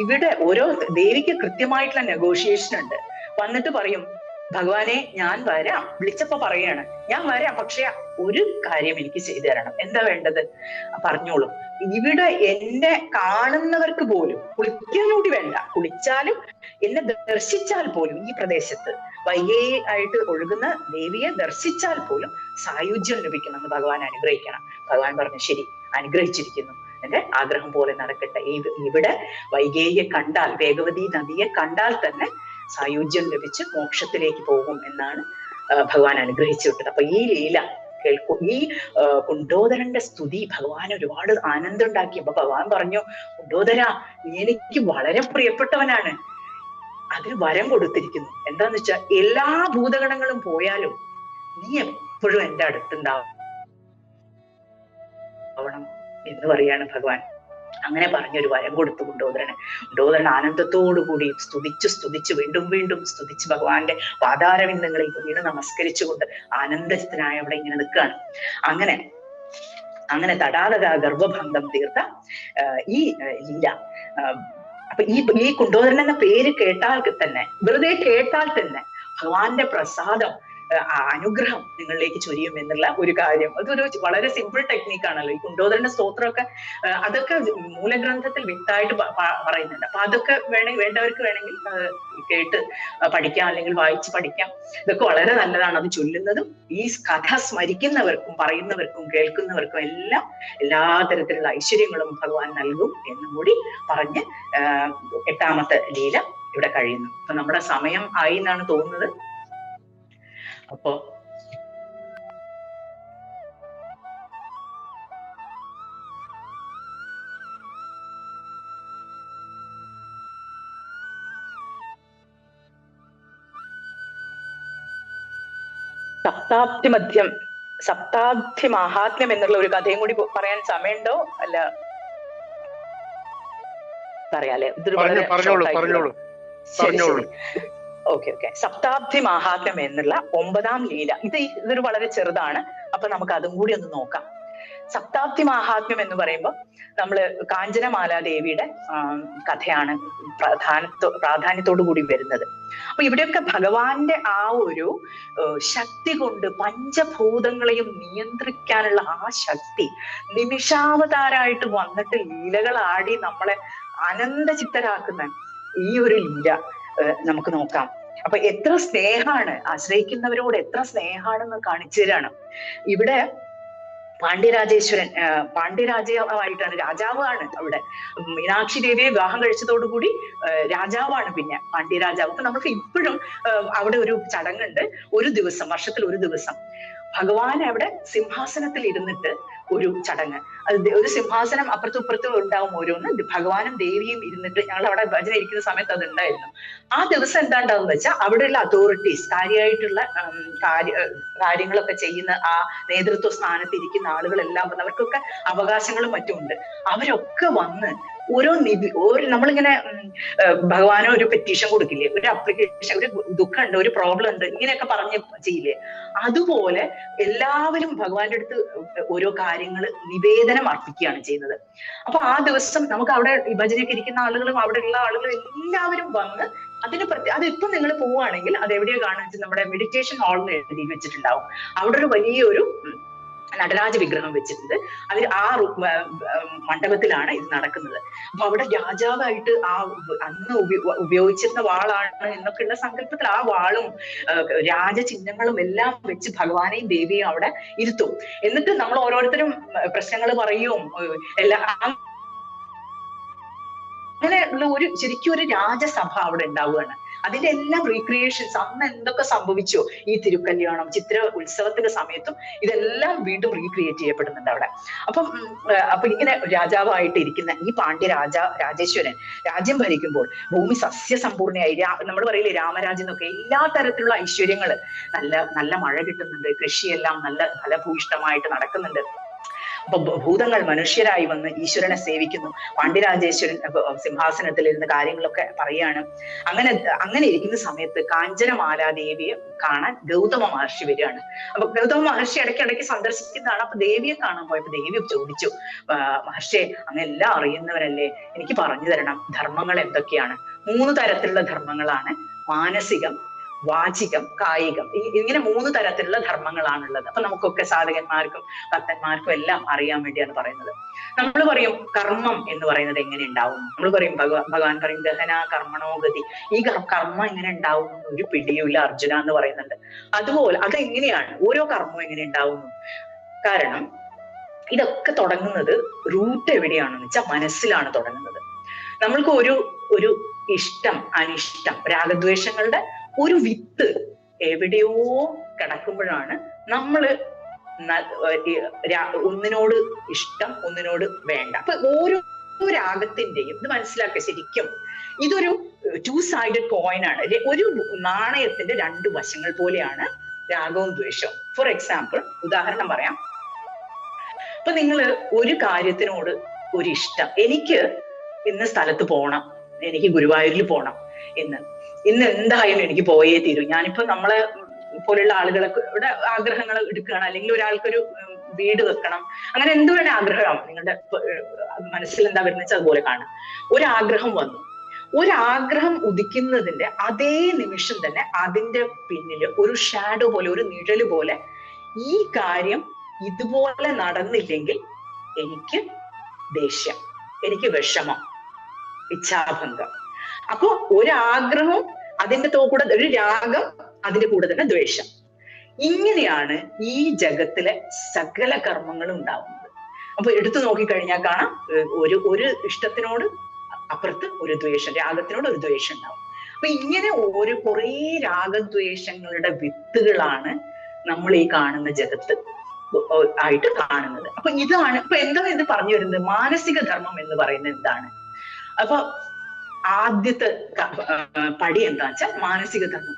D: ഇവിടെ ഓരോ ദേവിക്ക് കൃത്യമായിട്ടുള്ള നെഗോഷിയേഷൻ ഉണ്ട്. വന്നിട്ട് പറയും, ഭഗവാനെ ഞാൻ വരാം, വിളിച്ചപ്പോ പറയാണ് ഞാൻ വരാം, പക്ഷെ ഒരു കാര്യം എനിക്ക് ചെയ്തു തരണം. എന്താ വേണ്ടത്? പറഞ്ഞോളൂ. ഇവിടെ എന്നെ കാണുന്നവർക്ക് പോലും, കുളിക്കാനൂടി വേണ്ട, കുളിച്ചാലും എന്നെ ദർശിച്ചാൽ പോലും, ഈ പ്രദേശത്ത് വൈകയായിട്ട് ഒഴുകുന്ന ദേവിയെ ദർശിച്ചാൽ പോലും സായുജ്യം ലഭിക്കണമെന്ന് ഭഗവാൻ അനുഗ്രഹിക്കണം. ഭഗവാൻ പറഞ്ഞു, ശരി, അനുഗ്രഹിച്ചിരിക്കുന്നു, എന്റെ ആഗ്രഹം പോലെ നടക്കട്ടെ. ഇവിടെ വൈകേയെ കണ്ടാൽ, വേഗവതി നദിയെ കണ്ടാൽ തന്നെ സായുജ്യം ലഭിച്ച് മോക്ഷത്തിലേക്ക് പോകും എന്നാണ് ഭഗവാൻ അനുഗ്രഹിച്ചു വിട്ടത്. അപ്പൊ ഈ ലീല കേൾക്കൂ. ഈ കുണ്ടോദരന്റെ സ്തുതി ഭഗവാൻ ഒരുപാട് ആനന്ദം ഉണ്ടാക്കി. അപ്പൊ ഭഗവാൻ പറഞ്ഞു, കുണ്ടോദര, നീ എനിക്ക് വളരെ പ്രിയപ്പെട്ടവനാണ്, അതിന് വരം കൊടുത്തിരിക്കുന്നു. എന്താന്ന് വെച്ചാൽ എല്ലാ ഭൂതഗണങ്ങളും പോയാലും നീ എപ്പോഴും എന്റെ അടുത്തുണ്ടാവണം എന്ന് പറയാണ് ഭഗവാൻ. അങ്ങനെ പറഞ്ഞൊരു വരം കൊടുത്തു കുണ്ടോദരന്. കുണ്ടോദരൻ ആനന്ദത്തോടുകൂടി സ്തുതിച്ച് വീണ്ടും സ്തുതിച്ച് ഭഗവാന്റെ പാതാരവിന്ദങ്ങളിൽ വീണ് നമസ്കരിച്ചുകൊണ്ട് ആനന്ദത്തിനായി അവിടെ ഇങ്ങനെ നിൽക്കുകയാണ്. അങ്ങനെ തടാതക ഗർഭഭംഗം തീർത്ത ഈ ലീല. അപ്പൊ ഈ കുണ്ടോദരൻ എന്ന പേര് കേട്ടാൽ തന്നെ, വെറുതെ കേട്ടാൽ തന്നെ ഭഗവാന്റെ പ്രസാദം, അനുഗ്രഹം നിങ്ങളിലേക്ക് ചൊരിയും എന്നുള്ള ഒരു കാര്യം. അതൊരു വളരെ സിമ്പിൾ ടെക്നിക്കാണല്ലോ. ഈ കുണ്ടോദരന്റെ സ്തോത്രമൊക്കെ അതൊക്കെ മൂലഗ്രന്ഥത്തിൽ വ്യക്തമായിട്ട് പറയുന്നുണ്ട്. അപ്പൊ അതൊക്കെ വേണ്ടവർക്ക് വേണമെങ്കിൽ കേട്ട് പഠിക്കാം, അല്ലെങ്കിൽ വായിച്ച് പഠിക്കാം. ഇതൊക്കെ വളരെ നല്ലതാണ്. അത് ചൊല്ലുന്നതും ഈ കഥ സ്മരിക്കുന്നവർക്കും പറയുന്നവർക്കും കേൾക്കുന്നവർക്കും എല്ലാം എല്ലാ തരത്തിലുള്ള ഐശ്വര്യങ്ങളും ഭഗവാൻ നൽകും എന്നും കൂടി പറഞ്ഞ് 8ാമത്തെ ലീല ഇവിടെ കഴിയുന്നു. അപ്പൊ നമ്മുടെ സമയം ആയി എന്നാണ് തോന്നുന്നത്. അപ്പോ സപ്താബ്ദി മാഹാത്മ്യം എന്നുള്ള ഒരു കഥയും കൂടി പറയാൻ സമയമുണ്ടോ? അല്ല, പറയാല്ലേ? ഓക്കെ. സപ്താബ്ദി മാഹാത്മ്യം എന്നുള്ള 9ാം ലീല. ഇതൊരു വളരെ ചെറുതാണ്. അപ്പൊ നമുക്ക് അതും കൂടി ഒന്ന് നോക്കാം. സപ്താബ്ദി മാഹാത്മ്യം എന്ന് പറയുമ്പോൾ നമ്മള് കാഞ്ചനമാലാദേവിയുടെ കഥയാണ് പ്രാധാന്യത്തോടു കൂടി വരുന്നത്. അപ്പൊ ഇവിടെയൊക്കെ ഭഗവാന്റെ ആ ഒരു ശക്തി കൊണ്ട് പഞ്ചഭൂതങ്ങളെയും നിയന്ത്രിക്കാനുള്ള ആ ശക്തി നിമിഷാവതാരായിട്ട് വന്നിട്ട് ലീലകളാടി നമ്മളെ ആനന്ദചിത്തരാക്കുന്ന ഈ ഒരു ലീല നമുക്ക് നോക്കാം. അപ്പൊ എത്ര സ്നേഹാണ്, ആശ്രയിക്കുന്നവരോട് എത്ര സ്നേഹാണെന്ന് കാണിച്ചു തരാണ്. ഇവിടെ പാണ്ഡ്യരാജേശ്വരൻ, പാണ്ഡ്യരാജാവായിട്ടാണ്, രാജാവാണ് അവിടെ. മീനാക്ഷി ദേവിയെ വിവാഹം കഴിച്ചതോടുകൂടി രാജാവാണ് പിന്നെ പാണ്ഡ്യരാജാവ്. അപ്പൊ നമുക്ക് ഇപ്പോഴും അവിടെ ഒരു ചടങ്ങുണ്ട്. ഒരു ദിവസം, വർഷത്തിൽ ഒരു ദിവസം ഭഗവാൻ അവിടെ സിംഹാസനത്തിൽ ഇരുന്നിട്ട് ഒരു ചടങ്ങ്. അത് ഒരു സിംഹാസനം അപ്പുറത്തും ഇപ്പുറത്തും ഉണ്ടാവും ഓരോന്ന്. ഭഗവാനും ദേവിയും ഇരുന്നിട്ട്, ഞങ്ങൾ അവിടെ ഭജന ഇരിക്കുന്ന സമയത്ത് അത് ഉണ്ടായിരുന്നു. ആ ദിവസം എന്താ ഉണ്ടാവുന്ന വെച്ചാൽ അവിടെയുള്ള അതോറിറ്റീസ്, കാര്യമായിട്ടുള്ള കാര്യങ്ങളൊക്കെ ചെയ്യുന്ന ആ നേതൃത്വ സ്ഥാനത്ത് ഇരിക്കുന്ന ആളുകളെല്ലാം, അവർക്കൊക്കെ അവകാശങ്ങളും മറ്റും ഉണ്ട്. അവരൊക്കെ വന്ന് നമ്മളിങ്ങനെ ഭഗവാനോ ഒരു പെറ്റീഷൻ കൊടുക്കില്ലേ, ഒരു അപ്ലിക്കേഷൻ, ഒരു ദുഃഖം ഉണ്ട്, ഒരു പ്രോബ്ലം ഉണ്ട്, ഇങ്ങനെയൊക്കെ പറഞ്ഞ് ചെയ്യില്ലേ, അതുപോലെ എല്ലാവരും ഭഗവാന്റെ അടുത്ത് ഓരോ കാര്യങ്ങൾ നിവേദനം അർപ്പിക്കുകയാണ് ചെയ്യുന്നത്. അപ്പൊ ആ ദിവസം നമുക്ക് അവിടെ ഭജനയ്ക്ക് ഇരിക്കുന്ന ആളുകളും അവിടെ ഉള്ള ആളുകളും എല്ലാവരും വന്ന് അതിപ്പോ നിങ്ങൾ പോവുകയാണെങ്കിൽ അത് എവിടെയോ കാണുന്നത് നമ്മുടെ മെഡിറ്റേഷൻ ഹാളിൽ എഴുതി വെച്ചിട്ടുണ്ടാവും. അവിടെ ഒരു വലിയൊരു നടരാജ വിഗ്രഹം വെച്ചിട്ടുണ്ട്. അതിൽ ആ മണ്ഡപത്തിലാണ് ഇത് നടക്കുന്നത്. അപ്പൊ അവിടെ രാജാവായിട്ട് അന്ന് ഉപയോഗിച്ചിരുന്ന വാളാണ് എന്നൊക്കെയുള്ള സങ്കല്പത്തിൽ ആ വാളും രാജചിഹ്നങ്ങളും എല്ലാം വെച്ച് ഭഗവാനെയും ദേവിയും അവിടെ ഇരുത്തും. എന്നിട്ട് നമ്മൾ ഓരോരുത്തരും പ്രശ്നങ്ങൾ പറയും എല്ലാം. അങ്ങനെയുള്ള ശരിക്കും ഒരു രാജസഭ അവിടെ ഉണ്ടാവുകയാണ്. അതിന്റെ എല്ലാം റീക്രിയേഷൻസ്, അന്ന് എന്തൊക്കെ സംഭവിച്ചോ ഈ തിരുക്കല്യാണം, ചിത്ര ഉത്സവത്തിന്റെ സമയത്തും ഇതെല്ലാം വീണ്ടും റീക്രിയേറ്റ് ചെയ്യപ്പെടുന്നുണ്ട് അവിടെ. അപ്പൊ ഇങ്ങനെ രാജാവായിട്ട് ഇരിക്കുന്ന ഈ രാജേശ്വരൻ രാജ്യം ഭരിക്കുമ്പോൾ ഭൂമി സസ്യസമ്പൂർണയായി, നമ്മൾ പറയില്ലേ രാമരാജ്യം എന്നൊക്കെ, എല്ലാ തരത്തിലുള്ള ഐശ്വര്യങ്ങള്, നല്ല മഴ കിട്ടുന്നുണ്ട്, കൃഷിയെല്ലാം നല്ല ഫലഭൂയിഷ്ടമായിട്ട് നടക്കുന്നുണ്ട്. അപ്പൊ ഭൂതങ്ങൾ മനുഷ്യരായി വന്ന് ഈശ്വരനെ സേവിക്കുന്നു. പാണ്ഡ്യരാജേശ്വരൻ സിംഹാസനത്തിൽ ഇരുന്ന് കാര്യങ്ങളൊക്കെ പറയാണ്. അങ്ങനെ ഇരിക്കുന്ന സമയത്ത് കാഞ്ചനമാലാദേവിയെ കാണാൻ ഗൗതമ മഹർഷി വരികയാണ്. അപ്പൊ ഗൗതമ മഹർഷി ഇടയ്ക്കിടയ്ക്ക് സന്ദർശിക്കുന്നതാണ്. അപ്പൊ ദേവിയെ കാണാൻ പോയപ്പോ ദേവി ചോദിച്ചു, മഹർഷിയെ അങ്ങ് എല്ലാം അറിയുന്നവരല്ലേ, എനിക്ക് പറഞ്ഞു തരണം ധർമ്മങ്ങൾ എന്തൊക്കെയാണ്? 3 തരത്തിലുള്ള ധർമ്മങ്ങളാണ്, മാനസികം, വാചികം, കായികം. ഇങ്ങനെ 3 തരത്തിലുള്ള ധർമ്മങ്ങളാണുള്ളത്. അപ്പൊ നമുക്കൊക്കെ സാധകന്മാർക്കും ഭക്തന്മാർക്കും എല്ലാം അറിയാൻ വേണ്ടിയാണ് പറയുന്നത്. നമ്മൾ പറയും കർമ്മം എന്ന് പറയുന്നത് എങ്ങനെ ഉണ്ടാവും? നമ്മൾ പറയും ഭഗവാൻ പറയും ദഹന കർമ്മണോഗതി, ഈ കർമ്മം എങ്ങനെ ഉണ്ടാവും ഒരു പിടിയുമില്ല അർജുന എന്ന് പറയുന്നുണ്ട്. അതുപോലെ അതെങ്ങനെയാണ് ഓരോ കർമ്മവും എങ്ങനെ ഉണ്ടാവുന്നു? കാരണം ഇതൊക്കെ തുടങ്ങുന്നത് റൂട്ട് എവിടെയാണെന്ന് വെച്ചാൽ മനസ്സിലാണ് തുടങ്ങുന്നത്. നമ്മൾക്ക് ഒരു ഇഷ്ടം, അനിഷ്ടം, രാഗദ്വേഷങ്ങളുടെ ഒരു വിത്ത് എവിടെയോ കിടക്കുമ്പോഴാണ് നമ്മള് ഒന്നിനോട് ഇഷ്ടം, ഒന്നിനോട് വേണ്ട. അപ്പൊ ഓരോ രാഗത്തിന്റെയും ഇത് മനസ്സിലാക്കുക. ശരിക്കും ഇതൊരു 2-sided കോയിൻ ആണ്. ഒരു നാണയത്തിന്റെ 2 വശങ്ങൾ പോലെയാണ് രാഗവും ദ്വേഷവും. ഫോർ എക്സാമ്പിൾ, ഉദാഹരണം പറയാം. അപ്പൊ നിങ്ങൾ ഒരു കാര്യത്തിനോട് ഒരു ഇഷ്ടം, എനിക്ക് ഇന്ന സ്ഥലത്ത് പോണം, എനിക്ക് ഗുരുവായൂരിൽ പോണം, ഇന്ന് എന്തായാലും എനിക്ക് പോയേ തീരൂ. ഞാനിപ്പോ നമ്മളെ പോലെയുള്ള ആളുകളൊക്കെ ഇവിടെ ആഗ്രഹങ്ങൾ എടുക്കുകയാണ്, അല്ലെങ്കിൽ ഒരാൾക്കൊരു വീട് വെക്കണം, അങ്ങനെ എന്ത് വേണേ ആഗ്രഹമാണ് നിങ്ങളുടെ മനസ്സിൽ എന്താ വരുന്ന വെച്ചാൽ അതുപോലെ കാണാം. ഒരാഗ്രഹം വന്നു, ഒരാഗ്രഹം ഉദിക്കുന്നതിന്റെ അതേ നിമിഷം തന്നെ അതിന്റെ പിന്നില് ഒരു ഷാഡോ പോലെ, ഒരു നിഴല് പോലെ, ഈ കാര്യം ഇതുപോലെ നടന്നില്ലെങ്കിൽ എനിക്ക് ദേഷ്യം, എനിക്ക് വിഷമം, ഇച്ഛാഭംഗം. അപ്പൊ ഒരാഗ്രഹം, അതിന്റെ കൂടെ ഒരു രാഗം, അതിന്റെ കൂടെ തന്നെ ദ്വേഷം. ഇങ്ങനെയാണ് ഈ ജഗത്തിലെ സകല കർമ്മങ്ങളും ഉണ്ടാവുന്നത്. അപ്പൊ എടുത്തു നോക്കിക്കഴിഞ്ഞാൽ കാണാം, ഒരു ഇഷ്ടത്തിനോട് അപ്പുറത്ത് ഒരു ദ്വേഷം, രാഗത്തിനോട് ഒരു ദ്വേഷം ഉണ്ടാവും. അപ്പൊ ഇങ്ങനെ കുറേ രാഗദ്വേഷങ്ങളുടെ വിത്തുകളാണ് നമ്മൾ ഈ കാണുന്ന ജഗത്ത് ആയിട്ട് കാണുന്നത്. അപ്പൊ ഇതാണ് ഇപ്പൊ എന്താണ് ഇത് പറഞ്ഞു വരുന്നത്? മാനസിക ധർമ്മം എന്ന് പറയുന്നത് എന്താണ്? അപ്പൊ ആദ്യത്തെ പടി എന്താ വെച്ചാൽ മാനസിക ധർമ്മം,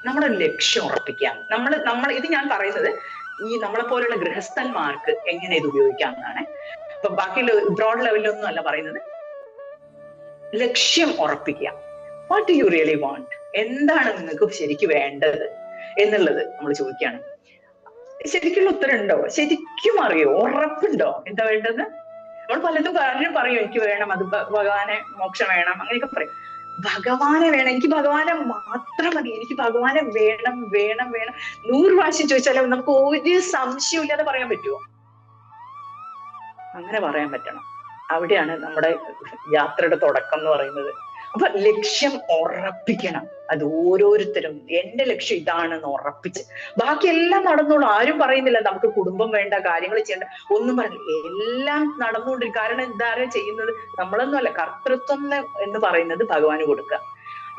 D: നമ്മുടെ ലക്ഷ്യം ഉറപ്പിക്കാം. നമ്മൾ ഇത് ഞാൻ പറയുന്നത് ഈ നമ്മളെ പോലുള്ള ഗൃഹസ്ഥന്മാർക്ക് എങ്ങനെ ഇത് ഉപയോഗിക്കാം എന്നാണ്. ഇപ്പൊ ബാക്കി ബ്രോഡ് ലെവലിലൊന്നും അല്ല പറയുന്നത്. ലക്ഷ്യം ഉറപ്പിക്കുക. What do you really want? എന്താണ് നിങ്ങൾക്ക് ശരിക്കും വേണ്ടത് എന്നുള്ളത് നമ്മൾ ചോദിക്കുകയാണ്. ശരിക്കുള്ള ഉത്തരം ഉണ്ടോ? ശരിക്കും അറിയോ? ഉറപ്പുണ്ടോ എന്താ വേണ്ടത്? നമ്മൾ പലതും പറയും എനിക്ക് വേണം, അത് ഭഗവാനെ മോക്ഷം വേണം, അങ്ങനെയൊക്കെ പറയും. ഭഗവാനെ വേണം, എനിക്ക് ഭഗവാനെ മാത്രം മതി, എനിക്ക് ഭഗവാനെ വേണം വേണം വേണം 100 പ്രാവശ്യം ചോദിച്ചാലും നമുക്ക് ഒരു സംശയവും ഇല്ലാതെ പറയാൻ പറ്റുമോ? അങ്ങനെ പറയാൻ പറ്റണം. അവിടെയാണ് നമ്മുടെ യാത്രയുടെ തുടക്കം എന്ന് പറയുന്നത്. അപ്പൊ ലക്ഷ്യം ഉറപ്പിക്കണം. അത് ഓരോരുത്തരും എന്റെ ലക്ഷ്യം ഇതാണെന്ന് ഉറപ്പിച്ച് ബാക്കിയെല്ലാം നടന്നോളൂ. ആരും പറയുന്നില്ല നമുക്ക് കുടുംബം വേണ്ട, കാര്യങ്ങൾ ചെയ്യേണ്ട, ഒന്നും പറഞ്ഞില്ല. എല്ലാം നടന്നുകൊണ്ടിരിക്കും. കാരണം എന്തായാലും ചെയ്യുന്നത് നമ്മളൊന്നും അല്ല. കർത്തൃത്വം എന്ന് പറയുന്നത് ഭഗവാന് കൊടുക്കുക.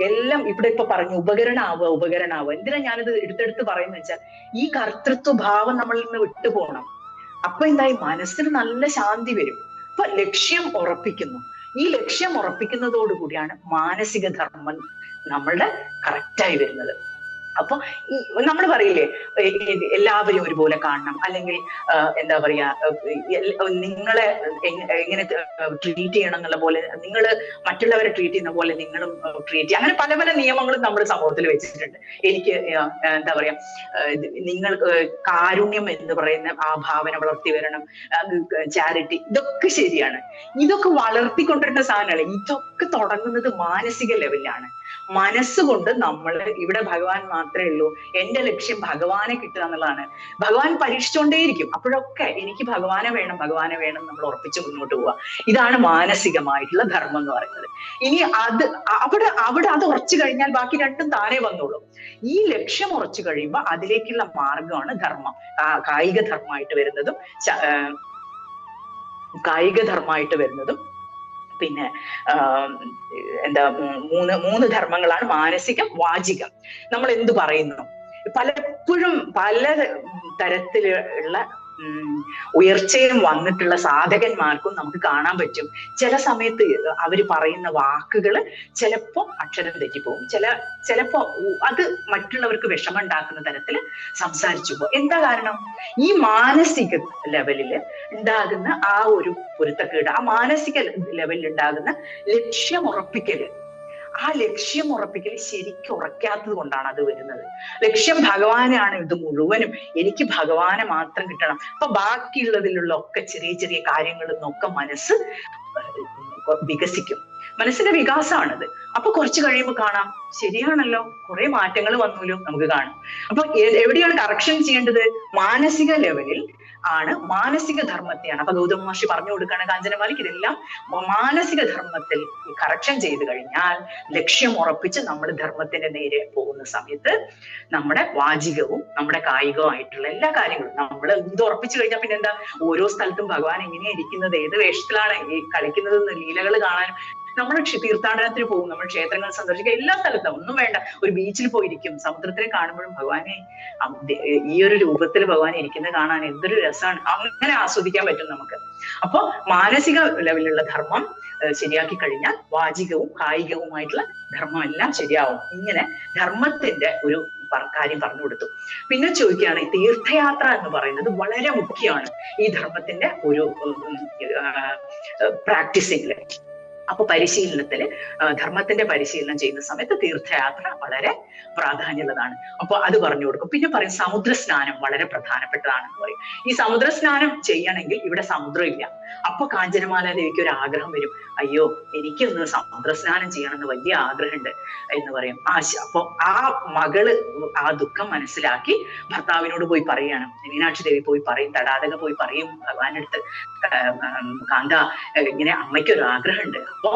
D: എല്ലാം ഇവിടെ ഇപ്പൊ പറഞ്ഞു ഉപകരണാവുക. എന്തിനാ ഞാനിത് എടുത്തെടുത്ത് പറയുന്നത് വെച്ചാൽ ഈ കർത്തൃത്വ ഭാവം നമ്മളിൽ നിന്ന് വിട്ടുപോകണം. അപ്പൊ എന്തായി മനസ്സിന് നല്ല ശാന്തി വരും. അപ്പൊ ലക്ഷ്യം ഉറപ്പിക്കുന്നു. ഈ ലക്ഷ്യം ഉറപ്പിക്കുന്നതോടുകൂടിയാണ് മാനസിക ധർമ്മം നമ്മളുടെ കറക്റ്റായി വരുന്നത്. അപ്പൊ ഈ നമ്മൾ പറയില്ലേ എല്ലാവരും ഒരുപോലെ കാണണം, അല്ലെങ്കിൽ എന്താ പറയാ നിങ്ങളെ എങ്ങനെ ട്രീറ്റ് ചെയ്യണം എന്നുള്ള പോലെ നിങ്ങൾ മറ്റുള്ളവരെ ട്രീറ്റ് ചെയ്യുന്ന പോലെ നിങ്ങളും ട്രീറ്റ് ചെയ്യുക. അങ്ങനെ പല പല നിയമങ്ങളും നമ്മുടെ സമൂഹത്തിൽ വെച്ചിട്ടുണ്ട്. എനിക്ക് എന്താ പറയാ നിങ്ങൾ കാരുണ്യം എന്ന് പറയുന്ന ആ ഭാവന വളർത്തി വരണം, ചാരിറ്റി, ഇതൊക്കെ ശരിയാണ്. ഇതൊക്കെ വളർത്തിക്കൊണ്ടിരുന്ന സാധനമാണ്. ഇതൊക്കെ തുടങ്ങുന്നത് മാനസിക ലെവലിലാണ്. മനസ്സുകൊണ്ട് നമ്മൾ ഇവിടെ ഭഗവാൻ മാത്രമേ ഉള്ളൂ, എന്റെ ലക്ഷ്യം ഭഗവാനെ കിട്ടുക എന്നുള്ളതാണ്. ഭഗവാൻ പരീക്ഷിച്ചുകൊണ്ടേയിരിക്കും. അപ്പോഴൊക്കെ എനിക്ക് ഭഗവാനെ വേണം നമ്മൾ ഉറപ്പിച്ച് മുന്നോട്ട് പോവുക. ഇതാണ് മാനസികമായിട്ടുള്ള ധർമ്മം എന്ന് പറയുന്നത്. ഇനി അവിടെ അത് ഉറച്ചു കഴിഞ്ഞാൽ ബാക്കി രണ്ടും താനേ വന്നോളൂ. ഈ ലക്ഷ്യം ഉറച്ചു കഴിയുമ്പോൾ അതിലേക്കുള്ള മാർഗമാണ് ധർമ്മം. കായിക ധർമ്മമായിട്ട് വരുന്നതും പിന്നെ എന്താ മൂന്ന് ധർമ്മങ്ങളാണ്: മാനസികം, വാചികം. നമ്മൾ എന്തു പറയുന്നു, പലപ്പോഴും പല തരത്തിലുള്ള ഉയർച്ചയും വന്നിട്ടുള്ള സാധകന്മാർക്കും നമുക്ക് കാണാൻ പറ്റും. ചില സമയത്ത് അവര് പറയുന്ന വാക്കുകൾ ചിലപ്പോ അക്ഷരം തെറ്റിപ്പോവും, ചിലപ്പോ അത് മറ്റുള്ളവർക്ക് വിഷമം ഉണ്ടാക്കുന്ന തരത്തിൽ സംസാരിച്ചു പോകും. എന്താ കാരണം? ഈ മാനസിക ലെവലില് ഉണ്ടാകുന്ന ആ ഒരു പൊരുത്തക്കേട്, ആ മാനസിക ലെവലിൽ ഉണ്ടാകുന്ന ലക്ഷ്യമുറപ്പിക്കല്, ആ ലക്ഷ്യമുറപ്പിക്കൽ ശരിക്കും ഉറക്കാത്തത് കൊണ്ടാണ് അത് വരുന്നത്. ലക്ഷ്യം ഭഗവാനാണ് ഇത് മുഴുവനും, എനിക്ക് ഭഗവാനെ മാത്രം കിട്ടണം. അപ്പൊ ബാക്കിയുള്ളതിലുള്ള ഒക്കെ ചെറിയ ചെറിയ കാര്യങ്ങളിൽ നിന്നൊക്കെ മനസ്സ് വികസിക്കും. മനസ്സിന്റെ വികാസമാണത്. അപ്പൊ കുറച്ച് കഴിയുമ്പോൾ കാണാം, ശരിയാണല്ലോ, കുറെ മാറ്റങ്ങൾ വന്നല്ലോ നമുക്ക് കാണാം. അപ്പൊ എവിടെയാണ് കറക്ഷൻ ചെയ്യേണ്ടത്? മാനസിക ലെവലിൽ ആണ്, മാനസിക ധർമ്മത്തെയാണ്. അപ്പൊ ഗൗതമ മഹർഷി പറഞ്ഞു കൊടുക്കുകയാണ് കാഞ്ചനമാലയ്ക്ക്, ഇതെല്ലാം മാനസിക ധർമ്മത്തിൽ കറക്ഷൻ ചെയ്ത് കഴിഞ്ഞാൽ, ലക്ഷ്യം ഉറപ്പിച്ച് നമ്മൾ ധർമ്മത്തിന്റെ നേരെ പോകുന്ന സമയത്ത് നമ്മുടെ വാചികവും നമ്മുടെ കായികവുമായിട്ടുള്ള എല്ലാ കാര്യങ്ങളും നമ്മൾ ഇത് ഉറപ്പിച്ചു കഴിഞ്ഞാൽ പിന്നെ എന്താ, ഓരോ സ്ഥലത്തും ഭഗവാൻ എങ്ങനെയാ ഇരിക്കുന്നത്, ഏത് വേഷത്തിലാണ് ഈ കളിക്കുന്നത്, ലീലകൾ കാണാനും. നമ്മൾ തീർത്ഥാടനത്തിന് പോകും, നമ്മൾ ക്ഷേത്രങ്ങൾ സന്ദർശിക്കുക, എല്ലാ സ്ഥലത്തും ഒന്നും വേണ്ട, ഒരു ബീച്ചിൽ പോയിരിക്കും, സമുദ്രത്തിനെ കാണുമ്പോഴും ഭഗവാനെ ഈ ഒരു രൂപത്തിൽ ഭഗവാൻ ഇരിക്കുന്നത് കാണാൻ എന്തൊരു രസമാണ്, അങ്ങനെ ആസ്വദിക്കാൻ പറ്റും നമുക്ക്. അപ്പൊ മാനസിക ലെവലിലുള്ള ധർമ്മം ശരിയാക്കി കഴിഞ്ഞാൽ വാചികവും കായികവുമായിട്ടുള്ള ധർമ്മം എല്ലാം ശരിയാവും. ഇങ്ങനെ ധർമ്മത്തിന്റെ ഒരു കാര്യം പറഞ്ഞു കൊടുത്തു. പിന്നെ ചോദിക്കുകയാണ്, തീർത്ഥയാത്ര എന്ന് പറയുന്നത് വളരെ മുഖ്യമാണ് ഈ ധർമ്മത്തിന്റെ ഒരു പ്രാക്ടീസിംഗില്. അപ്പൊ പരിശീലനത്തില്, ധർമ്മത്തിന്റെ പരിശീലനം ചെയ്യുന്ന സമയത്ത് തീർത്ഥയാത്ര വളരെ പ്രാധാന്യമുള്ളതാണ്. അപ്പൊ അത് പറഞ്ഞു കൊടുക്കും. പിന്നെ പറയും സമുദ്ര സ്നാനം വളരെ പ്രധാനപ്പെട്ടതാണെന്ന് പറയും. ഈ സമുദ്ര സ്നാനം ചെയ്യണമെങ്കിൽ ഇവിടെ സമുദ്രം ഇല്ല. അപ്പൊ കാഞ്ചനമാല ദേവിക്ക് ഒരു ആഗ്രഹം വരും, അയ്യോ എനിക്കൊന്ന് സമുദ്ര സ്നാനം ചെയ്യണമെന്ന് വലിയ ആഗ്രഹമുണ്ട് എന്ന് പറയും. അപ്പൊ ആ മകള് ആ ദുഃഖം മനസ്സിലാക്കി ഭർത്താവിനോട് പോയി പറയാണ്, മീനാക്ഷി ദേവി പോയി പറയും, തടാതക പോയി പറയും ഭഗവാന്റെ അടുത്ത്, കാന്ത ഇങ്ങനെ അമ്മയ്ക്കൊരു ആഗ്രഹമുണ്ട്. അപ്പൊ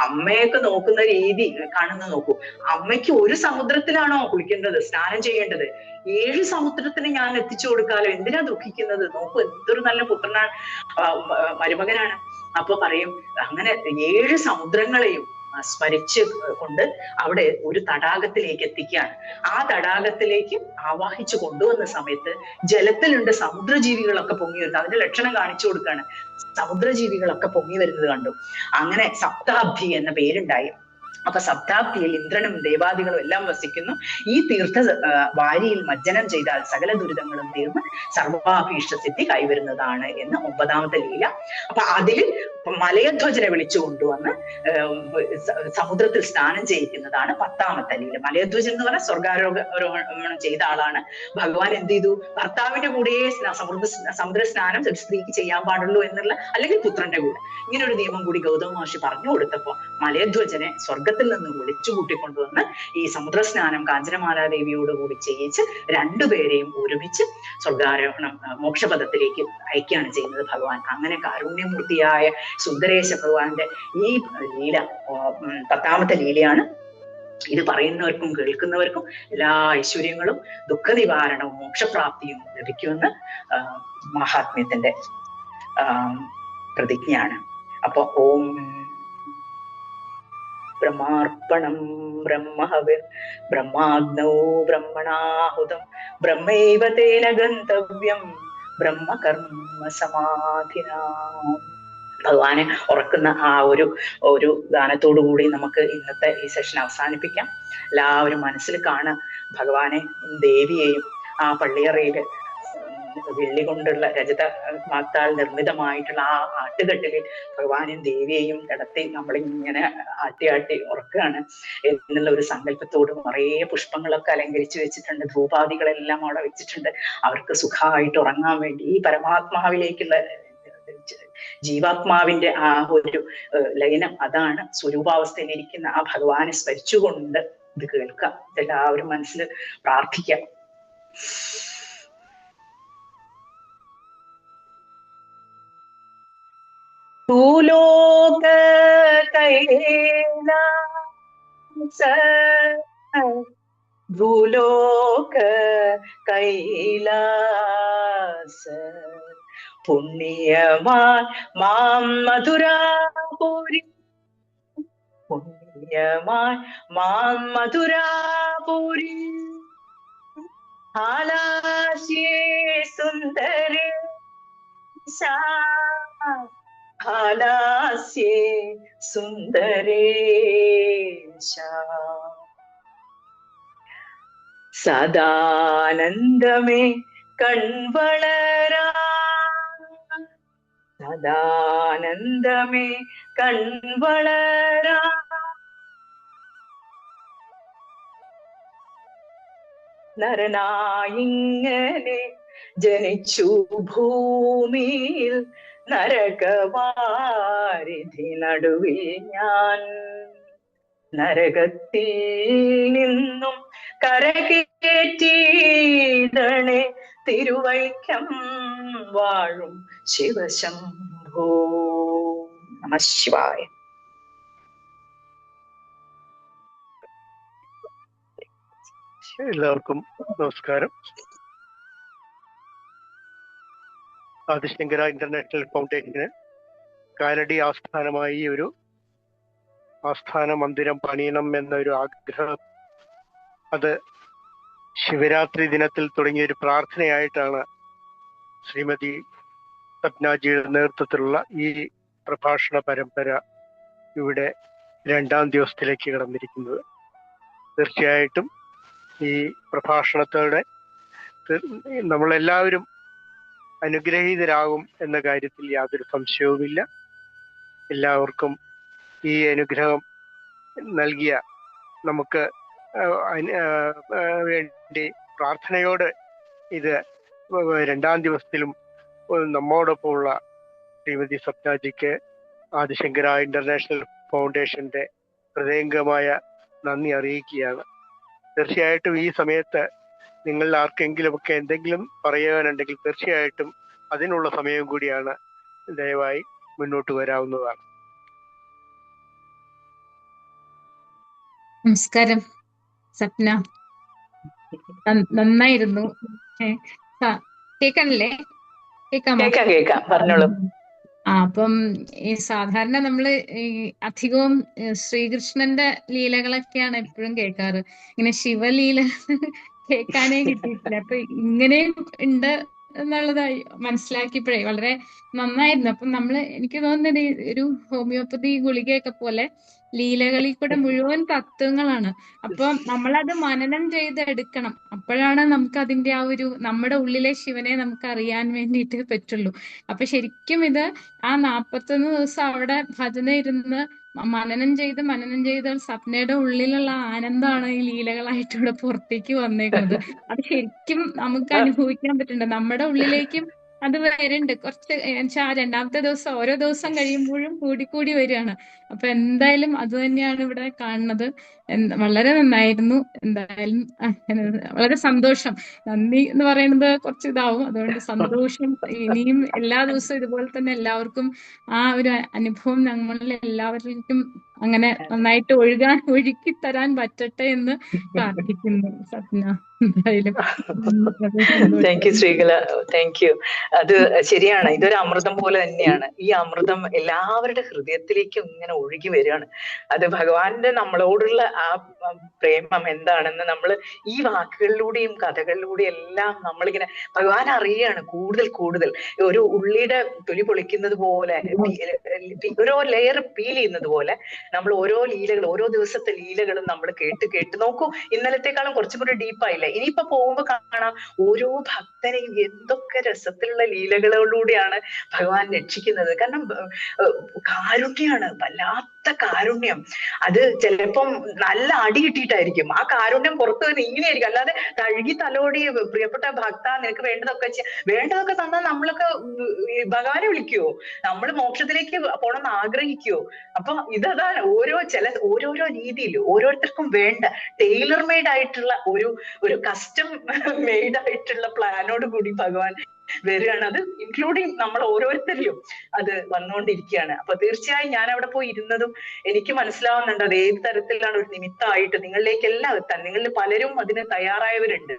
D: അമ്മയൊക്കെ നോക്കുന്ന രീതി കാണുന്ന നോക്കൂ, അമ്മയ്ക്ക് ഒരു സമുദ്രത്തിലാണോ കുളിക്കേണ്ടത്, സ്നാനം ചെയ്യേണ്ടത്? 7 സമുദ്രത്തിന് ഞാൻ എത്തിച്ചു കൊടുക്കാലോ, എന്തിനാ ദുഃഖിക്കുന്നത്? നോക്കൂ, എന്തൊരു നല്ല പുത്രനാണ്, മരുമകനാണ്. അപ്പൊ പറയും, അങ്ങനെ 7 സമുദ്രങ്ങളെയും സ്മരിച്ച് കൊണ്ട് അവിടെ ഒരു തടാകത്തിലേക്ക് എത്തിക്കുകയാണ്. ആ തടാകത്തിലേക്ക് ആവാഹിച്ചു കൊണ്ടുവന്ന സമയത്ത് ജലത്തിലുണ്ട് സമുദ്രജീവികളൊക്കെ പൊങ്ങി വരുന്നത്, അതിന്റെ ലക്ഷണം കാണിച്ചു കൊടുക്കുകയാണ്. സമുദ്രജീവികളൊക്കെ പൊങ്ങി വരുന്നത് കണ്ടു. അങ്ങനെ സപ്താബ്ദി എന്ന പേരുണ്ടായി. അപ്പൊ സപ്താബ്ദിയിൽ ഇന്ദ്രനും ദേവാദികളും എല്ലാം വസിക്കുന്നു. ഈ തീർത്ഥ വാരിയിൽ മജ്ജനം ചെയ്താൽ സകല ദുരിതങ്ങളും തീർന്ന് സർവാഭീഷ്ട സിദ്ധി കൈവരുന്നതാണ് എന്ന് 9ാമത്തെ ലീല. അപ്പൊ അതിൽ മലയധ്വജനെ വിളിച്ചു കൊണ്ടുവന്ന് സമുദ്രത്തിൽ സ്നാനം ചെയ്യിക്കുന്നതാണ് 10ാമത്തെ ലീല. മലയധ്വജൻ എന്ന് പറഞ്ഞാൽ സ്വർഗാരോഹണം ചെയ്ത ആളാണ്. ഭഗവാൻ എന്ത് ചെയ്തു, ഭർത്താവിന്റെ കൂടെ സമുദ്ര സ്നാനം സ്ത്രീക്ക് ചെയ്യാൻ പാടുള്ളൂ എന്നുള്ള, അല്ലെങ്കിൽ പുത്രന്റെ കൂടെ, ഇങ്ങനെ ഒരു നിയമം കൂടി ഗൗതമ മഹർഷി പറഞ്ഞു കൊടുത്തപ്പോ മലയധ്വജനെ സ്വർഗത്തിൽ നിന്ന് വിളിച്ചു കൂട്ടിക്കൊണ്ടുവന്ന് ഈ സമുദ്ര സ്നാനം കാഞ്ചനമാലാദേവിയോട് കൂടി ചെയ്യിച്ച് രണ്ടുപേരെയും ഒരുമിച്ച് സ്വർഗാരോഹണം മോക്ഷപദത്തിലേക്ക് അയക്കുകയാണ് ചെയ്യുന്നത് ഭഗവാൻ. അങ്ങനെ കാരുണ്യമൂർത്തിയായ സുന്ദരേശ ഭഗവാന്റെ ഈ ലീല 10ാമത്തെ ലീലയാണ്. ഇത് പറയുന്നവർക്കും കേൾക്കുന്നവർക്കും എല്ലാ ഐശ്വര്യങ്ങളും ദുഃഖനിവാരണവും മോക്ഷപ്രാപ്തിയും ലഭിക്കുമെന്ന് മഹാത്മ്യത്തിന്റെ പ്രതിജ്ഞയാണ്. അപ്പൊ ഓം ബ്രഹ്മാർപ്പണം ബ്രഹ്മഹവിർ ബ്രഹ്മാഗ്നോ ബ്രഹ്മണാഹുതം ബ്രഹ്മൈവ തേന ഗന്തവ്യം ബ്രഹ്മകർമ്മ സമാധിനാ. ഭഗവാനെ ഉറക്കുന്ന ആ ഒരു ഗാനത്തോടു കൂടി നമുക്ക് ഇന്നത്തെ ഈ സെഷൻ അവസാനിപ്പിക്കാം. എല്ലാവരും മനസ്സിൽ കാണുക, ഭഗവാനെ ദേവിയെയും ആ പള്ളിയറയില് വെള്ളി കൊണ്ടുള്ള രജത മാത്താൽ നിർമ്മിതമായിട്ടുള്ള ആ ആട്ടുകെട്ടില് ഭഗവാനും ദേവിയെയും കിടത്തി നമ്മളിങ്ങനെ ആട്ടി ഉറക്കുകയാണ് എന്നുള്ള ഒരു സങ്കല്പത്തോട് കുറേ പുഷ്പങ്ങളൊക്കെ അലങ്കരിച്ചു വെച്ചിട്ടുണ്ട്, ധൂപാദികളെല്ലാം അവിടെ വെച്ചിട്ടുണ്ട്. അവർക്ക് സുഖമായിട്ട് ഉറങ്ങാൻ വേണ്ടി ഈ പരമാത്മാവിലേക്കുള്ള ജീവാത്മാവിന്റെ ആ ഒരു ലയനം, അതാണ് സ്വരൂപാവസ്ഥയിലിരിക്കുന്ന ആ ഭഗവാനെ സ്മരിച്ചുകൊണ്ട് ഇത് കേൾക്കാം. എല്ലാവരും മനസ്സിൽ പ്രാർത്ഥിക്കാം. ഭൂലോക കൈലാസ ഭൂലോക കൈലാസ പുണ്യമാൻ മാം മധുരാപുരി പുണ്യമാൻ മാം മധുരാപുരി ഹാലാസ്യേ സുന്ദരേ ഹാലാസ്യേ സുന്ദരേശ സദാനന്ദമേ കൺവളരാ സദാനന്ദമേ കൺവളരാ നരനായിങ്ങനെ ജനിച്ചു ഭൂമിയിൽ നരകവാരിധി നടുവിൽ ഞാൻ നരകത്തിൽ നിന്നും കരകേറ്റിടണേ തിരുവൈക്കം വാഴും ശിവശംഭോ. നമഃ ശിവായ.
A: എല്ലാവർക്കും നമസ്കാരം. ആദിശങ്കര ഇന്റർനാഷണൽ ഫൗണ്ടേഷന് കാലടി ആസ്ഥാനമായി ഒരു ആസ്ഥാന മന്ദിരം പണിയണം എന്നൊരു ആഗ്രഹം, അത് ശിവരാത്രി ദിനത്തിൽ തുടങ്ങിയ ഒരു പ്രാർത്ഥനയായിട്ടാണ് ശ്രീമതി സപ്നാജിയുടെ നേതൃത്വത്തിലുള്ള ഈ പ്രഭാഷണ പരമ്പര ഇവിടെ 2ാം ദിവസത്തിലേക്ക് കടന്നിരിക്കുന്നത്. തീർച്ചയായിട്ടും ഈ പ്രഭാഷണത്തോടെ നമ്മളെല്ലാവരും അനുഗ്രഹീതരാകും എന്ന കാര്യത്തിൽ യാതൊരു സംശയവുമില്ല. എല്ലാവർക്കും ഈ അനുഗ്രഹം നൽകിയ നമുക്ക് വേണ്ടി പ്രാർത്ഥനയോട് ഇത് 2ാം ദിവസത്തിലും നമ്മോടൊപ്പമുള്ള ശ്രീമതി സപ്നാജിക്ക് ആദിശങ്കര ഇന്റർനാഷണൽ ഫൗണ്ടേഷന്റെ ഹൃദയംഗമായ നന്ദി അറിയിക്കുകയാണ്. തീർച്ചയായിട്ടും ഈ സമയത്ത് നിങ്ങൾ ആർക്കെങ്കിലുമൊക്കെ എന്തെങ്കിലും പറയാനുണ്ടെങ്കിൽ തീർച്ചയായിട്ടും അതിനുള്ള സമയം കൂടിയാണ്. ദയവായി മുന്നോട്ട് വരാവുന്നതാണ്.
E: നമസ്കാരം സപ്ന, നന്നായിരുന്നു. കേക്കണല്ലേ? കേക്കാമോ?
D: കേക്കാം, പറഞ്ഞോളൂ.
E: അപ്പം ഈ സാധാരണ നമ്മള് ഈ അധികവും ശ്രീകൃഷ്ണന്റെ ലീലകളൊക്കെയാണ് എപ്പോഴും കേൾക്കാറ്. ഇങ്ങനെ ശിവലീല കേൾക്കാനേ കിട്ടിയിട്ടില്ല. അപ്പൊ ഇങ്ങനെയും ഉണ്ട് എന്നുള്ളതായി മനസ്സിലാക്കിയപ്പോഴേ വളരെ നന്നായിരുന്നു. അപ്പം എനിക്ക് തോന്നുന്നത് ഒരു ഹോമിയോപ്പതി ഗുളികയൊക്കെ പോലെ ലീലകളിൽ കൂടെ മുഴുവൻ തത്വങ്ങളാണ്. അപ്പം നമ്മളത് മനനം ചെയ്തെടുക്കണം. അപ്പോഴാണ് നമുക്ക് അതിന്റെ ആ ഒരു നമ്മുടെ ഉള്ളിലെ ശിവനെ നമുക്ക് അറിയാൻ വേണ്ടിയിട്ട് പറ്റുള്ളൂ. അപ്പൊ ശരിക്കും ഇത് ആ 41 ദിവസം അവിടെ ഭജന ഇരുന്ന് മനനം ചെയ്ത് സപ്നയുടെ ഉള്ളിലുള്ള ആനന്ദമാണ് ഈ ലീലകളായിട്ട് ഇവിടെ പുറത്തേക്ക് വന്നേക്കുന്നത്. അത് ശരിക്കും നമുക്ക് അനുഭവിക്കാൻ പറ്റുന്നുണ്ട്. നമ്മുടെ ഉള്ളിലേക്കും അത് വരുന്നുണ്ട്. കുറച്ച് 2ാമത്തെ ദിവസം ഓരോ ദിവസം കഴിയുമ്പോഴും കൂടി വരികയാണ്. അപ്പൊ എന്തായാലും അത് തന്നെയാണ് ഇവിടെ കാണുന്നത്. വളരെ നന്നായിരുന്നു. എന്തായാലും വളരെ സന്തോഷം. നന്ദി എന്ന് പറയുന്നത് കുറച്ച് ഇതാവും, അതുകൊണ്ട് സന്തോഷം. ഇനിയും എല്ലാ ദിവസവും ഇതുപോലെ തന്നെ എല്ലാവർക്കും ആ ഒരു അനുഭവം നമ്മളിൽ എല്ലാവർക്കും അങ്ങനെ നന്നായിട്ട് ഒഴുക്കി തരാൻ പറ്റട്ടെ എന്ന് പ്രാർത്ഥിക്കുന്നു. സപ്ന, എന്തായാലും
D: thank you Sreekala, thank you. അത് ശരിയാണ്, ഇതൊരു അമൃതം പോലെ തന്നെയാണ്. ഈ അമൃതം എല്ലാവരുടെ ഹൃദയത്തിലേക്കും ഇങ്ങനെ ഒഴുകി വരികയാണ്. അത് ഭഗവാന്റെ നമ്മളോടുള്ള ആ പ്രേമം എന്താണെന്ന് നമ്മൾ ഈ വാക്കുകളിലൂടെയും കഥകളിലൂടെയും എല്ലാം നമ്മളിങ്ങനെ ഭഗവാൻ അറിയുകയാണ്. കൂടുതൽ ഒരു ഉള്ളിയുടെ തൊലി പൊളിക്കുന്നത് പോലെ, ഓരോ ലെയർ പീൽ ചെയ്യുന്നത് പോലെ നമ്മൾ ഓരോ ലീലകൾ, ഓരോ ദിവസത്തെ ലീലകളും നമ്മൾ കേട്ട് നോക്കൂ. ഇന്നലത്തെക്കാളും കുറച്ചും കൂടി ഡീപ്പായില്ലേ. ഇനിയിപ്പോ പോകുമ്പോ കാണാം ഓരോ ഭക്തരെയും എന്തൊക്കെ രസത്തിലുള്ള ലീലകളിലൂടെയാണ് ഭഗവാൻ രക്ഷിക്കുന്നത്. കാരണം കാരുണ്യാണ്, വല്ലാത്ത കാരുണ്യം. അത് ചിലപ്പം നല്ല അടി കിട്ടിയിട്ടായിരിക്കും ആ കാരുണ്യം പുറത്തു വരുന്നത് ഇങ്ങനെയായിരിക്കും. അല്ലാതെ തഴുകി തലോടി പ്രിയപ്പെട്ട ഭക്ത നിനക്ക് വേണ്ടതൊക്കെ തന്നാൽ നമ്മളൊക്കെ ഭഗവാനെ വിളിക്കുവോ? നമ്മൾ മോക്ഷത്തിലേക്ക് പോണെന്ന് ആഗ്രഹിക്കുവോ? അപ്പൊ ഇതാണ് ഓരോരോ രീതിയിൽ ഓരോരുത്തർക്കും വേണ്ട ടൈലർ മെയ്ഡ് ആയിട്ടുള്ള ഒരു കസ്റ്റം മെയ്ഡ് ആയിട്ടുള്ള പ്ലാനോട് കൂടി ഭഗവാൻ വരികയാണ്. അത് ഇൻക്ലൂഡിങ് നമ്മൾ ഓരോരുത്തരിലും അത് വന്നുകൊണ്ടിരിക്കുകയാണ്. അപ്പൊ തീർച്ചയായും ഞാൻ അവിടെ പോയി ഇരുന്നതും എനിക്ക് മനസ്സിലാവുന്നുണ്ട് അത് ഏത് തരത്തിലാണ് ഒരു നിമിത്തമായിട്ട് നിങ്ങളിലേക്കെല്ലാം എത്താൻ. നിങ്ങളിൽ പലരും അതിന് തയ്യാറായവരുണ്ട്.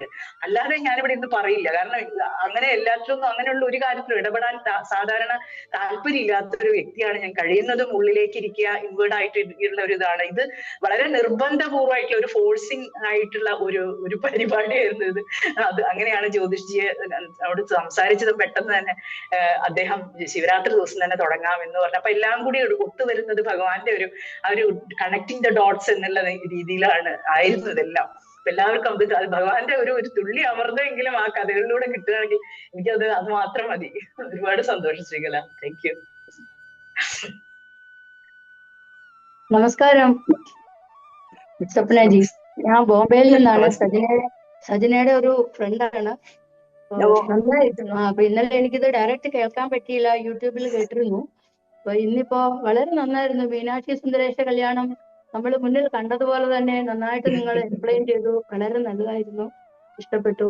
D: അല്ലാതെ ഞാനിവിടെ ഇന്ന് പറയില്ല. കാരണം അങ്ങനെ എല്ലാത്തിലും അങ്ങനെയുള്ള ഒരു കാര്യത്തിലും ഇടപെടാൻ സാധാരണ താല്പര്യമില്ലാത്തൊരു വ്യക്തിയാണ് ഞാൻ. കഴിയുന്നതും ഉള്ളിലേക്ക് ഇരിക്കുക, ഇൻവേർഡ് ആയിട്ട് ഉള്ള ഒരു ഇതാണ്. ഇത് വളരെ നിർബന്ധപൂർവ്വമായിട്ടുള്ള ഒരു ഫോഴ്സിങ് ആയിട്ടുള്ള ഒരു പരിപാടിയായിരുന്നു ഇത്. അത് അങ്ങനെയാണ് ജ്യോതിഷിജിയെ അവിടെ സംസാരിച്ചതും പെട്ടെന്ന് തന്നെ അദ്ദേഹം ശിവരാത്രി ദിവസം തന്നെ തുടങ്ങാം എന്ന് പറഞ്ഞു. അപ്പൊ എല്ലാം കൂടി ഒത്തുവരുന്നത് ഭഗവാന്റെ ഒരു കണക്ടിങ് ദ ഡോട്ട്സ് എന്നുള്ള രീതിയിലാണ് ആയിരുന്നു ഇതെല്ലാം. അപ്പൊ എല്ലാവർക്കും അത് ഭഗവാന്റെ ഒരു തുള്ളി അമൃതമെങ്കിലും ആ കഥകളിലൂടെ കിട്ടുകയാണെങ്കിൽ എനിക്കത് അത് മാത്രം മതി. ഒരുപാട് സന്തോഷം ശ്രീകല. Thank you.
F: നമസ്കാരം സ്വപ്നജി. ഞാൻ ബോംബെയിൽ നിന്നാണ്. സജനയുടെ ഒരു ഫ്രണ്ടാണ്. നന്നായിരുന്നു. അപ്പൊ ഇന്നലെ എനിക്കിത് ഡയറക്റ്റ് കേൾക്കാൻ പറ്റിയില്ല, യൂട്യൂബിൽ കേട്ടിരുന്നു. അപ്പൊ ഇന്നിപ്പോ വളരെ നന്നായിരുന്നു. മീനാക്ഷി സുന്ദരേശ കല്യാണം നമ്മൾ മുന്നിൽ കണ്ടതുപോലെ തന്നെ നന്നായിട്ട് നിങ്ങൾ എക്സ്പ്ലെയിൻ ചെയ്തു. വളരെ നല്ലതായിരുന്നു, ഇഷ്ടപ്പെട്ടു.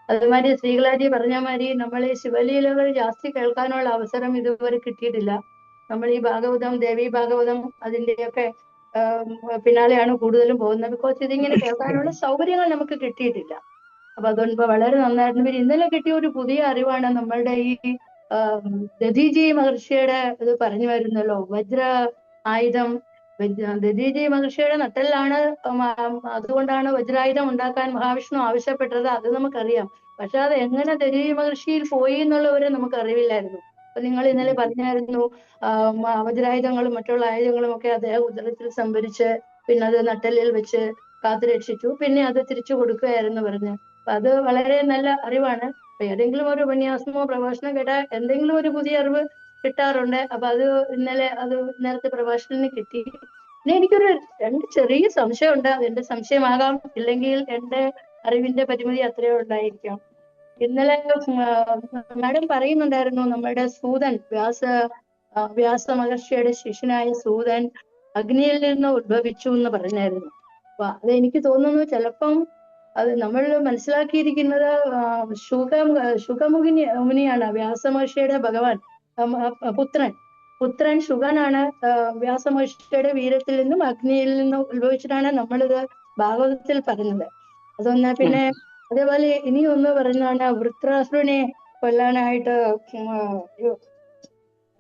F: അതുമാതിരി ശ്രീകലാജി പറഞ്ഞ മാതിരി നമ്മൾ ഈ ശിവലീലകൾ ജാസ്തി കേൾക്കാനുള്ള അവസരം ഇതുവരെ കിട്ടിയിട്ടില്ല. നമ്മൾ ഈ ഭാഗവതം, ദേവി ഭാഗവതം അതിന്റെയൊക്കെ പിന്നാലെയാണ് കൂടുതലും പോകുന്നത്. ബിക്കോസ് ഇതിങ്ങനെ കേൾക്കാനുള്ള സൗകര്യങ്ങൾ നമുക്ക് കിട്ടിയിട്ടില്ല. അപ്പൊ അതുകൊണ്ട് വളരെ നന്നായിരുന്നു. പിന്നെ ഇന്നലെ കിട്ടിയ ഒരു പുതിയ അറിവാണ് നമ്മളുടെ ഈ ദധീജി മഹർഷിയുടെ ഇത് പറഞ്ഞു വരുന്നല്ലോ, വജ്ര ആയുധം. ദധീജി മഹർഷിയുടെ നട്ടലിലാണ്, അതുകൊണ്ടാണ് വജ്രായുധം ഉണ്ടാക്കാൻ മഹാവിഷ്ണു ആവശ്യപ്പെട്ടത്. അത് നമുക്കറിയാം. പക്ഷെ അത് എങ്ങനെ ദധീജി മഹർഷിയിൽ പോയി എന്നുള്ളവരെ നമുക്ക് അറിവില്ലായിരുന്നു. അപ്പൊ നിങ്ങൾ ഇന്നലെ പറഞ്ഞായിരുന്നു വജ്രായുധങ്ങളും മറ്റുള്ള ആയുധങ്ങളും ഒക്കെ അദ്ദേഹം ഉദരത്തിൽ സംഭരിച്ച് പിന്നെ അത് നട്ടലിൽ വെച്ച് കാത്തു രക്ഷിച്ചു, പിന്നെ അത് തിരിച്ചു കൊടുക്കുകയായിരുന്നു പറഞ്ഞ്. അപ്പൊ അത് വളരെ നല്ല അറിവാണ്. അപ്പൊ ഏതെങ്കിലും ഒരു ഉപന്യാസമോ പ്രഭാഷണം കേട്ടാൽ എന്തെങ്കിലും ഒരു പുതിയ അറിവ് കിട്ടാറുണ്ട്. അപ്പൊ അത് ഇന്നലത്തെ പ്രഭാഷണത്തിന് കിട്ടി. പിന്നെ എനിക്കൊരു 2 ചെറിയ സംശയമുണ്ട്. അതെന്റെ സംശയമാകാം, ഇല്ലെങ്കിൽ എന്റെ അറിവിന്റെ പരിമിതി അത്രയോ ഉണ്ടായിരിക്കാം. ഇന്നലെ മാഡം പറയുന്നുണ്ടായിരുന്നു നമ്മുടെ സൂതൻ വ്യാസ മഹർഷിയുടെ ശിഷ്യനായ സൂതൻ അഗ്നിയിൽ നിന്ന് ഉത്ഭവിച്ചു എന്ന് പറഞ്ഞായിരുന്നു. അപ്പൊ അത് എനിക്ക് തോന്നുന്നു ചിലപ്പം അത് നമ്മൾ മനസ്സിലാക്കിയിരിക്കുന്നത് ശുഗമുനിയാണ് വ്യാസമഹർഷിയുടെ പുത്രൻ ശുഗനാണ് വ്യാസമഹർഷിയുടെ വീരത്തിൽ നിന്നും അഗ്നിയിൽ നിന്നും ഉത്ഭവിച്ചിട്ടാണ് നമ്മളിത് ഭാഗവതത്തിൽ പറഞ്ഞത്. അതൊന്ന്. പിന്നെ അതേപോലെ ഇനി ഒന്ന് പറയുന്നതാണ് വൃത്രാസുരനെ കൊല്ലാനായിട്ട്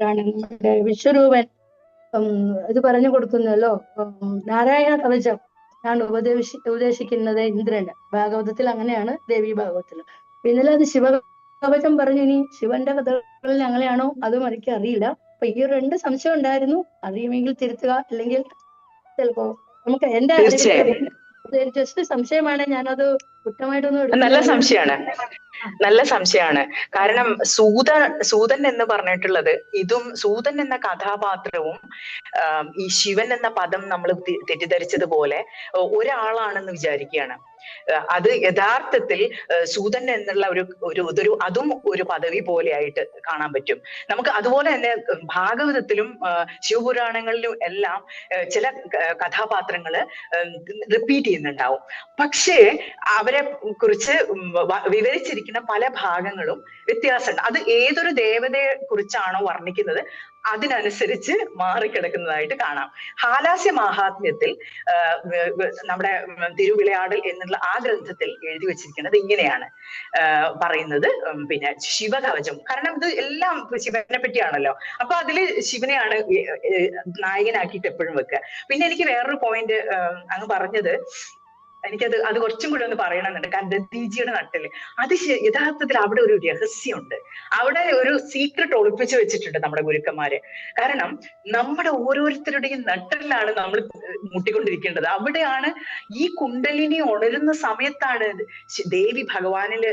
F: നമ്മുടെ വിശ്വരൂപൻ ഇത് പറഞ്ഞു കൊടുക്കുന്നല്ലോ, നാരായണ കവചം ഞാൻ ഉപദേശിക്കുന്നത് ഇന്ദ്രന്. ഭാഗവതത്തിൽ അങ്ങനെയാണ്, ദേവി ഭാഗവത്തിൽ. ഇന്നലെ അത് ശിവകവചം പറഞ്ഞു. ഇനി ശിവന്റെ കഥകളിൽ അങ്ങനെയാണോ അതും എനിക്ക് അറിയില്ല. അപ്പൊ ഈ 2 സംശയം ഉണ്ടായിരുന്നു. അറിയുമെങ്കിൽ തിരുത്തുക, അല്ലെങ്കിൽ ചിലപ്പോ നമുക്ക് എന്റെ ജസ്റ്റ് സംശയമാണ്. ഞാനത് കുറ്റമായിട്ടൊന്നും
D: നല്ല സംശയമാണ്. കാരണം സൂതൻ എന്ന് പറഞ്ഞിട്ടുള്ളത് സൂതൻ എന്ന കഥാപാത്രവും ഈ ശിവൻ എന്ന പദം നമ്മൾ തെറ്റിദ്ധരിച്ചതുപോലെ ഒരാളാണെന്ന് വിചാരിക്കുകയാണ്. അത് യഥാർത്ഥത്തിൽ സൂതൻ എന്നുള്ള അതും ഒരു പദവി പോലെ ആയിട്ട് കാണാൻ പറ്റും നമുക്ക്. അതുപോലെ തന്നെ ഭാഗവതത്തിലും ശിവപുരാണങ്ങളിലും എല്ലാം ചില കഥാപാത്രങ്ങള് റിപ്പീറ്റ് ചെയ്യുന്നുണ്ടാവും. പക്ഷേ അവരെ കുറിച്ച് വിവരിച്ചിരിക്കുന്ന പല ഭാഗങ്ങളും വ്യത്യാസമുണ്ട്. അത് ഏതൊരു ദേവതയെ കുറിച്ചാണോ വർണ്ണിക്കുന്നത് അതിനനുസരിച്ച് മാറിക്കിടക്കുന്നതായിട്ട് കാണാം. ഹാലാസ്യ മാഹാത്മ്യത്തിൽ നമ്മുടെ തിരുവിളയാടൽ എന്നുള്ള ആ ഗ്രന്ഥത്തിൽ എഴുതി വെച്ചിരിക്കുന്നത് ഇങ്ങനെയാണ് പറയുന്നത്. പിന്നെ ശിവകവചം, കാരണം ഇത് എല്ലാം ശിവനെ പറ്റിയാണല്ലോ. അപ്പൊ അതില് ശിവനെയാണ് നായകനാക്കിയിട്ട് എപ്പോഴും വെക്കുക. പിന്നെ എനിക്ക് വേറൊരു പോയിന്റ് അങ്ങ് പറഞ്ഞത്, അത് കുറച്ചും കൂടി ഒന്ന് പറയണമെന്നുണ്ട്. കാരണം ദത്തീജിയുടെ നട്ടില് അത് യഥാർത്ഥത്തിൽ അവിടെ ഒരു രഹസ്യമുണ്ട്, അവിടെ ഒരു സീക്രട്ട് ഒളിപ്പിച്ചു വെച്ചിട്ടുണ്ട് നമ്മുടെ ഗുരുക്കന്മാര്. കാരണം നമ്മുടെ ഓരോരുത്തരുടെയും നട്ടലിലാണ് നമ്മൾ മുട്ടിക്കൊണ്ടിരിക്കേണ്ടത്. അവിടെയാണ് ഈ കുണ്ടലിനി ഉണരുന്ന സമയത്താണ് ദേവി ഭഗവാനില്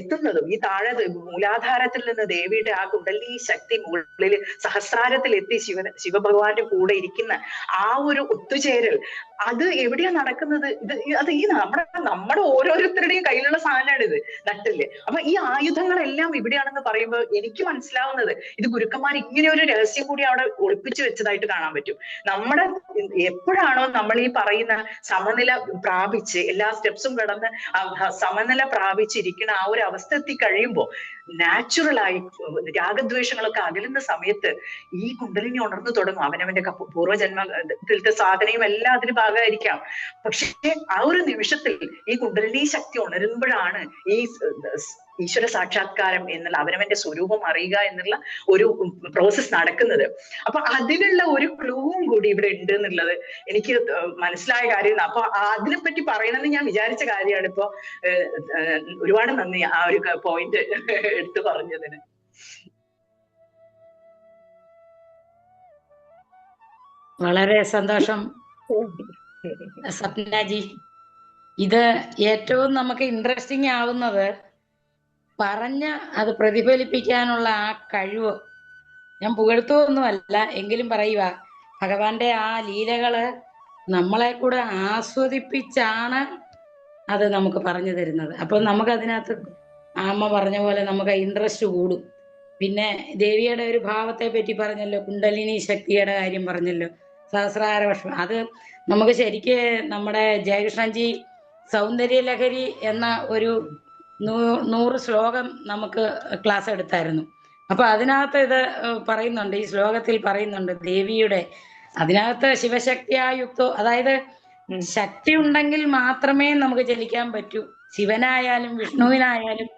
D: എത്തുന്നതും. ഈ താഴെ മൂലാധാരത്തിൽ നിന്ന് ദേവിയുടെ ആ കുണ്ടലിനി ശക്തി മുകളിൽ സഹസ്രാരത്തിൽ എത്തി ശിവഭഗവാന്റെ കൂടെ ഇരിക്കുന്ന ആ ഒരു ഒത്തുചേരൽ അത് എവിടെയാ നടക്കുന്നത്? അത് ഈ നമ്മുടെ ഓരോരുത്തരുടെയും കയ്യിലുള്ള സാധനമാണ് ഇത്, നട്ടില്. അപ്പൊ ഈ ആയുധങ്ങളെല്ലാം ഇവിടെയാണെന്ന് പറയുമ്പോൾ എനിക്ക് മനസ്സിലാവുന്നത് ഇത് ഗുരുക്കന്മാർ ഇങ്ങനെ ഒരു രഹസ്യം കൂടി അവിടെ ഒളിപ്പിച്ചു വെച്ചതായിട്ട് കാണാൻ പറ്റും. നമ്മുടെ എപ്പോഴാണോ നമ്മൾ ഈ പറയുന്ന സമനില പ്രാപിച്ച് എല്ലാ സ്റ്റെപ്സും കടന്ന് സമനില പ്രാപിച്ചിരിക്കുന്ന ആ ഒരു അവസ്ഥ എത്തി കഴിയുമ്പോൾ നാച്ചുറലായി രാഗദ്വേഷങ്ങളൊക്കെ അകലുന്ന സമയത്ത് ഈ കുണ്ടലിനി ഉണർന്നു തുടങ്ങും. അവനവന്റെ പൂർവ്വജന്മത്തിലത്തെ സാധനയും എല്ലാം അതിന് ഭാഗമായിരിക്കാം. പക്ഷേ ആ ഒരു നിമിഷത്തിൽ ഈ കുണ്ടലിനി ശക്തി ഉണരുമ്പോഴാണ് ഈ ഈശ്വര സാക്ഷാത്കാരം എന്നുള്ള അവനവന്റെ സ്വരൂപം അറിയുക എന്നുള്ള ഒരു പ്രോസസ് നടക്കുന്നത്. അപ്പൊ അതിനുള്ള ഒരു ക്ലൂവും കൂടി ഇവിടെ ഉണ്ട് എന്നുള്ളത് എനിക്ക് മനസ്സിലായ കാര്യമാണ്. അപ്പൊ അതിനെപ്പറ്റി പറയണമെന്ന് ഞാൻ വിചാരിച്ച കാര്യമാണ്. ഇപ്പൊ ഒരുപാട് നന്ദി ആ ഒരു പോയിന്റ് എടുത്തു പറഞ്ഞതിന്.
C: വളരെ സന്തോഷം സ്വപ്നജി. ഇത് ഏറ്റവും നമുക്ക് ഇൻട്രസ്റ്റിംഗ് ആവുന്നത് പറഞ്ഞ് അത് പ്രതിഫലിപ്പിക്കാനുള്ള ആ കഴിവ്. ഞാൻ പുകഴ്ത്തുവൊന്നുമല്ല, എങ്കിലും പറയുക, ഭഗവാന്റെ ആ ലീലകള് നമ്മളെ കൂടെ ആസ്വദിപ്പിച്ചാണ് അത് നമുക്ക് പറഞ്ഞു തരുന്നത്. അപ്പൊ നമുക്ക് അതിനകത്ത് അമ്മ പറഞ്ഞ പോലെ നമുക്ക് ഇൻട്രസ്റ്റ് കൂടും. പിന്നെ ദേവിയുടെ ഒരു ഭാവത്തെ പറ്റി പറഞ്ഞല്ലോ, കുണ്ടലിനി ശക്തിയുടെ കാര്യം പറഞ്ഞല്ലോ, സഹസ്രാര വർഷം. അത് നമുക്ക് ശരിക്ക് നമ്മുടെ ജയകൃഷ്ണൻജി സൗന്ദര്യലഹരി എന്ന ഒരു 100 ശ്ലോകം നമുക്ക് ക്ലാസ് എടുത്തായിരുന്നു. അപ്പൊ അതിനകത്ത് ഇത് പറയുന്നുണ്ട്, ഈ ശ്ലോകത്തിൽ പറയുന്നുണ്ട് ദേവിയുടെ, അതിനകത്ത് ശിവശക്തിയായുക്തോ, അതായത് ശക്തി ഉണ്ടെങ്കിൽ മാത്രമേ നമുക്ക് ചലിക്കാൻ പറ്റൂ. ശിവനായാലും വിഷ്ണുവിനായാലും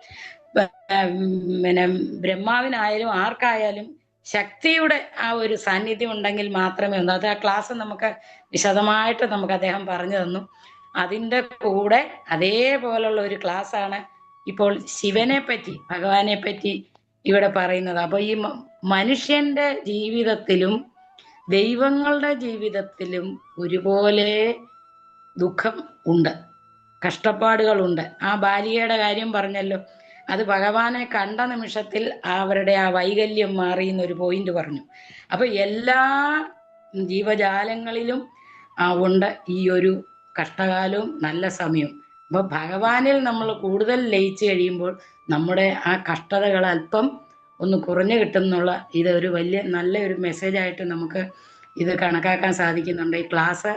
C: പിന്നെ ബ്രഹ്മാവിനായാലും ആർക്കായാലും ശക്തിയുടെ ആ ഒരു സാന്നിധ്യം ഉണ്ടെങ്കിൽ മാത്രമേ ഒന്നും. അത് ആ ക്ലാസ് നമുക്ക് വിശദമായിട്ട് നമുക്ക് അദ്ദേഹം പറഞ്ഞു തന്നു. അതിൻ്റെ കൂടെ അതേപോലുള്ള ഒരു ക്ലാസ്സാണ് ഇപ്പോൾ ശിവനെ പറ്റി, ഭഗവാനെ പറ്റി ഇവിടെ പറയുന്നത്. അപ്പൊ ഈ മനുഷ്യന്റെ ജീവിതത്തിലും ദൈവങ്ങളുടെ ജീവിതത്തിലും ഒരുപോലെ ദുഃഖം ഉണ്ട്, കഷ്ടപ്പാടുകളുണ്ട്. ആ ബാലികയുടെ കാര്യം പറഞ്ഞല്ലോ, അത് ഭഗവാനെ കണ്ട നിമിഷത്തിൽ അവരുടെ ആ വൈകല്യം മാറിയെന്നൊരു പോയിന്റ് പറഞ്ഞു. അപ്പൊ എല്ലാ ജീവജാലങ്ങളിലും ഉണ്ട് ഈ ഒരു കഷ്ടകാലവും നല്ല സമയവും. അപ്പൊ ഭഗവാനിൽ നമ്മൾ കൂടുതൽ ലയിച്ചു കഴിയുമ്പോൾ നമ്മുടെ ആ കഷ്ടതകൾ അല്പം ഒന്ന് കുറഞ്ഞു കിട്ടുന്നുള്ള ഇതൊരു വലിയ നല്ല ഒരു മെസ്സേജായിട്ട് നമുക്ക് ഇത് കണക്കാക്കാൻ സാധിക്കുന്നുണ്ട്. ഈ ക്ലാസ്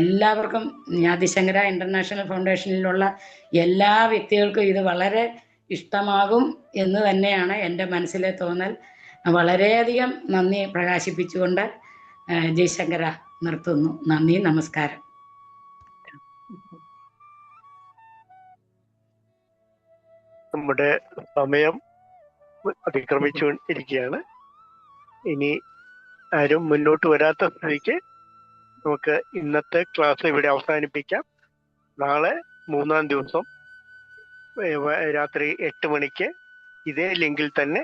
C: എല്ലാവർക്കും ആദിശങ്കര ഇന്റർനാഷണൽ ഫൗണ്ടേഷനിലുള്ള എല്ലാ വ്യക്തികൾക്കും ഇത് വളരെ ഇഷ്ടമാകും എന്ന് തന്നെയാണ് എൻ്റെ മനസ്സിലെ തോന്നൽ. വളരെയധികം നന്ദി പ്രകാശിപ്പിച്ചുകൊണ്ട് ജയശങ്കര നിർത്തുന്നു. നന്ദി, നമസ്കാരം.
A: നമ്മുടെ സമയം അതിക്രമിച്ചു ഇരിക്കുകയാണ്. ഇനി ആരും മുന്നോട്ട് വരാത്ത സ്ഥിതിക്ക് നമുക്ക് ഇന്നത്തെ ക്ലാസ് ഇവിടെ അവസാനിപ്പിക്കാം. നാളെ 3-ാം ദിവസം രാത്രി 8 മണിക്ക് ഇതേ ലിങ്കിൽ തന്നെ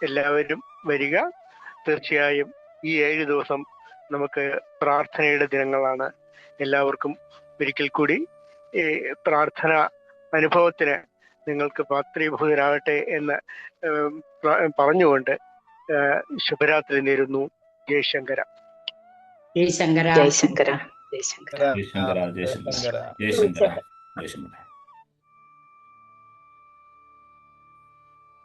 A: എല്ലാവരും വരിക. തീർച്ചയായും ഈ 7 ദിവസം നമുക്ക് പ്രാർത്ഥനയുടെ ദിനങ്ങളാണ്. എല്ലാവർക്കും ഒരിക്കൽ കൂടി ഈ പ്രാർത്ഥന അനുഭവത്തിന് നിങ്ങൾക്ക് പാത്രീഭൂതരാകട്ടെ എന്ന് പറഞ്ഞുകൊണ്ട് ശുഭരാത്രി നേരുന്നു. ജയശങ്കര.
C: ജയശങ്കര.
D: ജയശങ്കര. ജയശങ്കര.
B: ജയശങ്കര. ജയശങ്കര. ജയശങ്കര. ജയശങ്കര.